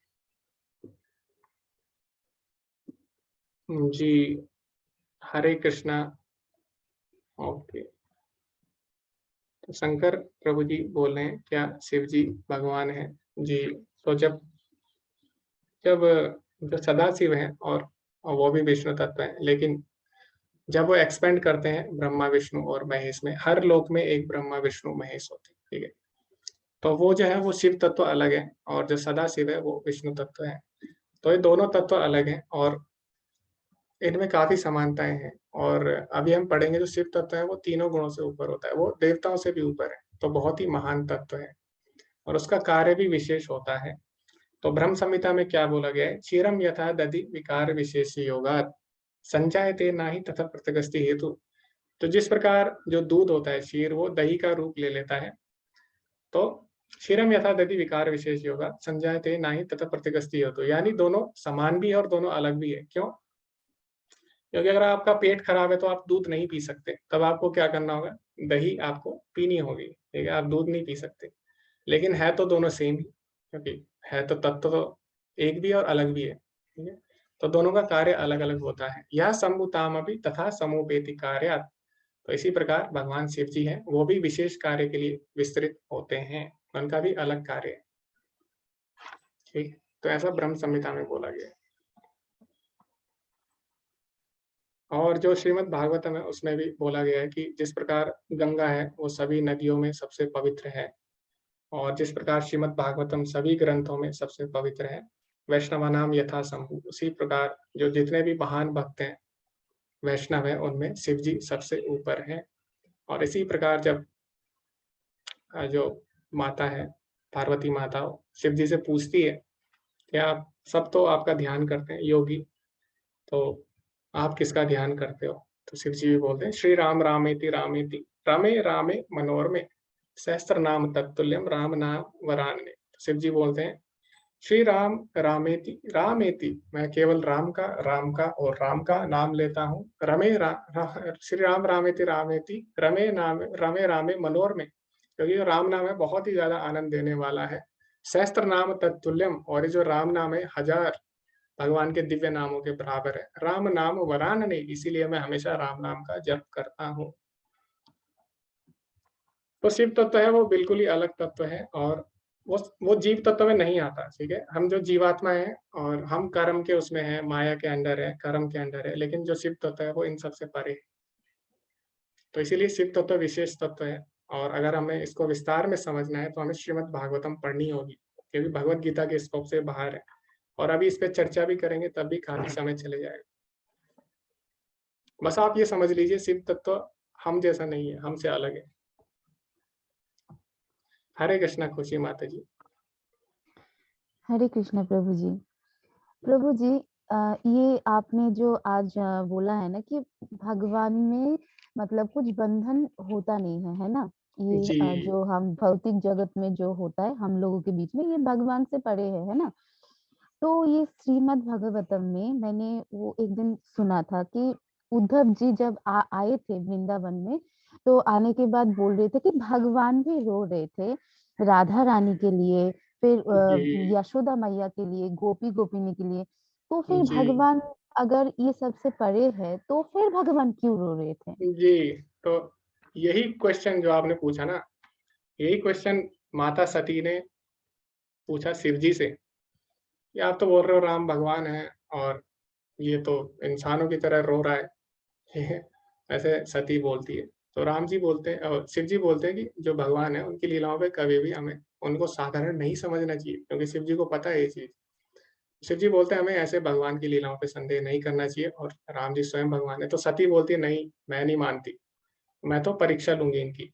जी, हरे कृष्णा। ओके, तो शंकर प्रभु जी बोल रहे हैं क्या शिव जी भगवान है? जी, तो जब जब जो सदाशिव हैं, और वो भी विष्णु तत्व है, लेकिन जब वो एक्सपेंड करते हैं ब्रह्मा विष्णु और महेश में, हर लोक में एक ब्रह्मा विष्णु महेश होते हैं, ठीक है। तो वो जो है वो शिव तत्व अलग है, और जो सदाशिव है वो विष्णु तत्व है। तो ये दोनों तत्व अलग हैं, और इनमें काफी समानताएं हैं। और अभी हम पढ़ेंगे जो शिव तत्व है वो तीनों गुणों से ऊपर होता है, वो देवताओं से भी ऊपर है, तो बहुत ही महान तत्व है और उसका कार्य भी विशेष होता है। तो ब्रह्म संहिता में क्या बोला गया है? क्षीरम यथा दधि विकार विशेष योगात् संजायते नाही तथा प्रत्यगस्ति हेतु। तो जिस प्रकार जो दूध होता है क्षीर, वो दही का रूप ले लेता है, तो क्षीरम यथा दधि विकार विशेष योगा संजायते नाही तथा प्रत्यगस्ति हेतु, यानी दोनों समान भी है और दोनों अलग भी है। क्यों? क्योंकि अगर आपका पेट खराब है तो आप दूध नहीं पी सकते, तब आपको क्या करना होगा? दही आपको पीनी होगी, ठीक है? आप दूध नहीं पी सकते, लेकिन है तो दोनों सेम ही, क्योंकि है तो तत्व तो एक भी और अलग भी है, ठीक है? तो दोनों का कार्य अलग अलग होता है। यह सम्भुताम अभी तथा समूपेति कार्यात्। तो इसी प्रकार भगवान शिव जी हैं, वो भी विशेष कार्य के लिए विस्तृत होते हैं, उनका भी अलग कार्य है, ठीक? तो ऐसा ब्रह्म संहिता में बोला गया है। और जो श्रीमद् भागवतम है उसमें भी बोला गया है कि जिस प्रकार गंगा है वो सभी नदियों में सबसे पवित्र है, और जिस प्रकार श्रीमद् भागवतम सभी ग्रंथों में सबसे पवित्र है, वैष्णवानाम यथा शंभु, उसी प्रकार जो जितने भी महान भक्त हैं वैष्णव है उनमें शिव जी सबसे ऊपर है। और इसी प्रकार जब जो माता है पार्वती माता शिव जी से पूछती है कि आप सब तो आपका ध्यान करते हैं योगी, तो आप किसका ध्यान करते हो? तो शिव जी भी बोलते हैं श्री राम रामेति रामेति रमे रामे मनोरमे सहस्त्र नाम तत्तुल्यम राम नाम वरानने। तो शिव जी बोलते हैं श्री राम रामेति रामेति, मैं केवल राम का और राम का नाम लेता हूँ। श्री राम रामेति रामेति रमे रामे मनोरमे, क्योंकि जो राम नाम है बहुत ही ज्यादा आनंद देने वाला है। सहस्त्र नाम तत्तुल्यम, और ये जो राम नाम है 1000 भगवान के दिव्य नामों के बराबर है। राम नाम वरानने, इसीलिए मैं हमेशा राम नाम का जप करता हूँ। तो शिव तत्व है वो बिल्कुल ही अलग तत्व है, और वो जीव तत्व में नहीं आता, ठीक है? हम जो जीवात्मा है और हम कर्म के उसमें है, माया के अंदर है, कर्म के अंदर है, लेकिन जो शिव तत्व है वो इन सबसे परे है। तो इसीलिए शिव तत्व विशेष तत्व है, और अगर हमें इसको विस्तार में समझना है तो हमें श्रीमद् भागवतम पढ़नी होगी, क्योंकि भगवत गीता के स्कोप से बाहर है, और अभी इस पे चर्चा भी करेंगे तब भी काफी समय चले जाएगा। बस आप ये समझ लीजिए शिव तत्व हम जैसा नहीं है, हमसे अलग है। हरे कृष्णा खुशी माता जी। हरे कृष्ण प्रभु जी। प्रभु जी, ये आपने जो आज बोला है ना कि भगवान में मतलब कुछ बंधन होता नहीं है, है ना? ये जी जो हम भौतिक जगत में जो होता है हम लोगों के बीच में, ये भगवान से परे है ना? तो ये श्रीमद् भागवतम में मैंने वो एक दिन सुना था कि उद्धव जी जब आए थे वृंदावन में, तो आने के बाद बोल रहे थे कि भगवान भी रो रहे थे राधा रानी के लिए, फिर जी यशोदा मैया के लिए, गोपी गोपिनी के लिए। तो फिर जी भगवान अगर ये सबसे परे है तो फिर भगवान क्यों रो रहे थे? जी। तो यही क्वेश्चन जो आपने पूछा ना, यही क्वेश्चन माता सती ने पूछा शिव जी से कि आप तो बोल रहे हो राम भगवान है और ये तो इंसानों की तरह रो रहा है, ठीक है? ऐसे सती बोलती है। तो राम जी बोलते हैं और शिव जी बोलते हैं कि जो भगवान है उनकी लीलाओं पे कभी भी हमें उनको साधारण नहीं समझना चाहिए, क्योंकि शिव जी को पता है ये चीज। शिव जी बोलते हैं हमें ऐसे भगवान की लीलाओं पे संदेह नहीं करना चाहिए, और राम जी स्वयं भगवान है। तो सती बोलती है नहीं, मैं नहीं मानती, मैं तो परीक्षा लूंगी इनकी।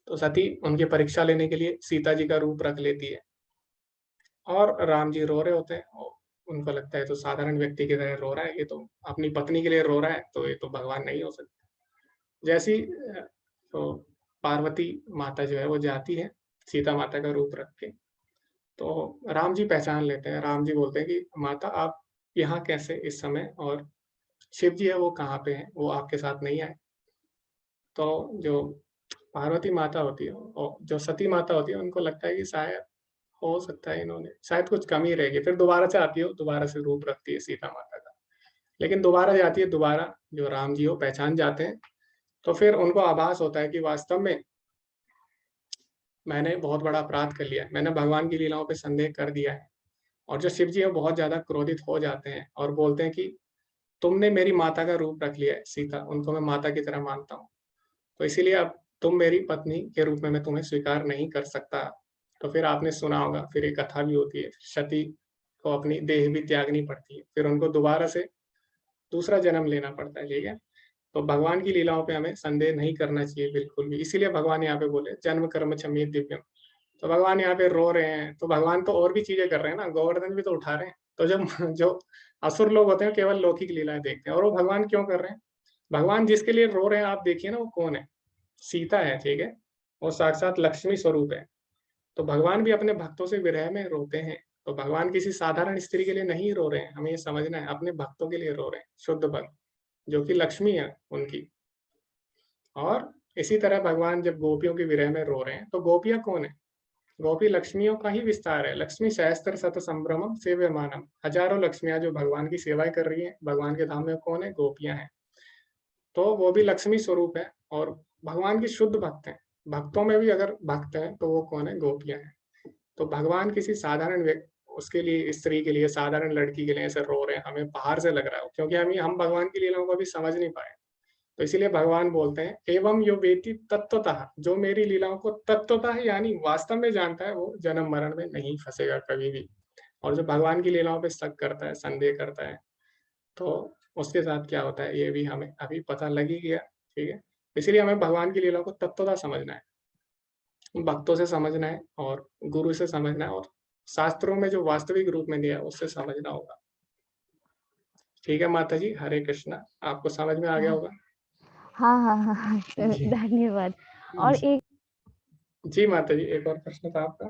तो सती उनकी परीक्षा लेने के लिए सीता जी का रूप रख लेती है, और राम जी रो रहे होते हैं, और उनको लगता है तो साधारण व्यक्ति की तरह रो रहा है, ये तो अपनी पत्नी के लिए रो रहा है, तो ये तो भगवान नहीं हो सकता। जैसी तो पार्वती माता जो है वो जाती है सीता माता का रूप रख के, तो राम जी पहचान लेते हैं। राम जी बोलते हैं कि माता आप यहाँ कैसे इस समय, और शिव जी है वो कहाँ पे हैं, वो आपके साथ नहीं आए। तो जो पार्वती माता होती है और जो सती माता होती है उनको लगता है कि शायद हो सकता है इन्होंने शायद कुछ कमी रहेगी, फिर दोबारा से आती है, दोबारा से रूप रखती है सीता माता का, लेकिन दोबारा जाती है, दोबारा जो राम जी हो पहचान जाते हैं। तो फिर उनको आभास होता है कि वास्तव में मैंने बहुत बड़ा अपराध कर लिया है, मैंने भगवान की लीलाओं पे संदेह कर दिया है। और जो शिव जी है बहुत ज्यादा क्रोधित हो जाते हैं और बोलते हैं कि तुमने मेरी माता का रूप रख लिया है सीता, उनको मैं माता की तरह मानता हूँ, तो इसीलिए अब तुम मेरी पत्नी के रूप में मैं तुम्हें स्वीकार नहीं कर सकता। तो फिर आपने सुना होगा, फिर एक कथा भी होती है, सती को अपनी देह भी त्यागनी पड़ती है, फिर उनको दोबारा से दूसरा जन्म लेना पड़ता है, ठीक है? तो भगवान की लीलाओं पे हमें संदेह नहीं करना चाहिए बिल्कुल भी। इसीलिए भगवान यहाँ पे बोले जन्म कर्म छमित दिव्यम। तो भगवान यहाँ पे रो रहे हैं, तो भगवान तो और भी चीजें कर रहे हैं ना, गोवर्धन भी तो उठा रहे हैं। तो जब जो असुर लोग होते हैं केवल लौकिक लीलाएं देखते हैं, और वो भगवान क्यों कर रहे हैं? भगवान जिसके लिए रो रहे हैं आप देखिए ना, वो कौन है? सीता है, ठीक है, वो साक्षात लक्ष्मी स्वरूप है। तो भगवान भी अपने भक्तों से विरह में रोते हैं। तो भगवान किसी साधारण स्त्री के लिए नहीं रो रहे हैं, हमें ये समझना है, अपने भक्तों के लिए रो रहे हैं, शुद्ध भक्त जो कि लक्ष्मी है उनकी। और इसी तरह भगवान जब गोपियों की विरह में रो रहे हैं, तो गोपियां कौन है? गोपी लक्ष्मियों का ही विस्तार है। लक्ष्मी सहस्त्र शत संभ्रमम सेव्यमानम, हजारों लक्ष्मियां जो भगवान की सेवाएं कर रही हैं भगवान के धाम में, कौन है? गोपियां हैं। तो वो भी लक्ष्मी स्वरूप है और भगवान की शुद्ध भक्त हैं। भक्तों में भी अगर भक्त हैं तो वो कौन है? गोपियां हैं। तो भगवान किसी साधारण उसके लिए, स्त्री के लिए, साधारण लड़की के लिए ऐसे रो रहे हैं, हमें बाहर से लग रहा है, क्योंकि हम भगवान की लीलाओं को भी समझ नहीं पाए। तो इसीलिए भगवान बोलते हैं एवं यो वेति तत्वतः, जो मेरी लीलाओं को तत्वतः यानी वास्तव में जानता है, वो जन्म मरण में नहीं फंसेगा कभी भी। और जो भगवान की लीलाओं पे शक करता है, संदेह करता है, तो उसके साथ क्या होता है ये भी हमें अभी पता लग ही गया, ठीक है। इसलिए हमें भगवान की लीलाओं को तत्वतः समझना है, भक्तों से समझना है और गुरु से समझना है, और शास्त्रों में जो वास्तविक रूप में दिया है उससे समझना होगा। ठीक है माता जी, हरे कृष्णा। आपको समझ में आ गया होगा? हाँ हाँ हाँ हाँ, जी धन्यवाद। और एक जी माता जी, एक और प्रश्न था आपका।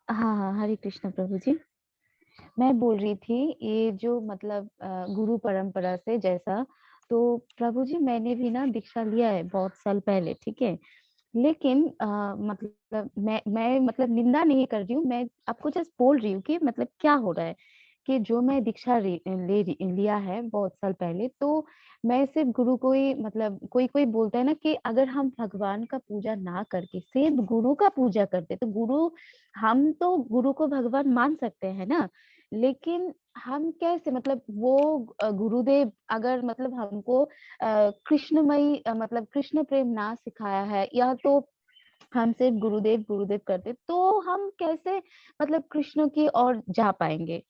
हाँ हाँ, हरे कृष्ण प्रभु जी। मैं बोल रही थी ये जो मतलब गुरु परंपरा से जैसा, तो प्रभु जी मैंने भी ना दीक्षा लिया है बहुत साल पहले, ठीक है। लेकिन मतलब मैं मतलब निंदा नहीं कर रही हूँ, मैं आपको जस्ट बोल रही हूँ कि मतलब क्या हो रहा है कि जो मैं दीक्षा लिया है बहुत साल पहले, तो मैं सिर्फ गुरु को ही मतलब कोई कोई बोलता है ना कि अगर हम भगवान का पूजा ना करके सिर्फ गुरु का पूजा करते तो गुरु, हम तो गुरु को भगवान मान सकते हैं ना, लेकिन हम कैसे मतलब वो गुरुदेव अगर मतलब हमको कृष्णमयी मतलब कृष्ण प्रेम ना सिखाया है, या तो हम सिर्फ गुरुदेव गुरुदेव करते, तो हम कैसे मतलब कृष्ण की ओर जा पाएंगे?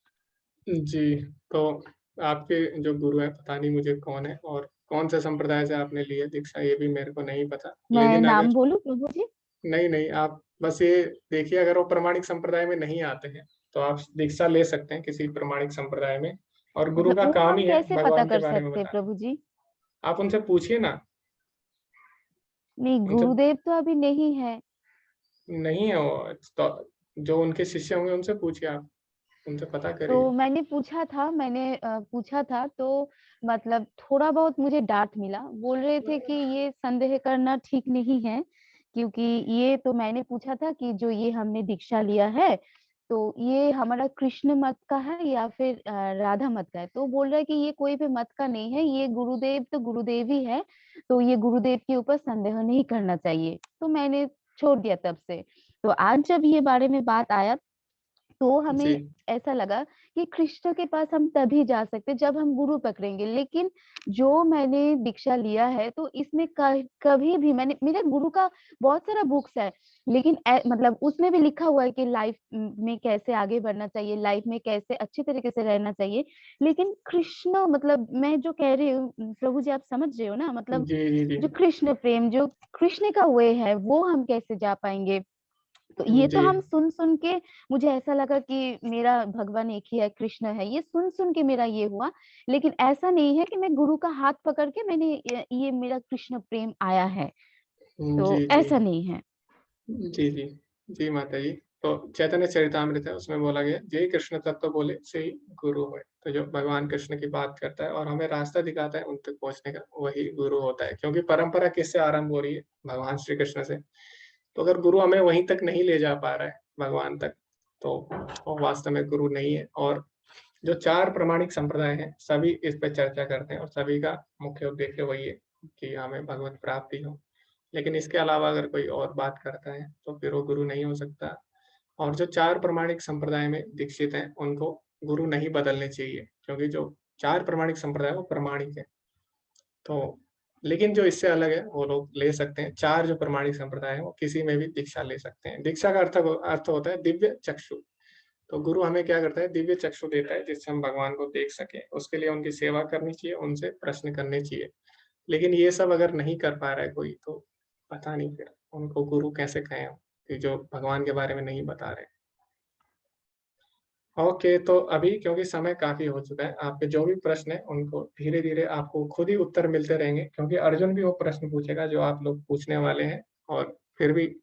जी, तो आपके जो गुरु है पता नहीं मुझे कौन है और कौन से संप्रदाय से आपने ली है दीक्षा, ये भी मेरे को नहीं पता। मैं लेकिन अगर नाम बोलूं प्रभु जी? नहीं नहीं, आप बस ये देखिए, अगर वो प्रमाणिक संप्रदाय में नहीं आते हैं तो आप दीक्षा ले सकते हैं किसी प्रमाणिक संप्रदाय में, और गुरु मतलब का वो काम हम ही है कैसे पता भगवान के कर बारे में सकते हैं बताना। प्रभु जी? आप उनसे पूछिए ना। नहीं, उनसे गुरुदेव तो अभी नहीं है। नहीं है वो तो, जो उनके शिष्य होंगे उनसे पूछिए, आप उनसे पता करिए। तो मैंने पूछा था, पूछा था तो मतलब थोड़ा बहुत मुझे डांट मिला, बोल रहे थे कि ये संदेह करना ठीक नहीं है, क्योंकि ये तो मैंने पूछा था कि जो ये हमने दीक्षा लिया है तो ये हमारा कृष्ण मत का है या फिर राधा मत का है, तो बोल रहा है कि ये कोई भी मत का नहीं है, ये गुरुदेव तो गुरुदेव ही है, तो ये गुरुदेव के ऊपर संदेह नहीं करना चाहिए। तो मैंने छोड़ दिया तब से। तो आज जब ये बारे में बात आया तो जी हमें ऐसा लगा कि कृष्ण के पास हम तभी जा सकते जब हम गुरु पकड़ेंगे, लेकिन जो मैंने दीक्षा लिया है तो इसमें कभी भी मैंने, मेरे गुरु का बहुत सारा बुक्स है, लेकिन मतलब उसमें भी लिखा हुआ है कि लाइफ में कैसे आगे बढ़ना चाहिए, लाइफ में कैसे अच्छी तरीके से रहना चाहिए, लेकिन कृष्ण मतलब मैं जो कह रही हूँ प्रभु जी, आप समझ रहे हो ना, मतलब जी जी जी जो कृष्ण प्रेम, जो कृष्ण का वे है, वो हम कैसे जा पाएंगे? तो ये तो जी हम सुन सुन के मुझे ऐसा लगा कि मेरा भगवान एक ही है, कृष्ण है, ये सुन सुन के मेरा ये हुआ, लेकिन ऐसा नहीं है कि मैं गुरु का हाथ पकड़ के मैंने ये मेरा कृष्ण प्रेम आया है, जी तो जी ऐसा नहीं है। जी जी जी माता जी। तो चैतन्य चरितामृत है, उसमें बोला गया जय कृष्ण तत्व बोले से ही गुरु है। तो जो भगवान कृष्ण की बात करता है और हमें रास्ता दिखाता है उन तक पहुंचने का, वही गुरु होता है। क्योंकि परंपरा किससे आरंभ हो रही है? भगवान श्री कृष्ण से। तो अगर गुरु हमें वहीं तक नहीं ले जा पा रहा है, भगवान तक, तो वो वास्तव में गुरु नहीं है। और जो चार प्रमाणिक संप्रदाय हैं सभी इस पर चर्चा करते हैं और सभी का मुख्य उद्देश्य वही है कि हमें भगवत प्राप्ति हो। लेकिन इसके अलावा अगर कोई और बात करता है तो फिर वो गुरु नहीं हो सकता। और जो चार प्रमाणिक संप्रदाय में दीक्षित हैं उनको गुरु नहीं बदलने चाहिए, क्योंकि जो चार प्रमाणिक संप्रदाय वो प्रमाणिक है। तो लेकिन जो इससे अलग है वो लोग ले सकते हैं। चार जो प्रमाणिक संप्रदाय है वो किसी में भी दीक्षा ले सकते हैं। दीक्षा का अर्थ होता है दिव्य चक्षु। तो गुरु हमें क्या करता है, दिव्य चक्षु देता है जिससे हम भगवान को देख सकें। उसके लिए उनकी सेवा करनी चाहिए, उनसे प्रश्न करने चाहिए। लेकिन ये सब अगर नहीं कर पा रहा है कोई, तो पता नहीं फिर उनको गुरु कैसे कहें हम, कि जो भगवान के बारे में नहीं बता रहे। ओके, तो अभी क्योंकि समय काफी हो चुका है, आपके जो भी प्रश्न है उनको धीरे धीरे आपको खुद ही उत्तर मिलते रहेंगे, क्योंकि अर्जुन भी वो प्रश्न पूछेगा जो आप लोग पूछने वाले हैं। और फिर भी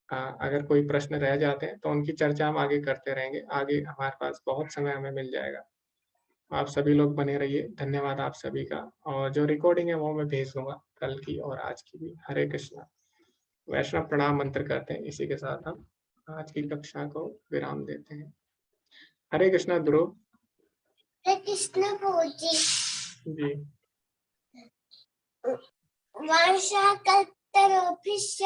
अगर कोई प्रश्न रह जाते हैं तो उनकी चर्चा हम आगे करते रहेंगे। आगे हमारे पास बहुत समय हमें मिल जाएगा। आप सभी लोग बने रहिए। धन्यवाद आप सभी का। और जो रिकॉर्डिंग है वो मैं भेज दूंगा, कल की और आज की भी। हरे कृष्णा। वैष्णव प्रणाम मंत्र करते हैं, इसी के साथ हम आज की कक्षा को विराम देते हैं। हरे कृष्णा ध्रुव हरे कृष्ण प्रभु जी। जी। वांशाकल्पतरुभ्यश्च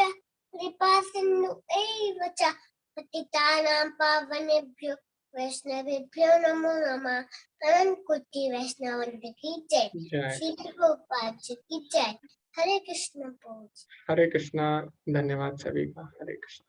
कृपा सिन्धु एव च पतितानां पावनेभ्यो वैष्णवेभ्यो नमो नमः। अनंत कोटि वैष्णववृंद की जय। जय। श्री प्रभुपाद जी की जय। हरे कृष्ण प्रभु जी। हरे कृष्णा। धन्यवाद सभी का। हरे कृष्णा।